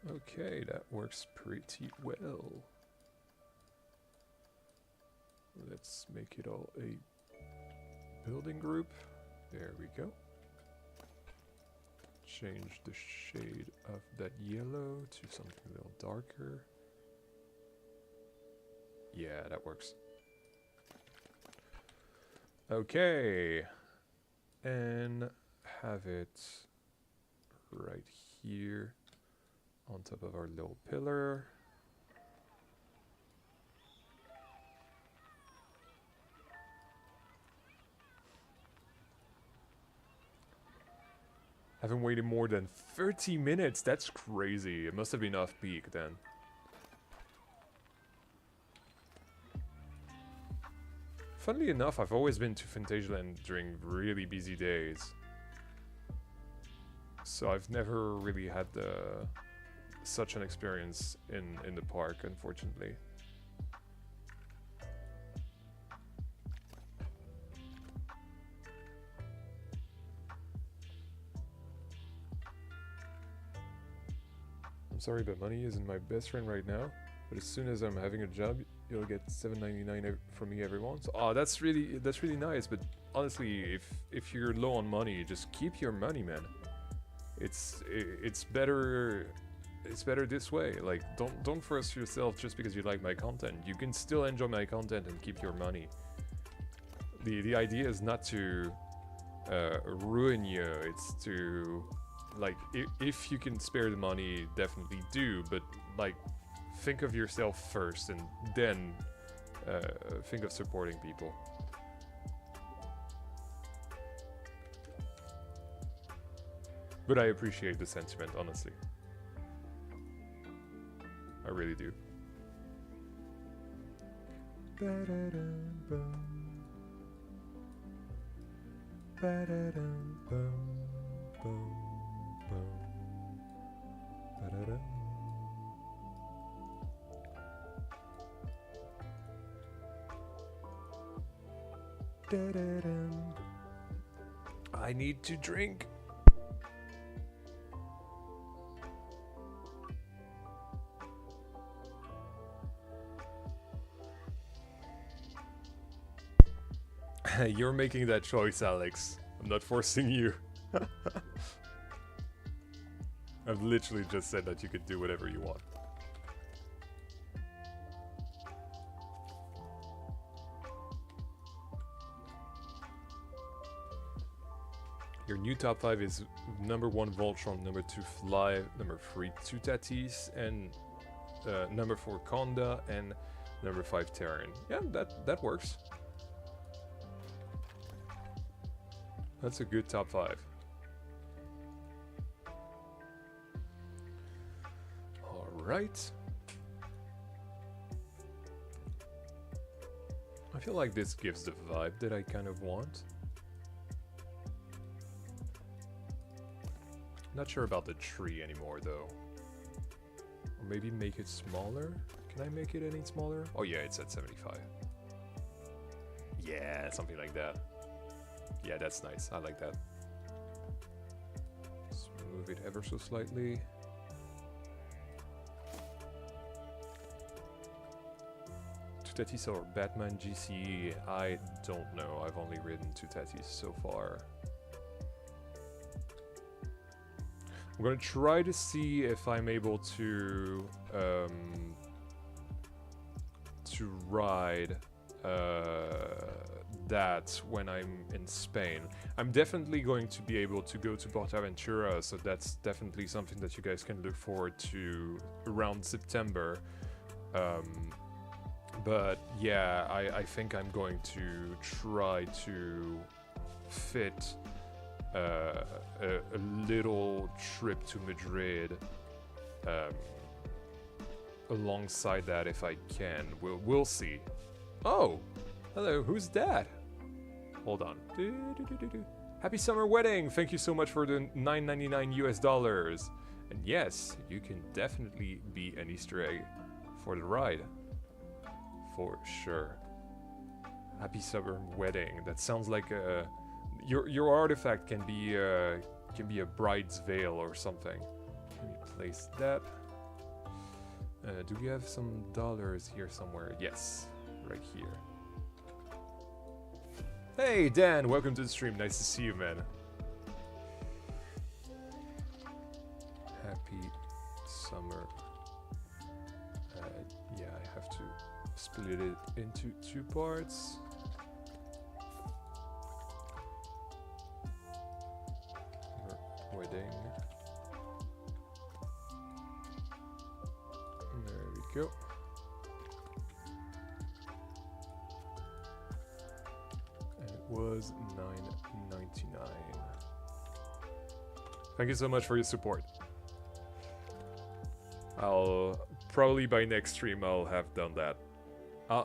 Okay, that works pretty well. Let's make it all a building group. There we go. Change the shade of that yellow to something a little darker. Yeah, that works. Okay. And have it right here on top of our little pillar. Haven't waited more than 30 minutes. That's crazy. It must have been off peak then. Funnily enough, I've always been to Fantasyland during really busy days. So I've never really had such an experience in the park, unfortunately. I'm sorry, but money isn't my best friend right now. But as soon as I'm having a job, you'll get $7.99 from me every month. Oh, that's really nice. But honestly, if you're low on money, just keep your money, man. It's better. It's better this way. Like, don't force yourself just because you like my content. You can still enjoy my content and keep your money. The idea is not to ruin you. It's to, like, if you can spare the money, definitely do. But like, think of yourself first, and then think of supporting people. But I appreciate the sentiment, honestly. I really do. I need to drink. You're making that choice, Alex. I'm not forcing you. I've literally just said that you could do whatever you want. Your new top 5 is number 1 Voltron, number 2 Fly, number 3 2 Tatis, and number 4 Conda, and number 5 Terran. Yeah, that works. That's a good top 5. Alright. I feel like this gives the vibe that I kind of want. Not sure about the tree anymore though. Or maybe make it smaller? Can I make it any smaller? Oh yeah, it's at 75. Yeah, something like that. Yeah, that's nice. I like that. Let's move it ever so slightly. Two Tatis or Batman GCE? I don't know. I've only ridden two Tatis so far. I'm gonna try to see if I'm able to ride that when I'm in Spain. I'm definitely going to be able to go to Portaventura, so that's definitely something that you guys can look forward to around September. But yeah, I think I'm going to try to fit a little trip to Madrid alongside that if I can. We'll see. Oh, hello, who's that? Hold on. Happy summer wedding! Thank you so much for the $9.99 US. And yes, you can definitely be an Easter egg for the ride. For sure. Happy summer wedding. That sounds like a... Your artifact can be a bride's veil or something. Let me place that. Do we have some dollars here somewhere? Yes, right here. Hey Dan, welcome to the stream. Nice to see you, man. Happy summer. Yeah, I have to split it into 2 parts. Wedding. There we go. And it was $9.99. Thank you so much for your support. I'll probably by next stream I'll have done that.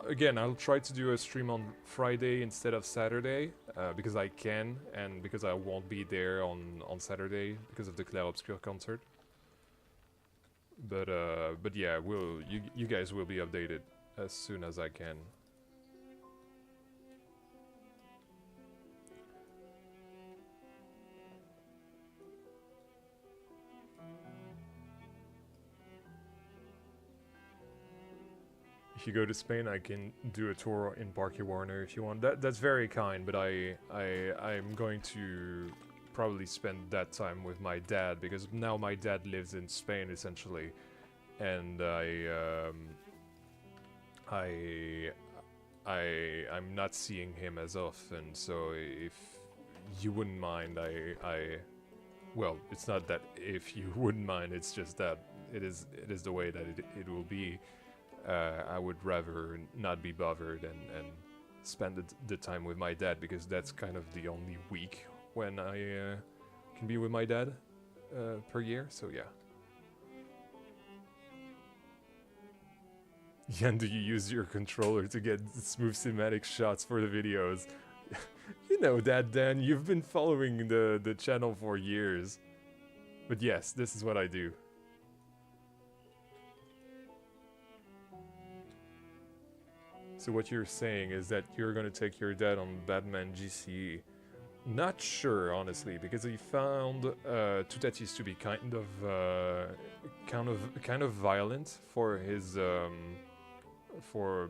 Again, I'll try to do a stream on Friday instead of Saturday, because I can, and because I won't be there on Saturday because of the Clair Obscur concert. But yeah, you guys will be updated as soon as I can. If you go to Spain, I can do a tour in Parque Warner if you want. That's very kind, but I'm going to probably spend that time with my dad, because now my dad lives in Spain essentially, and I'm not seeing him as often. So if you wouldn't mind, well, it's not that if you wouldn't mind, it's just that it is the way that it will be. I would rather not be bothered and spend the time with my dad, because that's kind of the only week when I can be with my dad per year, so yeah. Yan, do you use your controller to get smooth cinematic shots for the videos? You know that, Dan, you've been following the channel for years. But yes, this is what I do. So what you're saying is that you're gonna take your dad on Batman GCE. Not sure, honestly, because he found Tutatis to be kind of violent for his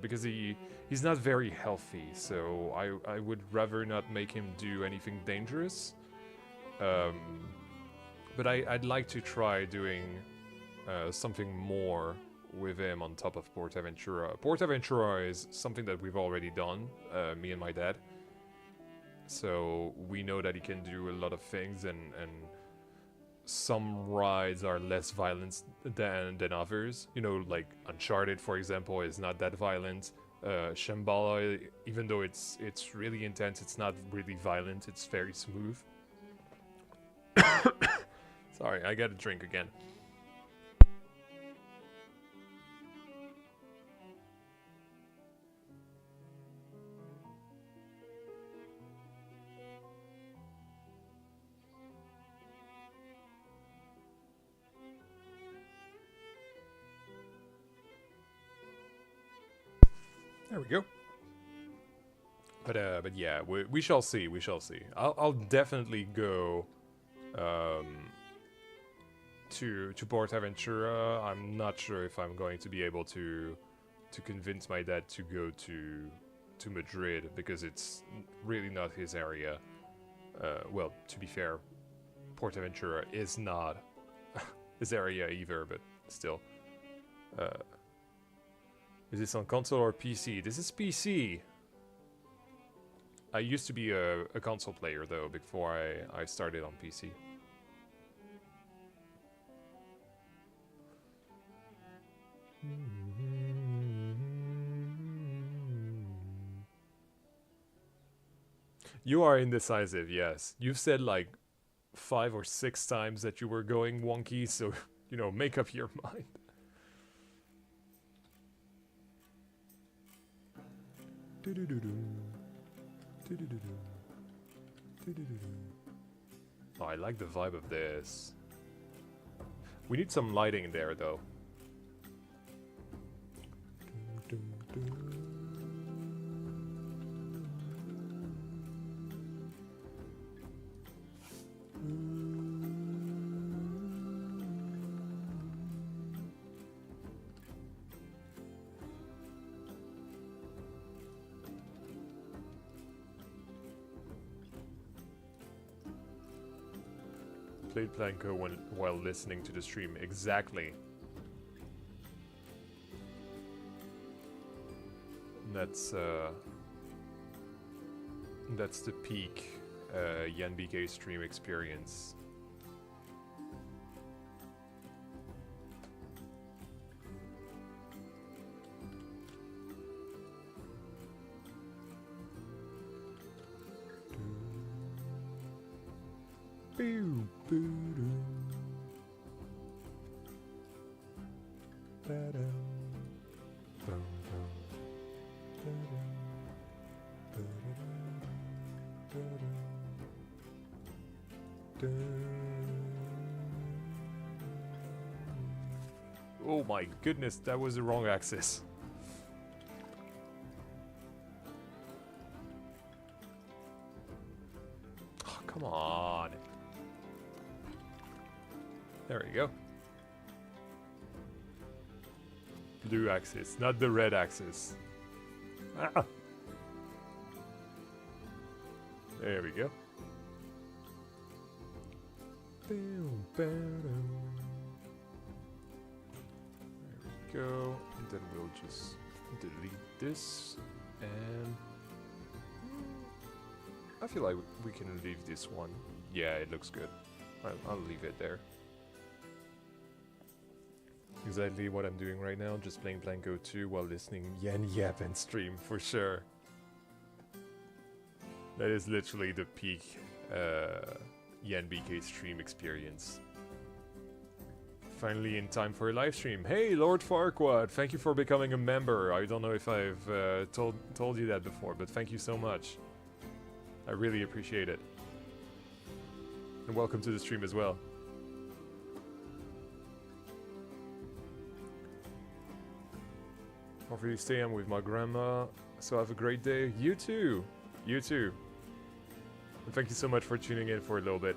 because he's not very healthy. So I would rather not make him do anything dangerous. But I'd like to try doing something more with him on top of Portaventura. Portaventura is something that we've already done, me and my dad. So we know that he can do a lot of things, and some rides are less violent than others. You know, like Uncharted, for example, is not that violent. Shambhala, even though it's really intense, it's not really violent. It's very smooth. Sorry, I got a drink again. There we go. But yeah, we shall see. We shall see. I'll definitely go to Portaventura. I'm not sure if I'm going to be able to convince my dad to go to Madrid, because it's really not his area. Well, to be fair, Portaventura is not his area either, but still. Is this on console or PC? This is PC. I used to be a console player though before I started on PC. You are indecisive, yes. You've said like 5 or 6 times that you were going wonky, so, you know, make up your mind. Oh, I like the vibe of this. We need some lighting there, though. played Planko while listening to the stream. Exactly. That's the peak YanBK stream experience. Oh my goodness, that was the wrong axis. Oh, come on. There we go. Blue axis, not the red axis. Ah. There we go. There we go. And then we'll just delete this. And I feel like we can leave this one. Yeah, it looks good. I'll leave it there. Exactly what I'm doing right now, just playing Planko 2 while listening Yan Yap and stream, for sure. That is literally the peak YanBK stream experience. Finally in time for a live stream. Hey, Lord Farquaad, thank you for becoming a member. I don't know if I've told you that before, but thank you so much. I really appreciate it. And welcome to the stream as well. Hopefully stay. I'm with my grandma, so have a great day. You too. You too. And thank you so much for tuning in for a little bit.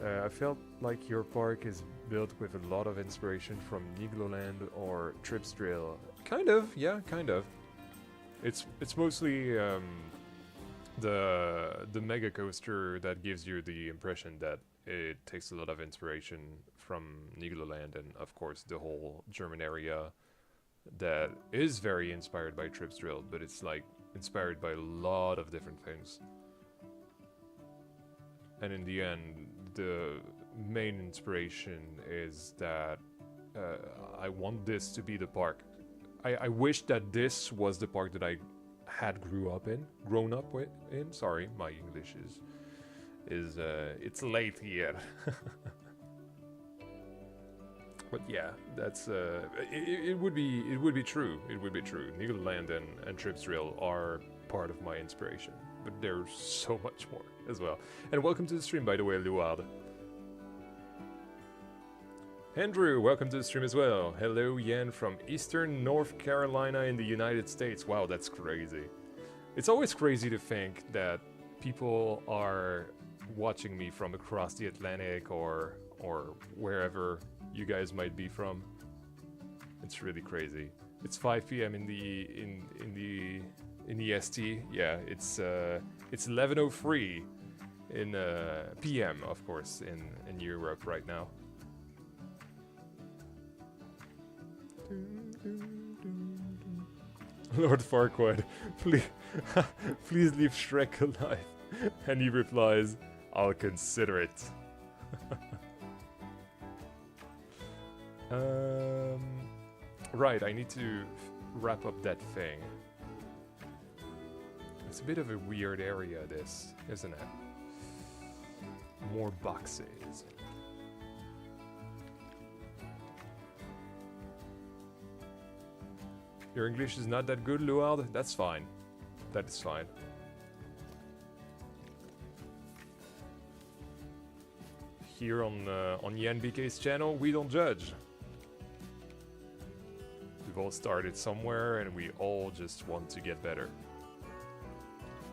I felt like your park is built with a lot of inspiration from Nigloland or Trips Drill. Kind of, yeah, kind of. It's mostly the mega coaster that gives you the impression that it takes a lot of inspiration from Nigloland, and of course the whole German area that is very inspired by Trips Drill, but it's like inspired by a lot of different things. And in the end, the main inspiration is that I want this to be the park. I wish that this was the park that I had grown up in. Sorry, my English is it's late here. But yeah, that's it would be true. It would be true. Nigloland and Trips Drill are part of my inspiration, but there's so much more as well. And welcome to the stream, by the way, Luard. Andrew, welcome to the stream as well. Hello, Yan from Eastern North Carolina in the United States. Wow, that's crazy. It's always crazy to think that people are watching me from across the Atlantic or wherever you guys might be from. It's really crazy. It's 5 p.m. in the EST. Yeah, it's 11:03 in p.m. of course in Europe right now. Lord Farquaad, please leave Shrek alive. And he replies, I'll consider it. Right, I need to wrap up that thing. It's a bit of a weird area, this, isn't it? More boxes. Your English is not that good, Luard? That's fine. That is fine. Here on YanBK's channel, we don't judge. We've all started somewhere and we all just want to get better.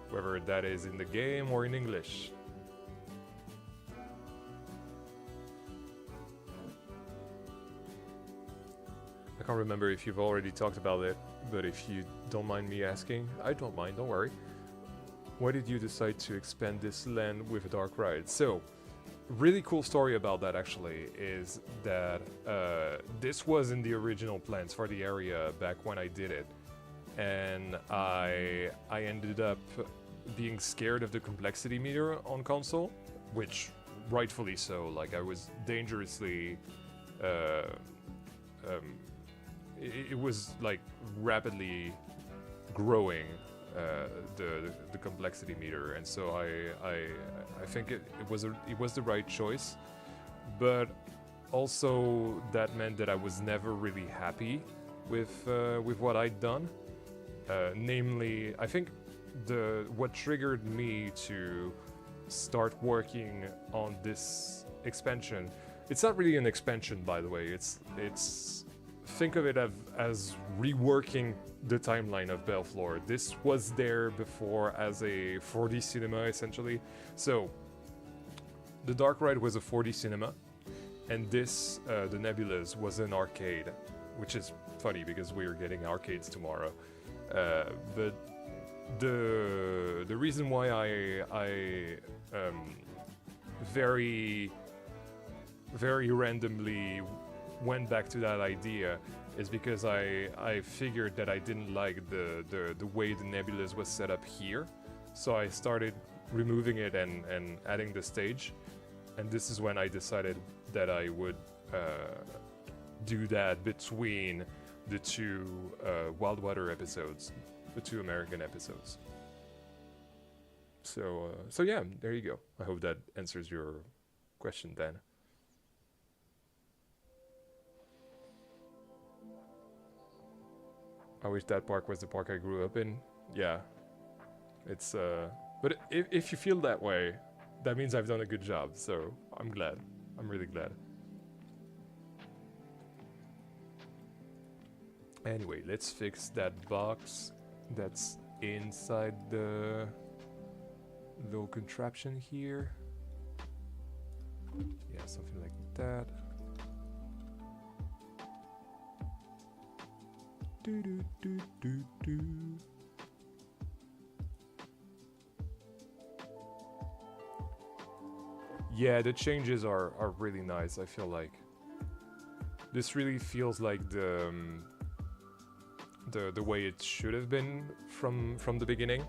Whether that is in the game or in English. I can't remember if you've already talked about it, but if you don't mind me asking, I don't mind, don't worry. Why did you decide to expand this land with a dark ride? So, really cool story about that actually is that this was in the original plans for the area back when I did it, and I ended up being scared of the complexity meter on console, which rightfully so. Like I was dangerously, it was like rapidly growing the complexity meter, and so I think it was the right choice, but also that meant that I was never really happy with what I'd done. Namely, I think what triggered me to start working on this expansion. It's not really an expansion, by the way. It's think of it as reworking the timeline of Belleflore. This was there before as a 4D cinema, essentially. So the Dark Ride was a 4D cinema, and this, the Nebulas, was an arcade, which is funny because we're getting arcades tomorrow. But the reason why I very randomly went back to that idea is because I figured that I didn't like the way the Nebulas was set up here, so I started removing it and adding the stage, and this is when I decided that I would do that between the two Wild Water episodes, the two American episodes. So yeah, there you go. I hope that answers your question, Dan. I wish that park was the park I grew up in. Yeah, it's but if you feel that way, that means I've done a good job. So I'm glad. I'm really glad. Anyway, let's fix that box that's inside the little contraption here. Yeah, something like that. Do do do do do. Yeah, the changes are really nice. I feel like this really feels like the way it should have been from the beginning,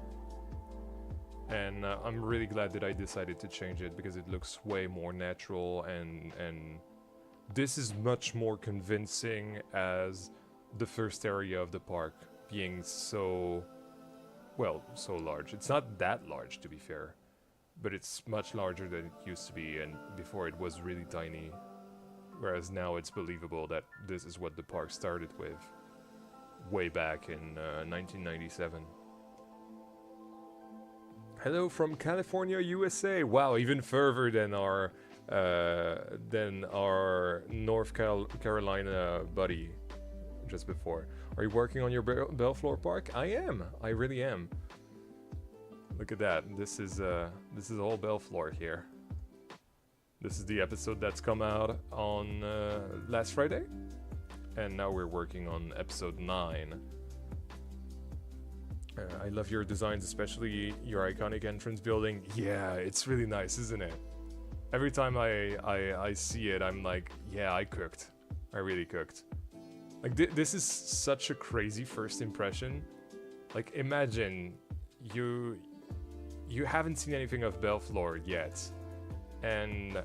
and I'm really glad that I decided to change it because it looks way more natural, and this is much more convincing as the first area of the park being so large. It's not that large, to be fair, but it's much larger than it used to be, and before it was really tiny, whereas now it's believable that this is what the park started with way back in 1997. Hello from California, USA. Wow, even further than our North Carolina buddy just before. Are you working on your Belleflore park? I am. I really am. Look at that. This is all Belleflore here. This is the episode that's come out on last Friday, and now we're working on episode 9. I love your designs, especially your iconic entrance building. Yeah, it's really nice, isn't it? Every time I see it, I'm like, yeah, I cooked. I really cooked. Like, this is such a crazy first impression. Like, imagine you haven't seen anything of Belleflore yet, and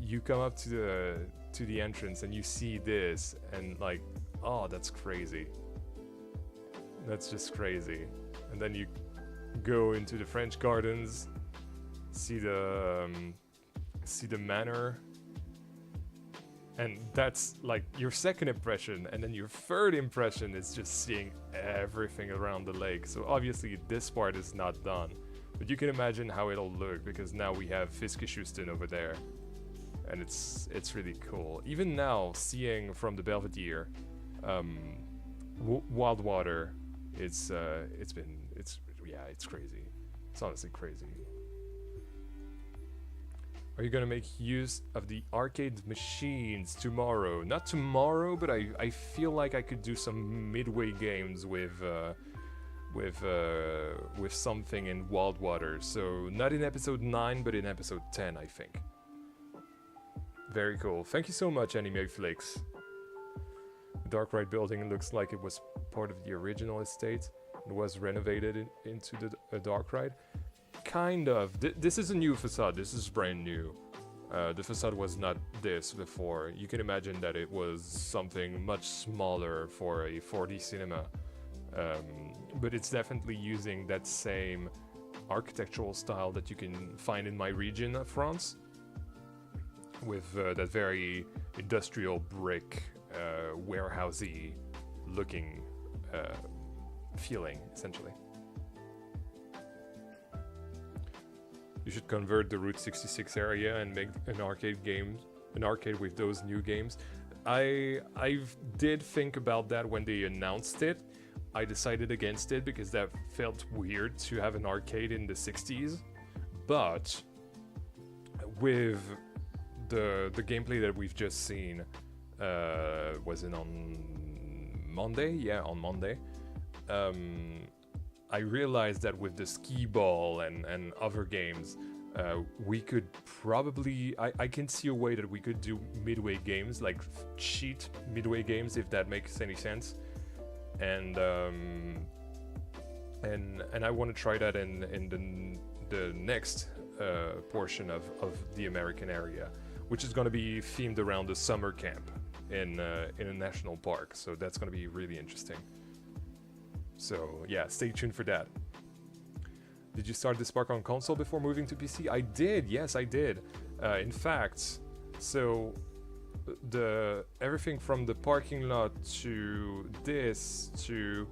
you come up to the entrance and you see this, and like, oh, that's crazy. That's just crazy. And then you go into the French Gardens, see the manor. And that's like your second impression, and then your third impression is just seeing everything around the lake. So obviously this part is not done, but you can imagine how it'll look, because now we have Fiskeshoesten over there, and it's really cool. Even now, seeing from the Belvedere, Wild Water, it's crazy. It's honestly crazy. Are you gonna make use of the arcade machines tomorrow? Not tomorrow, but I feel like I could do some Midway games with something in Wild Water. So not in episode 9, but in episode 10, I think. Very cool. Thank you so much, Anime Flix. The Dark Ride building looks like it was part of the original estate. It was renovated into a Dark Ride. Kind of. This is a new facade. This is brand new. The facade was not this before. You can imagine that it was something much smaller for a 4D cinema. But it's definitely using that same architectural style that you can find in my region of France. With that very industrial brick, warehousey looking feeling, essentially. You should convert the Route 66 area and make an arcade with those new games. I did think about that when they announced it. I decided against it because that felt weird to have an arcade in the 60s. But with the gameplay that we've just seen, was it on Monday? Yeah, on Monday. I realized that with the skee ball and other games, we could probably... I can see a way that we could do Midway games, like cheat Midway games, if that makes any sense. And I want to try that in the next portion of the American area, which is going to be themed around the summer camp in a national park. So that's going to be really interesting. So yeah, stay tuned for that. Did you start this park on console before moving to PC? I did, yes I did. In fact, so everything from the parking lot to this to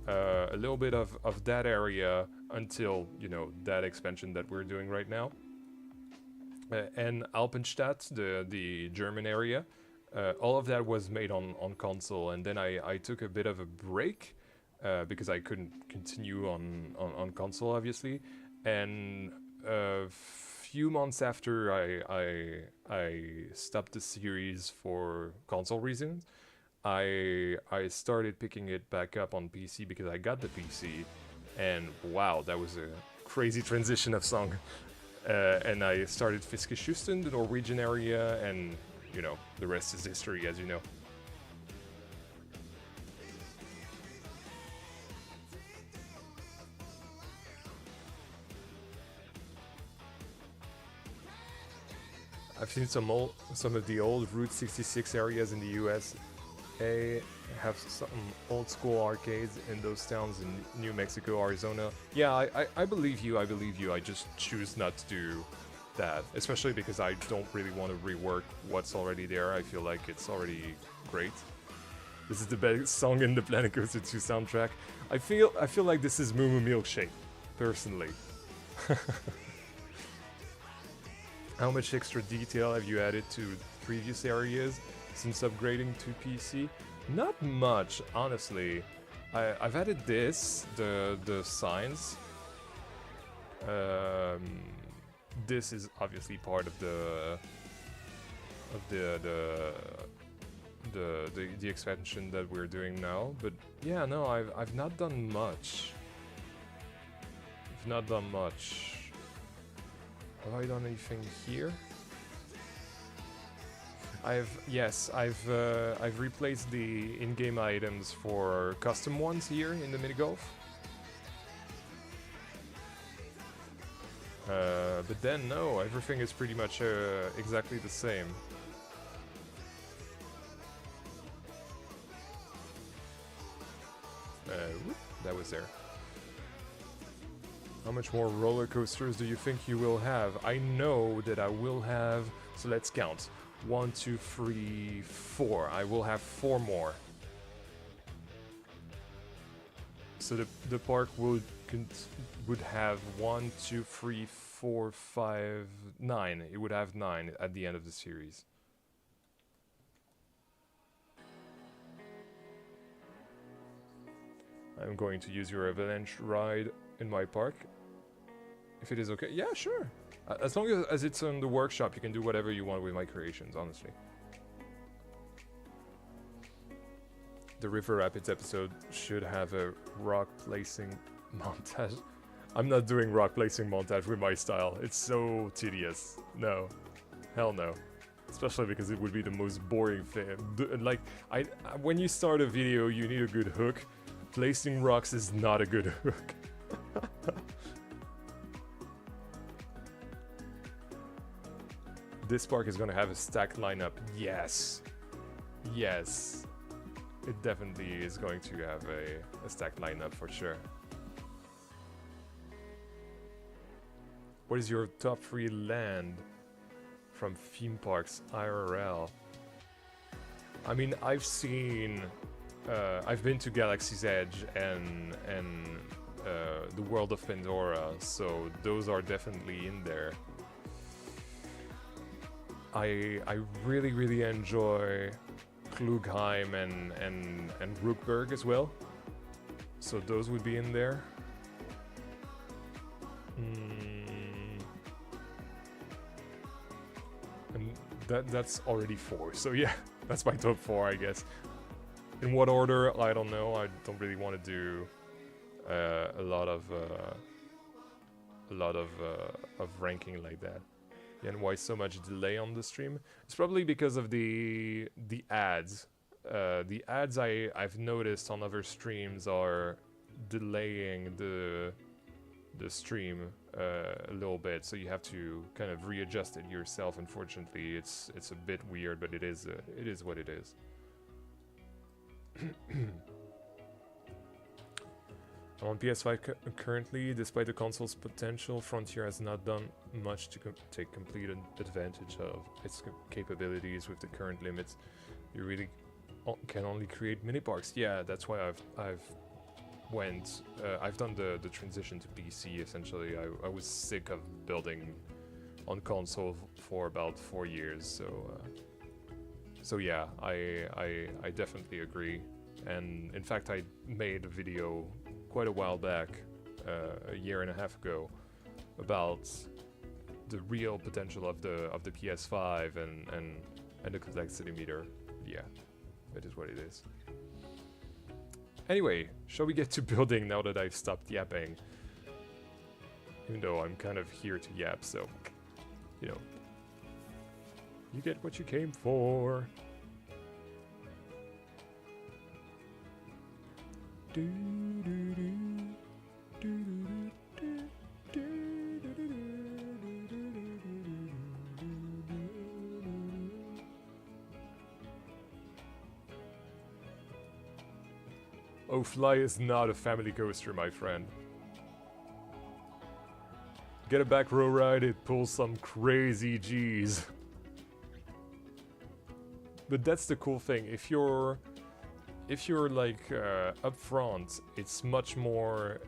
a little bit of that area until, you know, that expansion that we're doing right now. And Alpenstadt, the German area, all of that was made on console, and then I took a bit of a break because I couldn't continue on console, obviously. And a few months after I stopped the series for console reasons, I started picking it back up on PC because I got the PC, and wow, that was a crazy transition of song. And I started Fiskeskysten, the Norwegian area, and you know, the rest is history, as you know. I've seen some of the old Route 66 areas in the US. Have some old school arcades in those towns in New Mexico, Arizona. Yeah, I believe you, I just choose not to do that, especially because I don't really want to rework what's already there. I feel like it's already great. This is the best song in the Planet Coaster 2 soundtrack. I feel like this is Moo Moo Milkshake, personally. How much extra detail have you added to previous areas since upgrading to PC? Not much, honestly. I've added this, the signs. This is obviously part of the expansion that we're doing now. But yeah, no, I've not done much. I've not done much. Have I done anything here? I've replaced the in-game items for custom ones here in the mini golf. But then no, everything is pretty much exactly the same. Whoop, that was there. How much more roller coasters do you think you will have? I know that I will have, so let's count. 1, 2, 3, 4. I will have 4 more. So the park would have 1, 2, 3, 4, 5, 9. It would have 9 at the end of the series. I'm going to use your avalanche ride in my park. If it is okay. Yeah, sure. As long as it's on the workshop, you can do whatever you want with my creations, honestly. The River Rapids episode should have a rock placing montage. I'm not doing rock placing montage with my style. It's so tedious. No. Hell no. Especially because it would be the most boring thing. Like, when you start a video, you need a good hook. Placing rocks is not a good hook. This park is gonna have a stacked lineup. Yes. Yes. It definitely is going to have a stacked lineup for sure. What is your top 3 land from theme parks IRL? I mean, I've been to Galaxy's Edge and the World of Pandora, so those are definitely in there. I really enjoy Klugheim and Rookburg as well, so those would be in there. And that's already 4, so yeah, that's my top 4, I guess. In what order, I don't know. I don't really want to do a lot of ranking like that. And why so much delay on the stream? It's probably because of the ads. The ads I've noticed on other streams are delaying the stream a little bit, so you have to kind of readjust it yourself. Unfortunately, it's a bit weird, but it is what it is. On PS5 currently, despite the console's potential, Frontier has not done much to take complete advantage of its capabilities with the current limits. You really can only create mini parks. Yeah, that's why I've done the transition to PC. Essentially, I was sick of building on console for about 4 years. So yeah, I definitely agree. And in fact, I made a video quite a while back, a year and a half ago, about the real potential of the PS5 and the complexity meter. Yeah, it is what it is. Anyway, shall we get to building now that I've stopped yapping? Even though I'm kind of here to yap, so, you know, you get what you came for. Oh, Fly is not a family coaster, my friend. Get a back row ride, it pulls some crazy G's. But that's the cool thing. If you're like up front, it's much more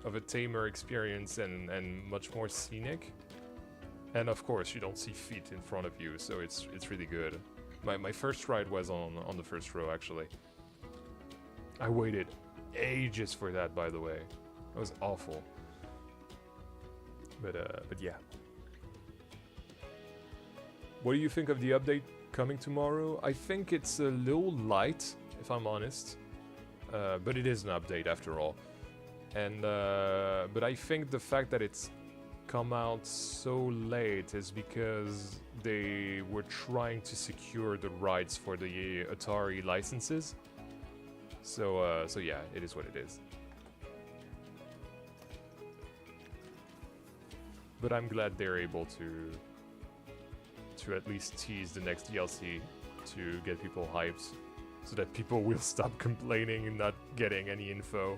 of a tamer experience and much more scenic. And of course, you don't see feet in front of you, so it's really good. My first ride was on the first row, actually. I waited ages for that, by the way. It was awful. But yeah. What do you think of the update coming tomorrow? I think it's a little light, if I'm honest. But it is an update after all. And but I think the fact that it's come out so late is because they were trying to secure the rights for the Atari licenses. So yeah, it is what it is. But I'm glad they're able to at least tease the next DLC to get people hyped, so that people will stop complaining and not getting any info.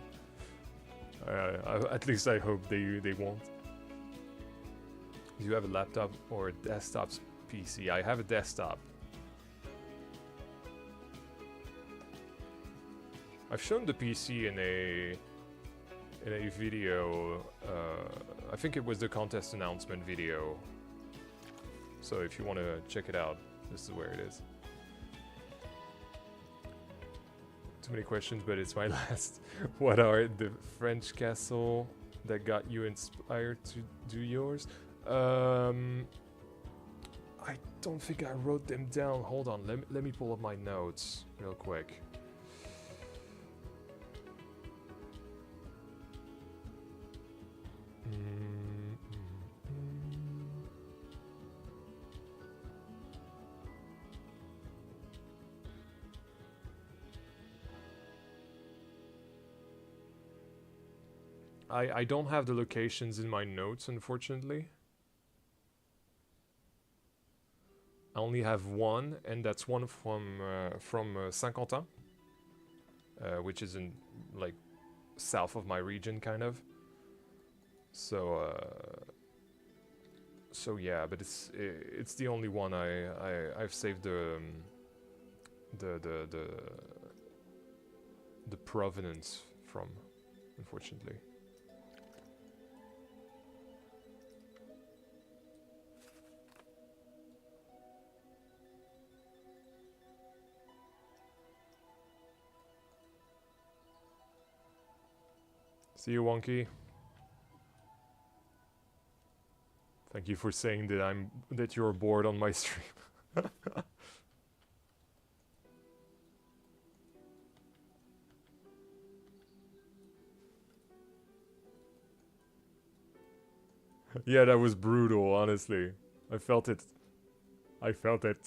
At least I hope they won't. Do you have a laptop or a desktop PC? I have a desktop. I've shown the PC in a video. I think it was the contest announcement video. So if you want to check it out, this is where it is. Too many questions, but it's my last. What are the French castle that got you inspired to do yours? I don't think I wrote them down. Hold on, let me pull up my notes real quick. I don't have the locations in my notes, unfortunately. I only have one, and that's one from Saint-Quentin, which is in like south of my region, kind of. So so yeah, but it's the only one I've saved the provenance from, unfortunately. See you, Wonky. Thank you for saying that you're bored on my stream. Yeah, that was brutal, honestly. I felt it. I felt it.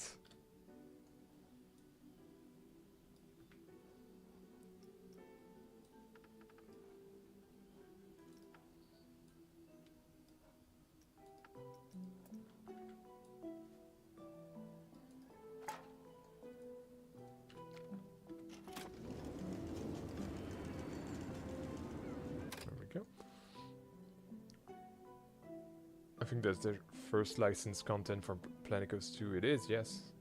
I think that's the first licensed content from Planet Coaster 2. It is, yes.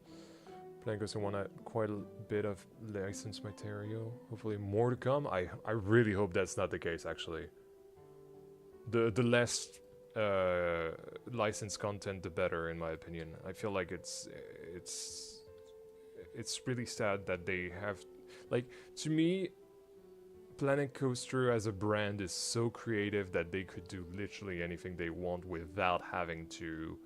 Planet Coaster 1 had quite a bit of licensed material. Hopefully more to come. I really hope that's not the case, actually. The less licensed content, the better, in my opinion. I feel like it's really sad that they have... Like, to me, Planet Coaster as a brand is so creative that they could do literally anything they want without having to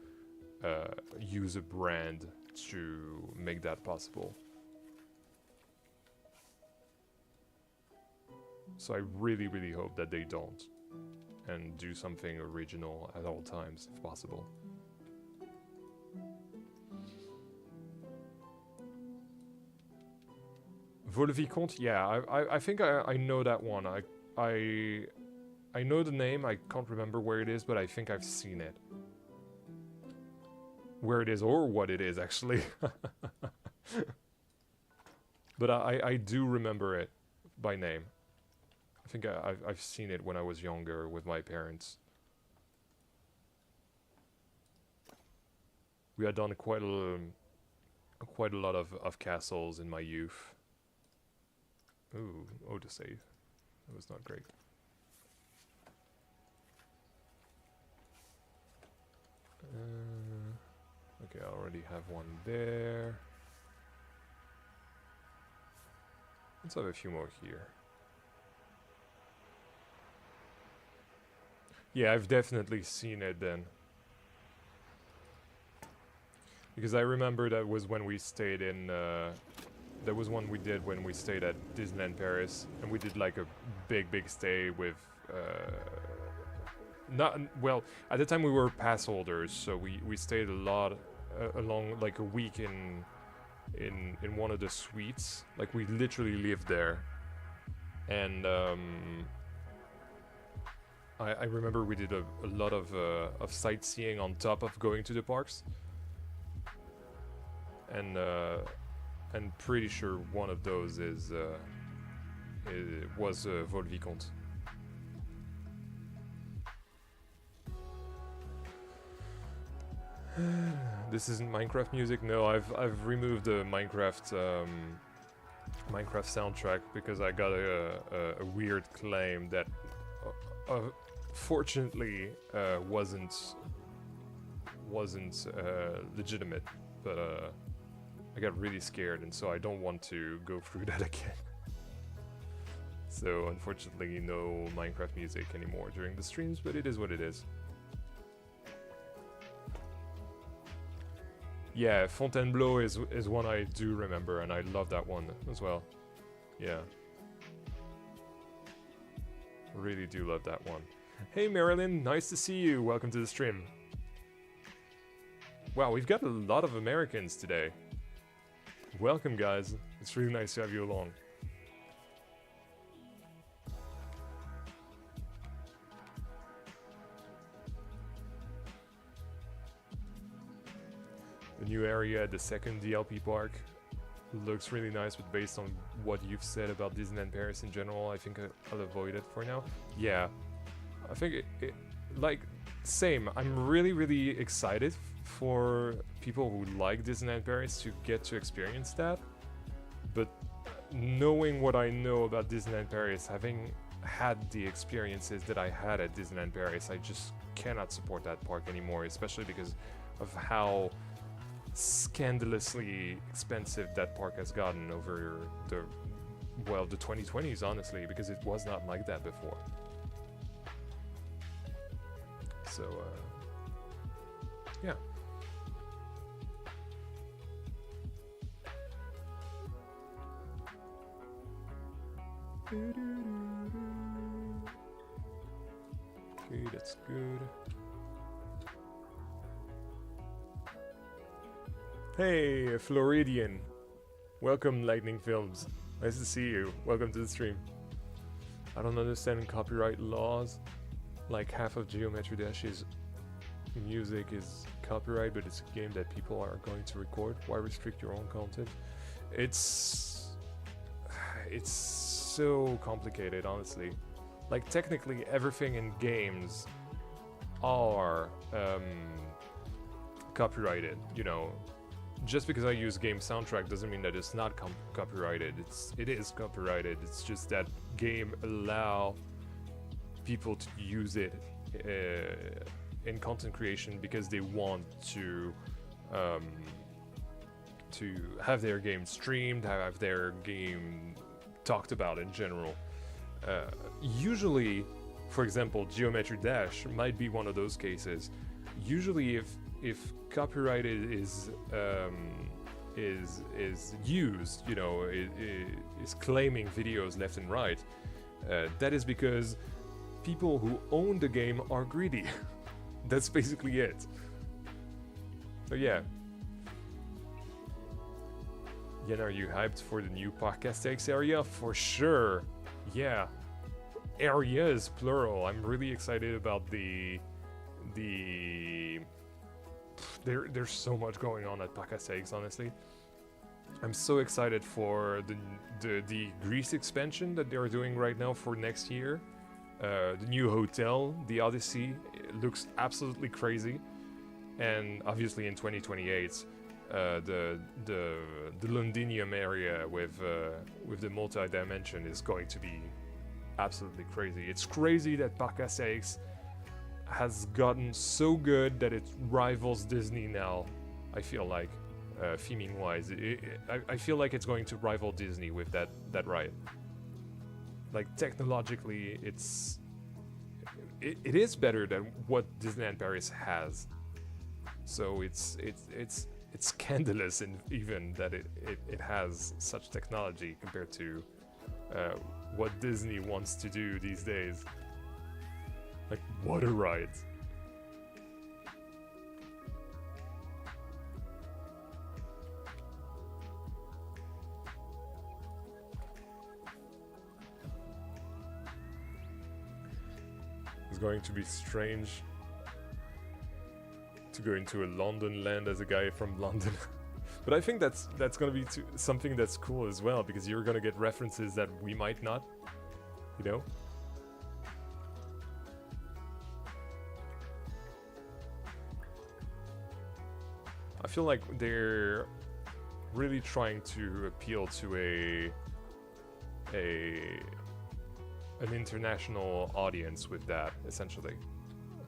use a brand to make that possible. So I really, really hope that they don't, and do something original at all times, if possible. Vol-Vicomte, yeah, I think I know that one. I know the name, I can't remember where it is, but I think I've seen it. Where it is, or what it is, actually. But I do remember it by name. I think I've seen it when I was younger with my parents. We had done quite a lot of castles in my youth. Ooh, autosave. That was not great. Okay, I already have one there. Let's have a few more here. Yeah, I've definitely seen it then. Because I remember that was when we stayed in... There was one we did when we stayed at Disneyland Paris, and we did like a big stay with well, at the time we were pass holders, so we stayed a lot along like a week in one of the suites. Like we literally lived there, and I remember we did a lot of sightseeing on top of going to the parks, and I'm pretty sure one of those was Vol-Vicomte. This isn't Minecraft music. No, I've removed the Minecraft soundtrack because I got a weird claim that fortunately wasn't legitimate, but I got really scared, and so I don't want to go through that again. So unfortunately no Minecraft music anymore during the streams, but it is what it is. Yeah, Fontainebleau is one I do remember, and I love that one as well. Yeah. Really do love that one. Hey Marilyn, nice to see you. Welcome to the stream. Wow, we've got a lot of Americans today. Welcome, guys. It's really nice to have you along. The new area at the second DLP park looks really nice, but based on what you've said about Disneyland Paris in general, I think I'll avoid it for now. Yeah, I think like, same. I'm really excited for people who like Disneyland Paris to get to experience that, but knowing what I know about Disneyland Paris, having had the experiences that I had at Disneyland Paris, I just cannot support that park anymore, especially because of how scandalously expensive that park has gotten over the 2020s, honestly, because it was not like that before. So yeah. Okay, that's good. Hey, Floridian. Welcome, Lightning Films. Nice to see you. Welcome to the stream. I don't understand copyright laws. Like half of Geometry Dash's music is copyright, but it's a game that people are going to record. Why restrict your own content? It's so complicated, honestly. Like, technically everything in games are copyrighted, you know. Just because I use game soundtrack doesn't mean that it's not copyrighted. It is copyrighted. It's just that game allow people to use it in content creation because they want to have their game streamed, have their game talked about in general. Usually, for example, Geometry Dash might be one of those cases. Usually, if copyrighted is used, you know, is claiming videos left and right, that is because people who own the game are greedy. That's basically it. So yeah. Yen, are you hyped for the new Podcast X area? For sure. Yeah. Areas, plural. I'm really excited about there's so much going on at Podcast X, honestly. I'm so excited for the Greece expansion that they're doing right now for next year. The new hotel, the Odyssey, it looks absolutely crazy. And obviously in 2028, the Londinium area with the multi-dimension is going to be absolutely crazy. It's crazy that Parc X has gotten so good that it rivals Disney now. I feel like, theming wise, I feel like it's going to rival Disney with that ride. Like, technologically, it is better than what Disneyland Paris has. So it's scandalous, and even that it has such technology compared to what Disney wants to do these days. Like water rides. It's going to be strange to go into a London land as a guy from London. But I think that's going to be something that's cool as well, because you're going to get references that we might not, you know? I feel like they're really trying to appeal to an international audience with that, essentially.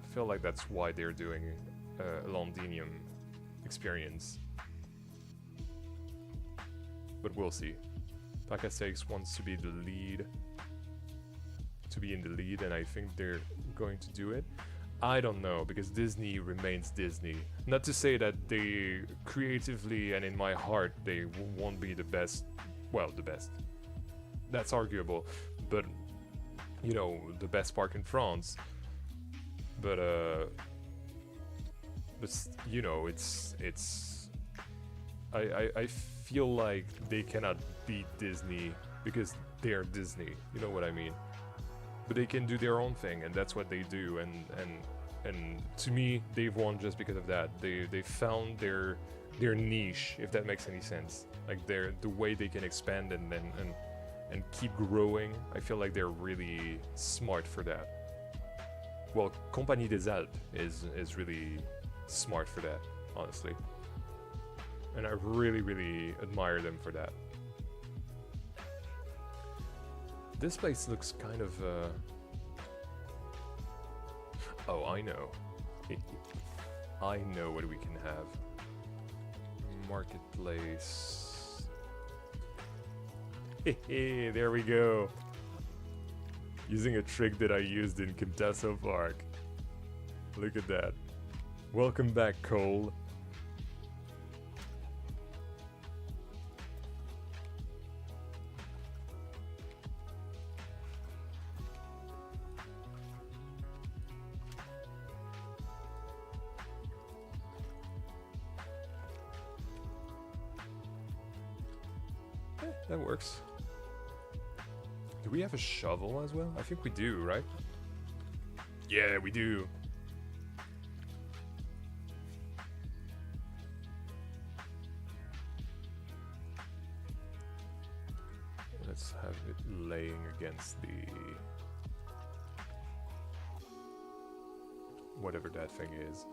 I feel like that's why they're doing a Londinium experience. But we'll see. Pacastakes wants to be the lead, to be in the lead, and I think they're going to do it. I don't know, because Disney remains Disney. Not to say that they creatively and in my heart they won't be the best. Well, the best. That's arguable, but you know, the best park in France. But you know, it's. I feel like they cannot beat Disney because they're Disney. You know what I mean? But they can do their own thing, and that's what they do. And to me, they've won just because of that. They found their their niche, if that makes any sense. Like the way they can expand and keep growing. I feel like they're really smart for that. Well, Compagnie des Alpes is really smart for that, honestly. And I really, really admire them for that. This place looks kind of... Oh, I know. I know what we can have. Marketplace. Hey, there we go. Using a trick that I used in Quintasso Park. Look at that. Welcome back, Cole. That works. Do we have a shovel as well? I think we do, right? Yeah, we do. Let's have it laying against the... whatever that thing is.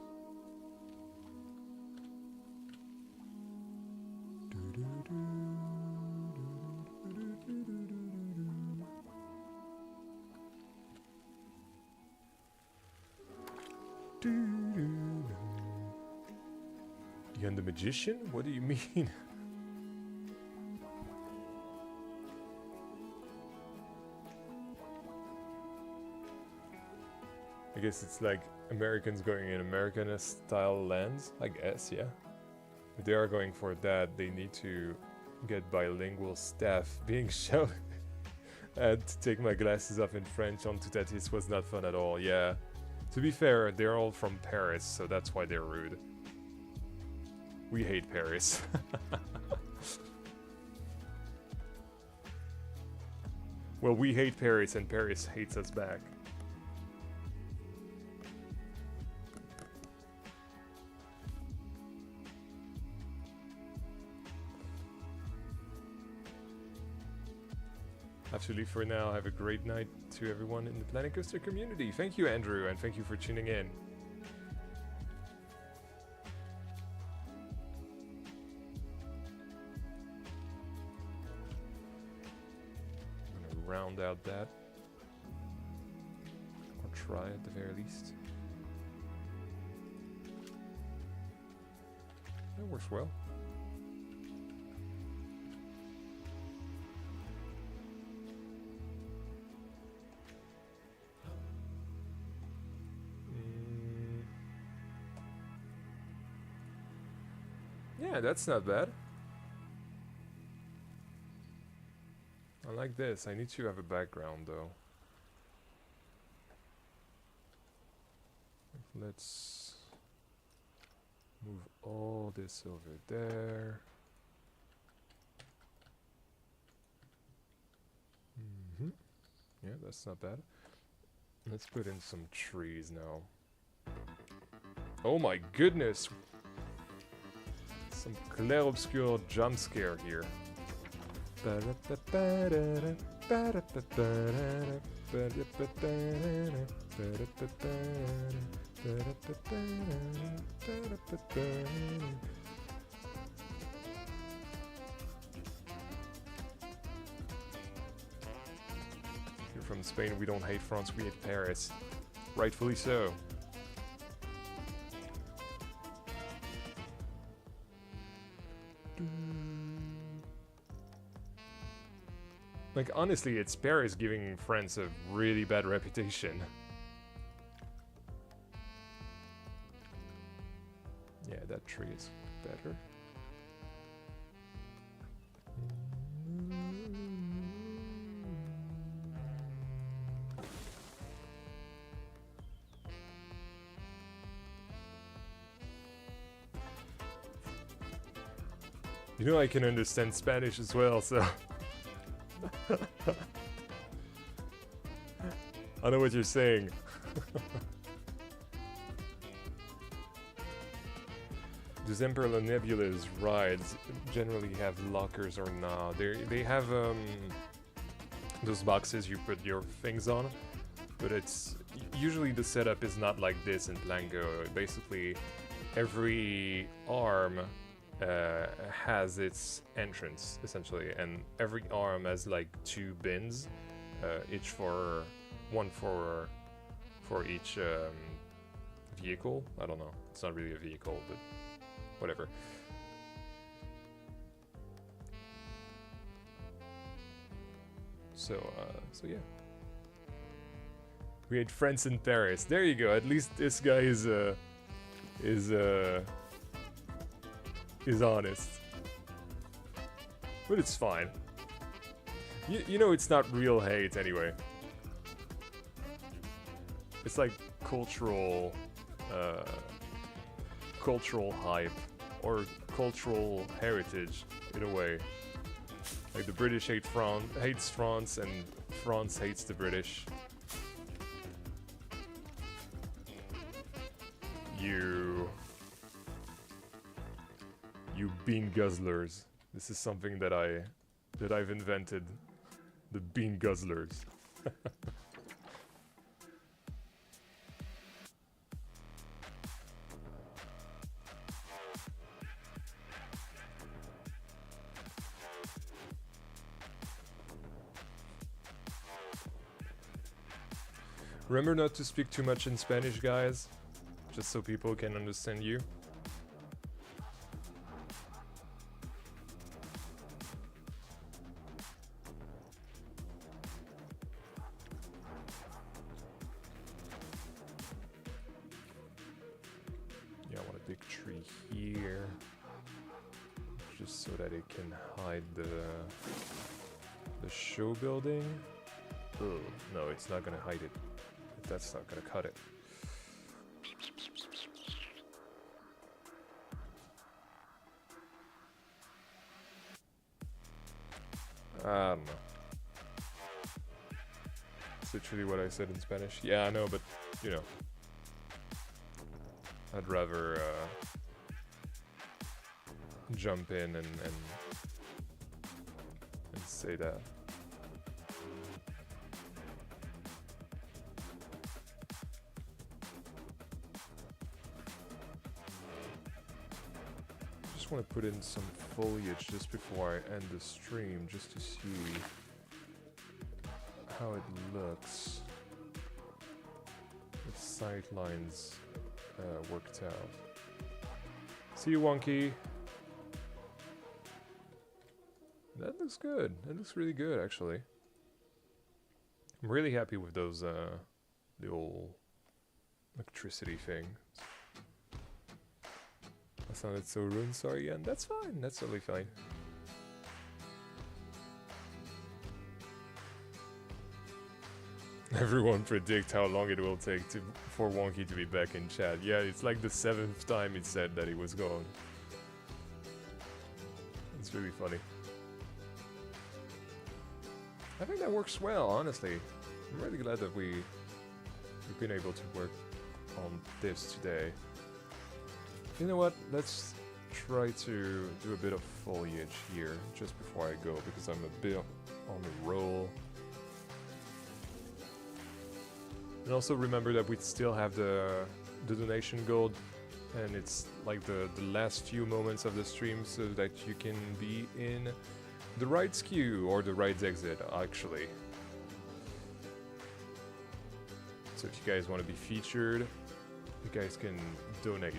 You're the magician? What do you mean? I guess it's like Americans going in American-style lands, I guess, yeah. If they are going for that, they need to get bilingual staff being shouted. I had to take my glasses off in French on Tutatis was not fun at all, yeah. To be fair, they're all from Paris, so that's why they're rude. We hate Paris. Well, we hate Paris and Paris hates us back. Absolutely, for now, have a great night to everyone in the Planet Coaster community. Thank you, Andrew, and thank you for tuning in. I'm gonna round out that. Or try at the very least. That works well. Yeah, that's not bad. I like this. I need to have a background though. Let's move all this over there. Yeah, that's not bad. Let's put in some trees now. Oh my goodness! Some clair-obscur jump scare here. You're from Spain, we don't hate France, we hate Paris. Rightfully so. Like, honestly, it's Paris giving France a really bad reputation. Yeah, that tree is better. You know I can understand Spanish as well, so... I know what you're saying. the Zemperla Nebula's rides generally have lockers or not. They have those boxes you put your things on, but it's usually the setup is not like this in Plango. Basically, every arm has its entrance essentially, and every arm has like 2 bins, each for one for each vehicle. I don't know. It's not really a vehicle, but whatever. So yeah. We had friends in Paris. There you go. At least this guy is honest. But it's fine. You know it's not real hate anyway. It's like cultural hype or cultural heritage in a way. Like the British hates France and France hates the British. You bean guzzlers. This is something that I've invented. The bean guzzlers. Remember not to speak too much in Spanish, guys, just so people can understand you. Yeah, I want a big tree here, just so that it can hide the show building. Oh, no, it's not gonna hide it. That's not gonna cut it. I don't know. It's literally what I said in Spanish. Yeah, I know, but you know, I'd rather jump in and say that. I want to put in some foliage just before I end the stream, just to see how it looks. The sight lines worked out. See you, Wonky. That looks good. That looks really good, actually. I'm really happy with those the old electricity thing. I sounded so rude, sorry, and that's fine, that's totally fine. Everyone predict how long it will take for Wonky to be back in chat. Yeah, it's like the 7th time it said that he was gone. It's really funny. I think that works well, honestly. I'm really glad that we've been able to work on this today. You know what, let's try to do a bit of foliage here just before I go, because I'm a bit on the roll. And also remember that we still have the donation gold, and it's like the last few moments of the stream, so that you can be in the rides queue, or the rides exit, actually. So if you guys want to be featured, you guys can donate.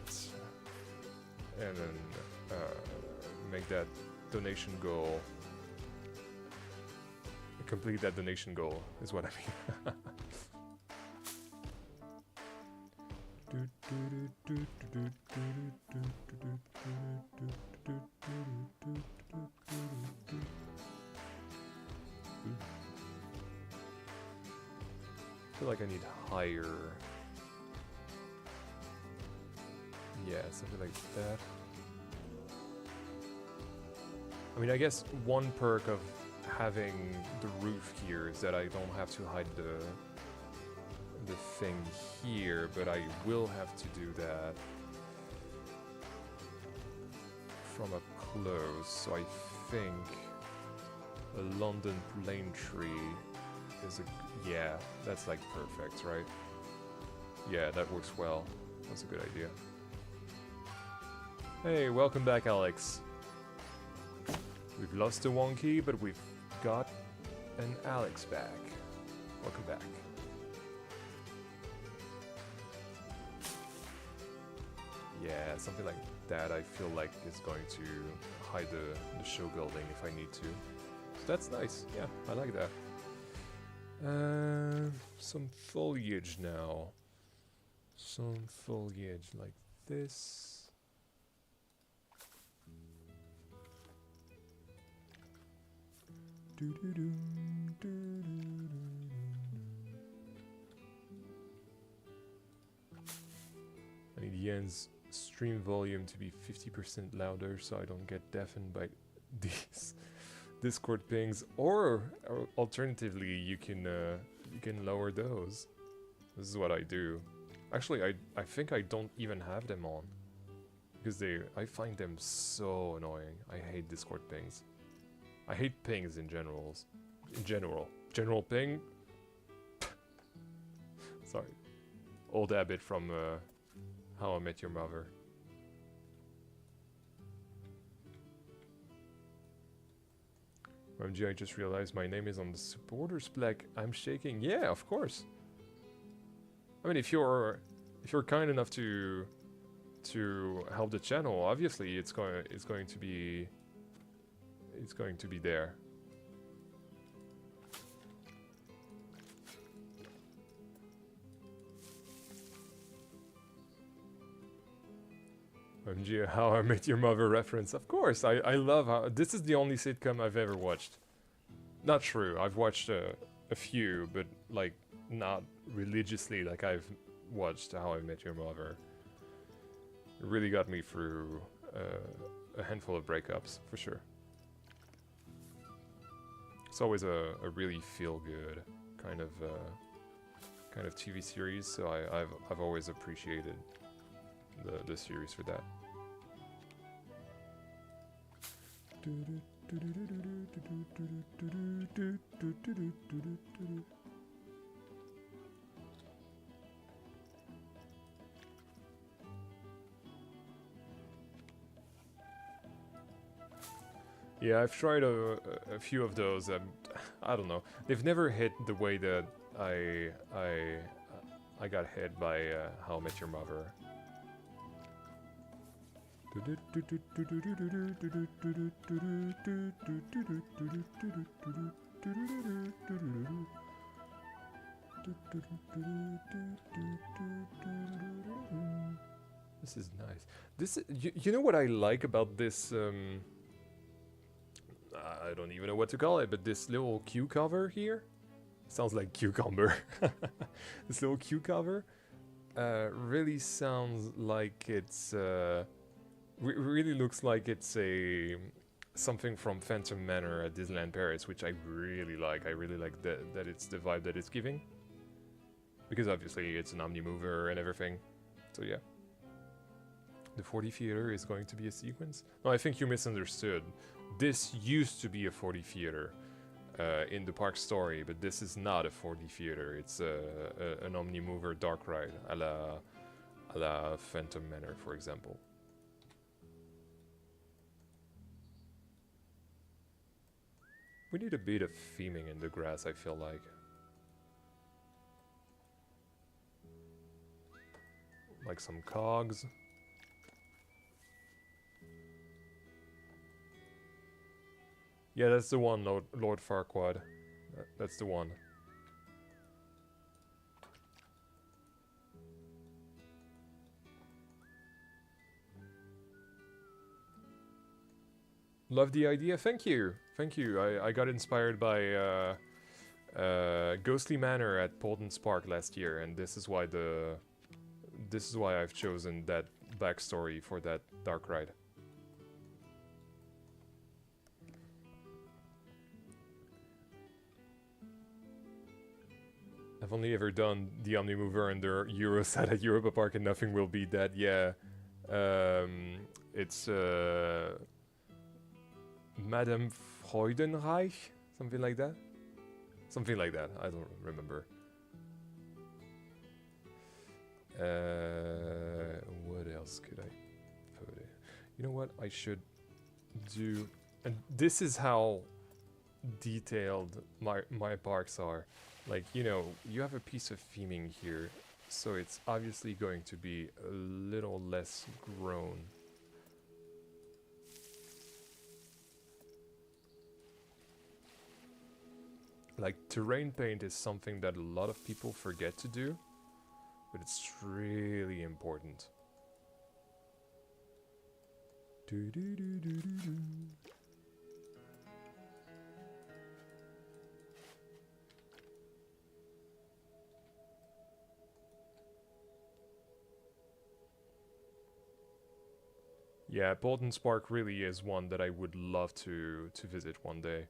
And then make that donation goal. Complete that donation goal is what I mean. I feel like I need higher. Yeah, something like that. I mean, I guess one perk of having the roof here is that I don't have to hide the thing here, but I will have to do that. from up close, so I think a London plane tree is a... yeah, that's like perfect, right? Yeah, that works well. That's a good idea. Hey, welcome back, Alex. We've lost a Wonky, but we've got an Alex back. Welcome back. Yeah, something like that I feel like is going to hide the show building if I need to. So that's nice, yeah, I like that. Some foliage now. Some foliage like this. I need Yen's stream volume to be 50% louder so I don't get deafened by these Discord pings, or alternatively you can lower those. This is what I do. Actually, I think I don't even have them on because I find them so annoying. I hate Discord pings. I hate pings in general. General ping. Sorry. Old habit from How I Met Your Mother. OMG, I just realized my name is on the supporters plaque. I'm shaking. Yeah, of course. I mean, if you're kind enough to help the channel, obviously it's going to be there. OMG, How I Met Your Mother reference. Of course, I love how... This is the only sitcom I've ever watched. Not true, I've watched a few, but like not religiously like I've watched How I Met Your Mother. It really got me through a handful of breakups, for sure. It's always a really feel-good kind of TV series, so I've always appreciated the series for that. Yeah, I've tried a few of those. I don't know. They've never hit the way that I got hit by How I Met Your Mother. This is nice. This you know what I like about this I don't even know what to call it, but this little cue cover here sounds like cucumber. This little cue cover really sounds like it's really looks like it's something from Phantom Manor at Disneyland Paris, which I really like. I really like that it's the vibe that it's giving, because obviously it's an Omnimover and everything. So yeah. The 40 theater is going to be a sequence? No, I think you misunderstood. This used to be a 40 theater in the park story, but this is not a 4D theater. It's an Omnimover dark ride, a la Phantom Manor, for example. We need a bit of theming in the grass, I feel like. Like some cogs. Yeah, that's the one, Lord Farquaad. That's the one. Love the idea. Thank you. Thank you. I got inspired by Ghostly Manor at Polden's Park last year, and this is why I've chosen that backstory for that dark ride. I've only ever done the Omnimover and the Eurosat at Europa Park, and nothing will beat that. Yeah, It's Madame Freudenreich, something like that. Something like that. I don't remember. What else could I put in? You know what? I should do. And this is how detailed my parks are. Like, you know, you have a piece of theming here, so it's obviously going to be a little less grown. Like, terrain paint is something that a lot of people forget to do, but it's really important. Do do do do do do. Yeah, Bolton Spark really is one that I would love to visit one day.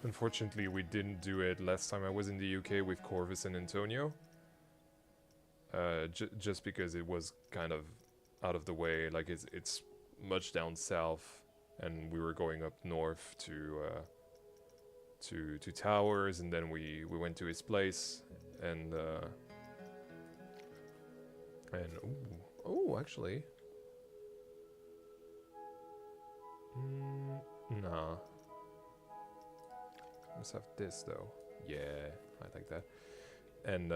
Unfortunately, we didn't do it last time I was in the UK with Corvus and Antonio. Just because it was kind of out of the way. Like, it's much down south, and we were going up north to Towers, and then we went to his place, and oh, actually, nah. Let's have this though. Yeah, I like that. And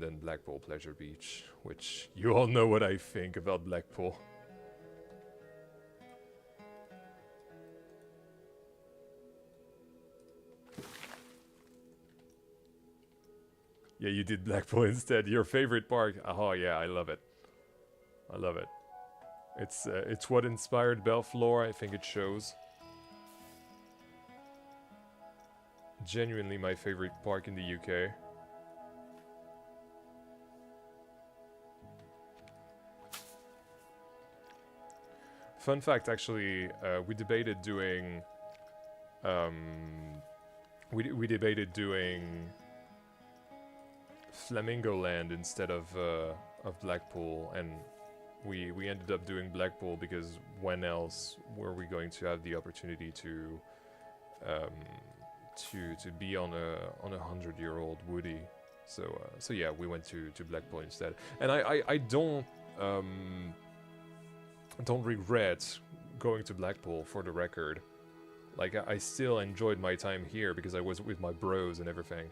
then Blackpool Pleasure Beach, which you all know what I think about Blackpool. Yeah, you did Blackpool instead. Your favorite park? Oh yeah, I love it. I love it. It's what inspired Belleflore. I think it shows. Genuinely my favorite park in the UK. Fun fact, actually, we debated doing we debated doing Flamingo Land instead of Blackpool, and we ended up doing Blackpool because when else were we going to have the opportunity to be on a 100-year-old Woody? So yeah, we went to Blackpool instead, and I don't regret going to Blackpool, for the record. Like, I still enjoyed my time here because I was with my bros and everything.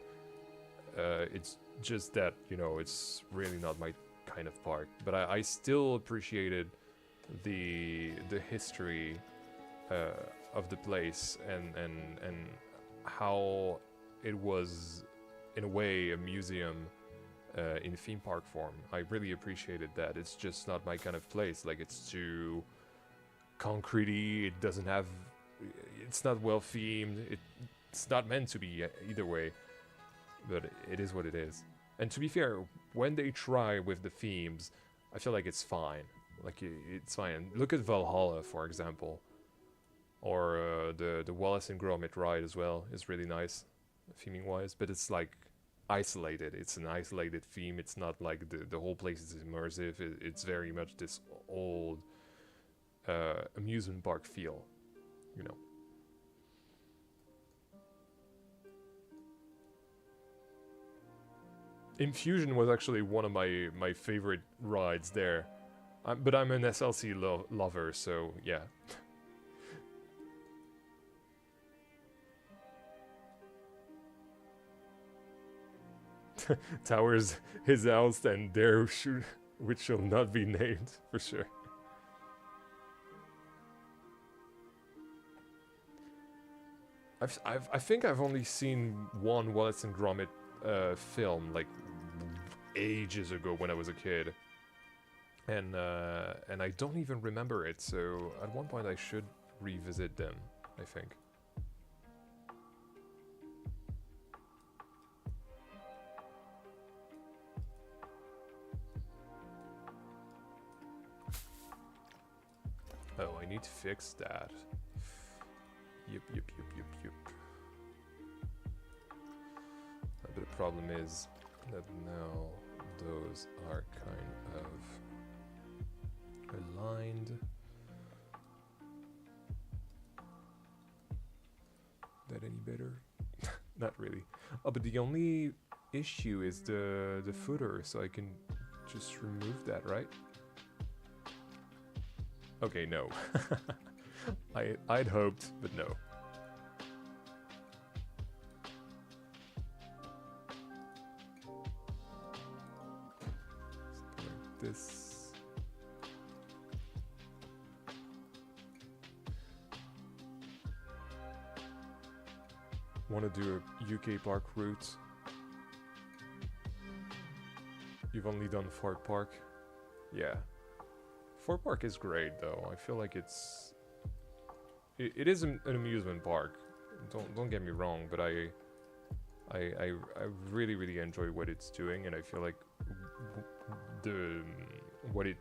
It's just that, you know, it's really not my kind of park, but I still appreciated the history of the place, and how it was, in a way, a museum in theme park form. I really appreciated that. It's just not my kind of place. Like, it's too concretey. It doesn't have. It's not well themed. It's not meant to be either way. But it is what it is. And to be fair, when they try with the themes, I feel like it's fine. Like, it's fine. Look at Valhalla, for example. Or the Wallace and Gromit ride as well is really nice, theming-wise. But it's like isolated. It's an isolated theme. It's not like the whole place is immersive. It's very much this old amusement park feel, you know. Infusion was actually one of my favorite rides there. But I'm an SLC lover, so yeah. Towers, his house, and there which shall not be named, for sure. I think I've only seen one Wallace and Gromit film, like ages ago when I was a kid, and I don't even remember it. So at one point I should revisit them, I think. Oh, I need to fix that. Yep. But the problem is that now those are kind of aligned. That any better? Not really. Oh, but the only issue is the footer, so I can just remove that, right? Okay, no. I'd hoped, but no. Like this. Want to do a UK park route. You've only done Fort Park. Yeah. Fort Park is great though. I feel like it is an amusement park. Don't get me wrong, but I really enjoy what it's doing, and I feel like what it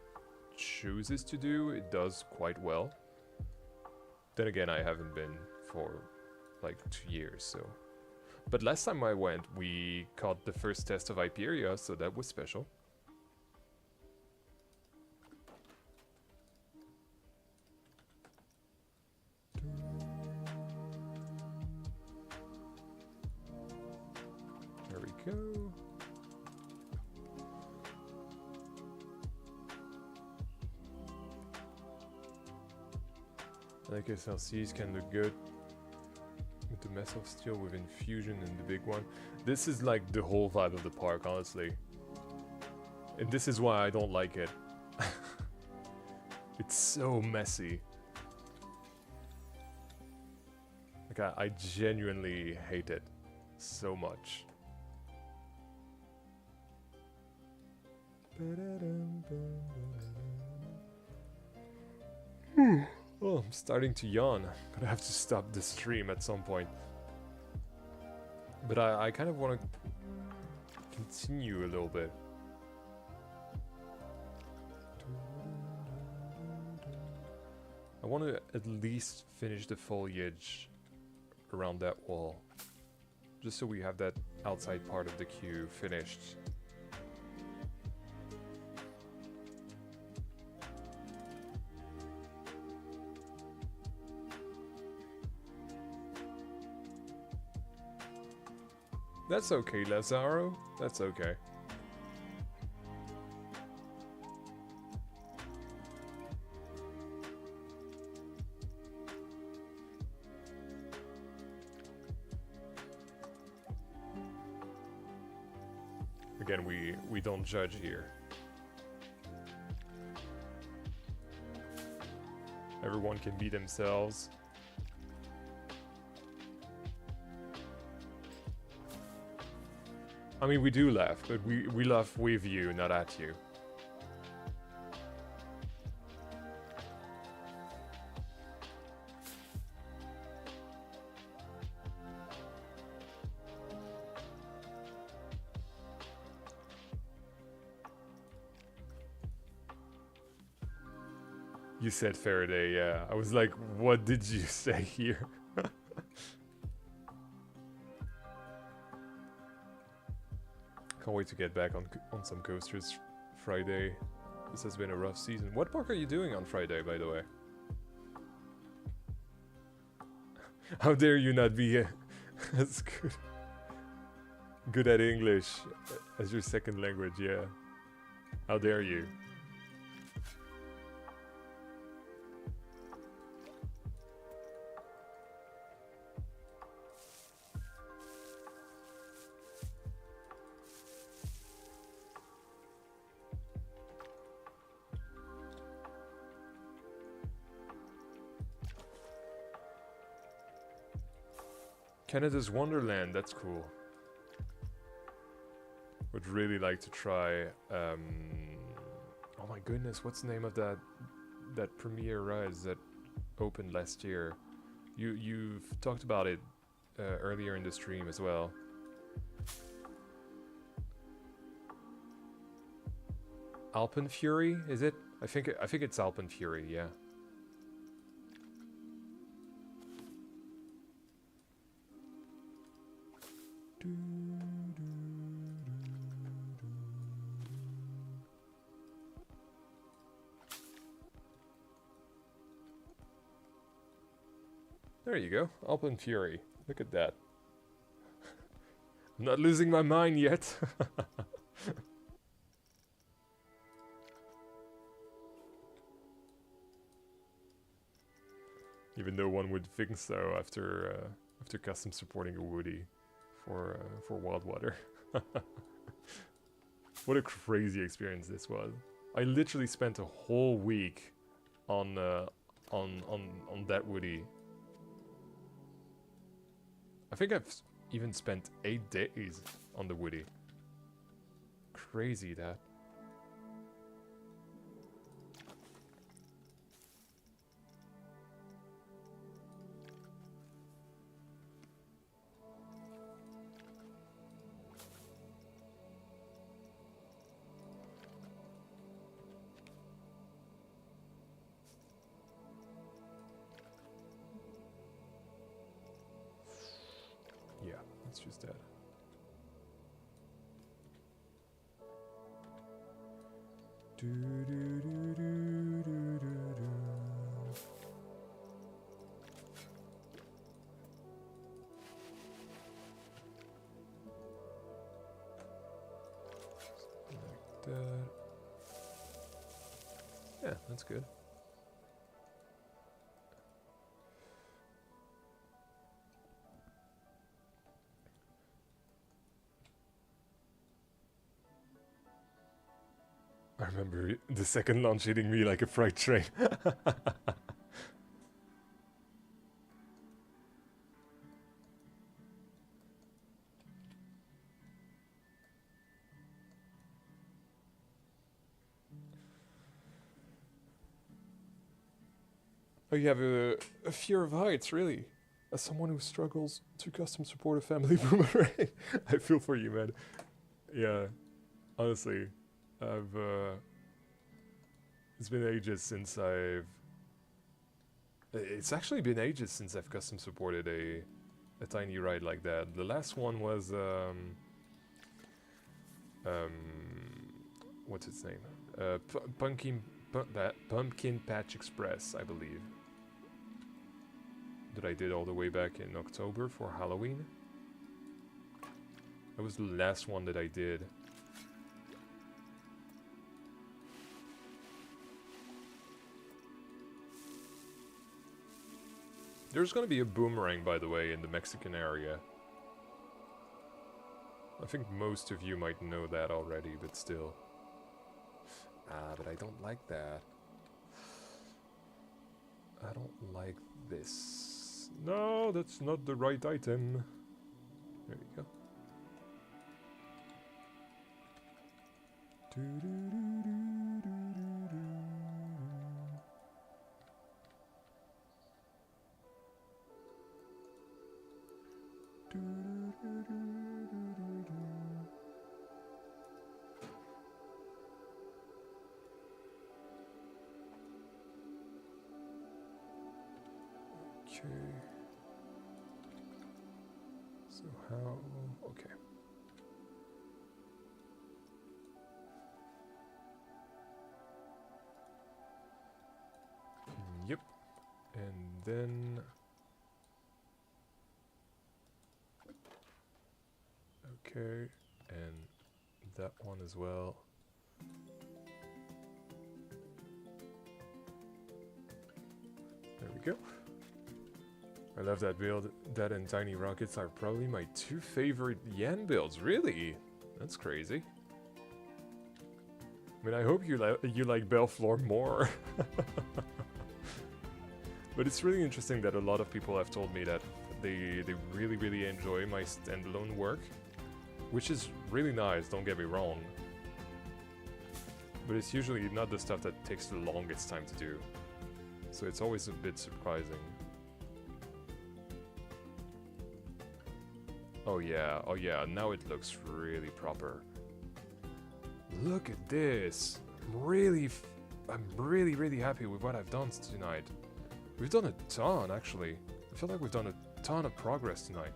chooses to do, it does quite well. Then again, I haven't been for like 2 years, so. But last time I went, we caught the first test of Hyperia, so that was special. There we go. Like SLCs can look good. With the mess of steel with infusion and the big one. This is like the whole vibe of the park, honestly. And this is why I don't like it. It's so messy. Like I genuinely hate it so much. Oh, I'm starting to yawn. Gonna have to stop the stream at some point. But I kind of want to continue a little bit. I want to at least finish the foliage around that wall. Just so we have that outside part of the queue finished. That's okay, Lazaro. That's okay. Again, we don't judge here. Everyone can be themselves. I mean, we do laugh, but we laugh with you, not at you. You said Faraday, yeah. I was like, what did you say here? Can't wait to get back on some coasters Friday. This has been a rough season. What park are you doing on Friday, by the way? How dare you not be as good at English as your second language, yeah. How dare you? Canada's Wonderland, that's cool. Would really like to try, oh my goodness, what's the name of that premiere rise that opened last year? You've talked about it earlier in the stream as well. Alpen Fury, is it? I think it's Alpen Fury, yeah. There you go. Open Fury. Look at that. I'm not losing my mind yet. Even though one would think so after after custom supporting a Woody for Wild Water. What a crazy experience this was. I literally spent a whole week on that Woody. I think I've even spent 8 days on the Woody. Crazy that. Yeah, let's use that. Do, do, do, do, do, do, do. Like that. Yeah, that's good. I remember the second launch hitting me like a freight train. Oh, you have a fear of heights, really? As someone who struggles to custom support a family boomerang, I feel for you, man. Yeah, honestly. It's been ages since it's actually been ages since I've custom supported a tiny ride like that. The last one was, what's its name? Pumpkin Patch Express, I believe. That I did all the way back in October for Halloween. That was the last one that I did. There's gonna be a boomerang, by the way, in the Mexican area. I think most of you might know that already, but still. Ah, but I don't like that. I don't like this. No, that's not the right item. There you go. Okay. So how... okay. Yep. And then... okay. And that one as well. There we go. I love that build. That and Tiny Rockets are probably my 2 favorite Yen builds. Really? That's crazy. I mean, I hope you like Belleflore more. But it's really interesting that a lot of people have told me that they really enjoy my standalone work, which is really nice, don't get me wrong. But it's usually not the stuff that takes the longest time to do. So it's always a bit surprising. Oh yeah, now it looks really proper. Look at this! I'm really happy with what I've done tonight. We've done a ton, actually. I feel like we've done a ton of progress tonight.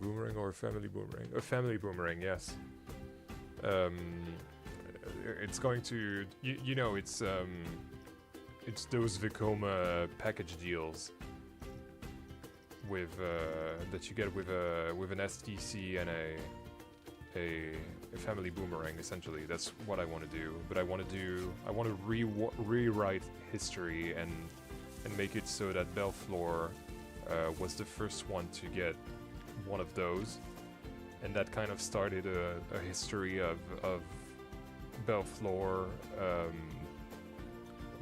boomerang or a family boomerang? A family boomerang, yes. It's going to, you know, it's those Vekoma package deals with that you get with an STC and a family boomerang. Essentially, that's what I want to do. But I want to rewrite history and make it so that Belleflore was the first one to get one of those, and that kind of started a history of Belleflore.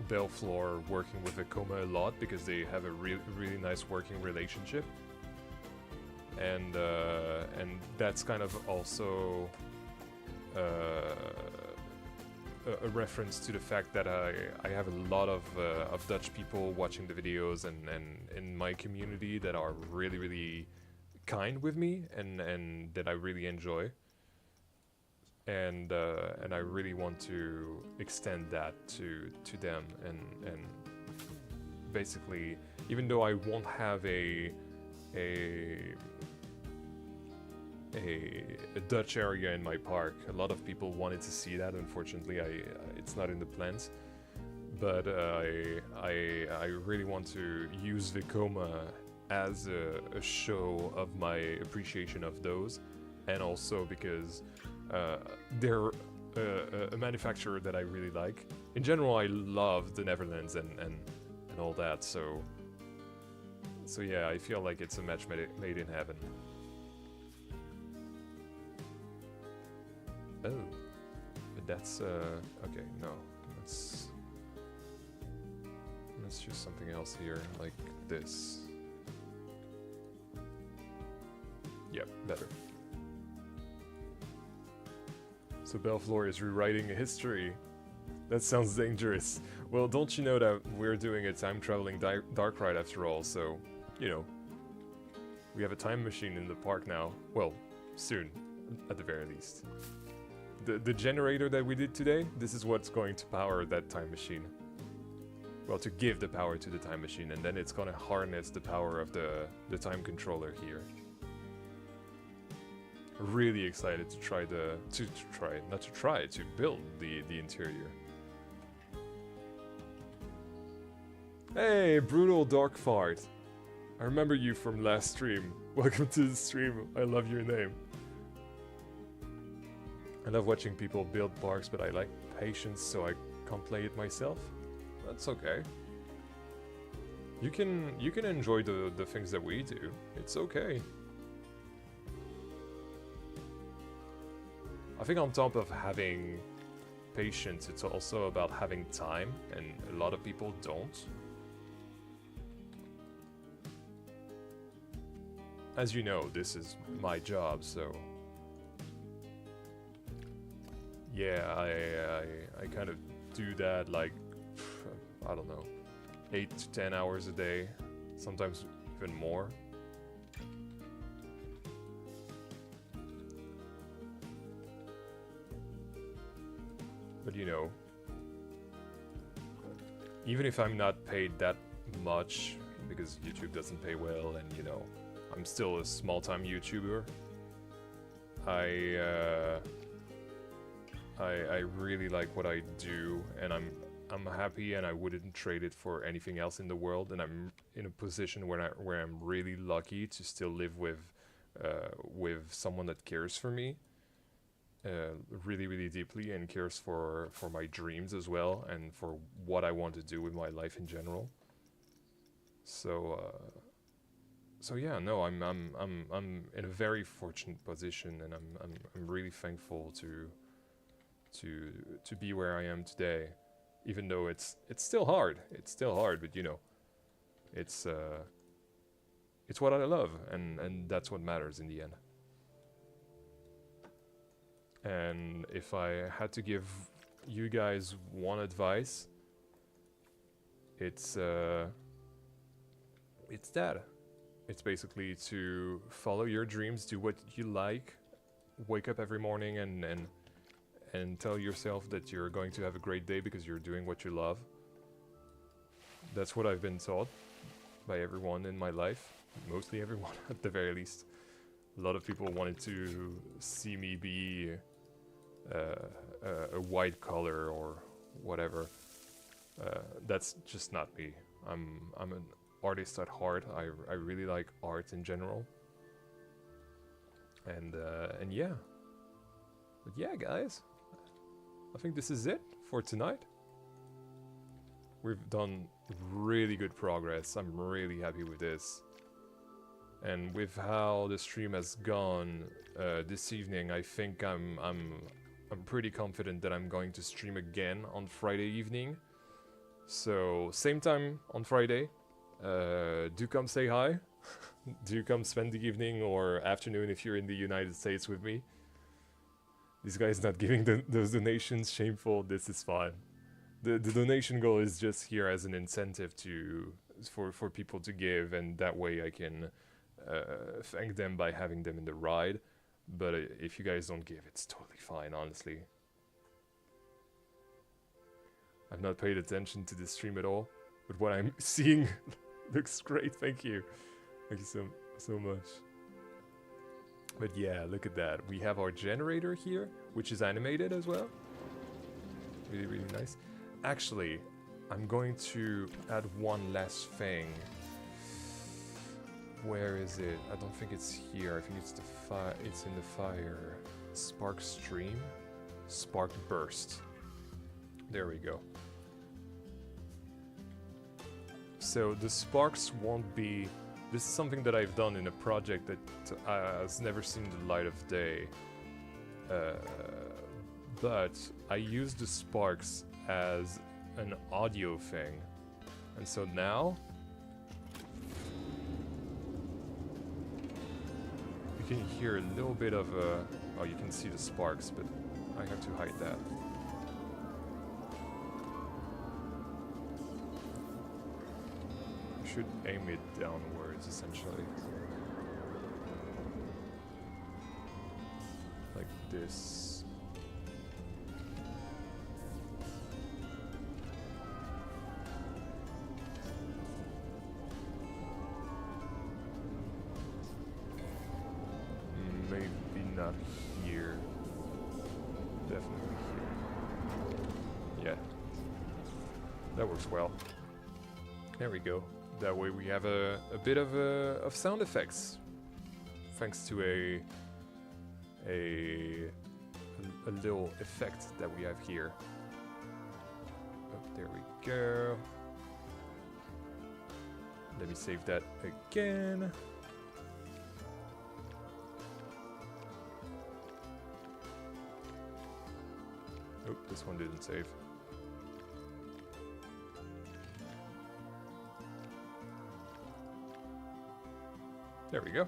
Belleflore working with Vekoma a lot because they have a really nice working relationship, and that's kind of also a reference to the fact that I have a lot of Dutch people watching the videos and in my community that are really kind with me and that I really enjoy. And I really want to extend that to them and basically, even though I won't have a Dutch area in my park, a lot of people wanted to see that. Unfortunately, it's not in the plans. But I really want to use Vekoma as a show of my appreciation of those, and also because they're a manufacturer that I really like. In general, I love the Netherlands and all that, so yeah, I feel like it's a match made in heaven. Oh, but that's okay. No, let's choose something else here, like this. Yep, better. So Belleflore is rewriting history. That sounds dangerous. Well, don't you know that we're doing a time-traveling dark ride after all, so, you know. We have a time machine in the park now. Well, soon, at the very least. The generator that we did today, this is what's going to power that time machine. Well, to give the power to the time machine, and then it's gonna harness the power of the time controller here. Really excited to try to build the interior. Hey, Brutal Dark Fart. I remember you from last stream. Welcome to the stream. I love your name. I love watching people build parks, but I lack patience, so I can't play it myself. That's okay. You can enjoy the things that we do. It's okay. I think on top of having patience, it's also about having time, and a lot of people don't. As you know, this is my job, so yeah, I kind of do that like, I don't know, 8 to 10 hours a day, sometimes even more. But you know, even if I'm not paid that much, because YouTube doesn't pay well, and you know, I'm still a small-time YouTuber, I really like what I do, and I'm happy, and I wouldn't trade it for anything else in the world. And I'm in a position where I'm really lucky to still live with someone that cares for me, really deeply, and cares for my dreams as well, and for what I want to do with my life in general. So yeah, no, I'm in a very fortunate position, and I'm really thankful to be where I am today, even though it's still hard. It's still hard, but you know, it's what I love, and that's what matters in the end. And if I had to give you guys one advice, it's that. It's basically to follow your dreams, do what you like, wake up every morning and tell yourself that you're going to have a great day because you're doing what you love. That's what I've been taught by everyone in my life, mostly everyone at the very least. A lot of people wanted to see me be a white color or whatever. That's just not me. I'm an artist at heart. I really like art in general. And yeah. But yeah, guys, I think this is it for tonight. We've done really good progress. I'm really happy with this. And with how the stream has gone this evening, I think I'm pretty confident that I'm going to stream again on Friday evening. So same time on Friday. Do come say hi. Do come spend the evening or afternoon if you're in the United States with me. This guy's not giving those donations. Shameful. This is fine. The donation goal is just here as an incentive for people to give, and that way I can thank them by having them in the ride. But if you guys don't give, it's totally fine, honestly. I've not paid attention to this stream at all, but what I'm seeing looks great. Thank you. Thank you so much. But yeah, look at that. We have our generator here, which is animated as well. Really, really nice. Actually, I'm going to add one last thing. Where is it? I don't think it's here. I think it's it's in the fire. Spark stream, spark burst. There we go. So the sparks won't be. This is something that I've done in a project that has never seen the light of day. But I use the sparks as an audio thing. And so now you can hear a little bit of oh, you can see the sparks, but I have to hide that. Should aim it downwards, essentially. Like this. Maybe not here. Definitely here. Yeah. That works well. There we go. That way we have a bit of sound effects, thanks to a little effect that we have here. Oh, there we go. Let me save that again. Oh, this one didn't save. There we go.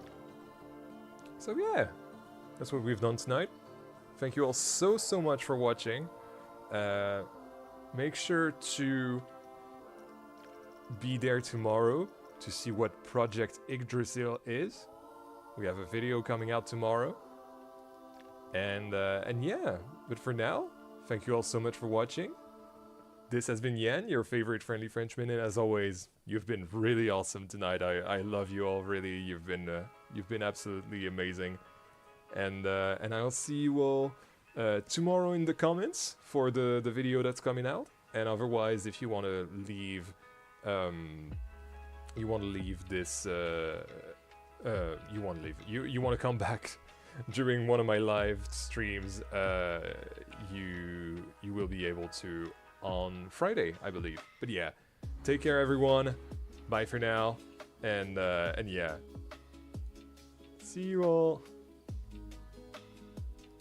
So yeah, that's what we've done tonight. Thank you all so much for watching. Make sure to be there tomorrow to see what Project Yggdrasil is. We have a video coming out tomorrow. And yeah, but for now, thank you all so much for watching. This has been Yan, your favorite friendly Frenchman, and as always, you've been really awesome tonight. I love you all, really. You've been absolutely amazing, and I'll see you all tomorrow in the comments for the video that's coming out. And otherwise, if you want to leave, you want to come back during one of my live streams, you will be able to on Friday, I believe. But yeah, take care everyone. Bye for now. And yeah. See you all.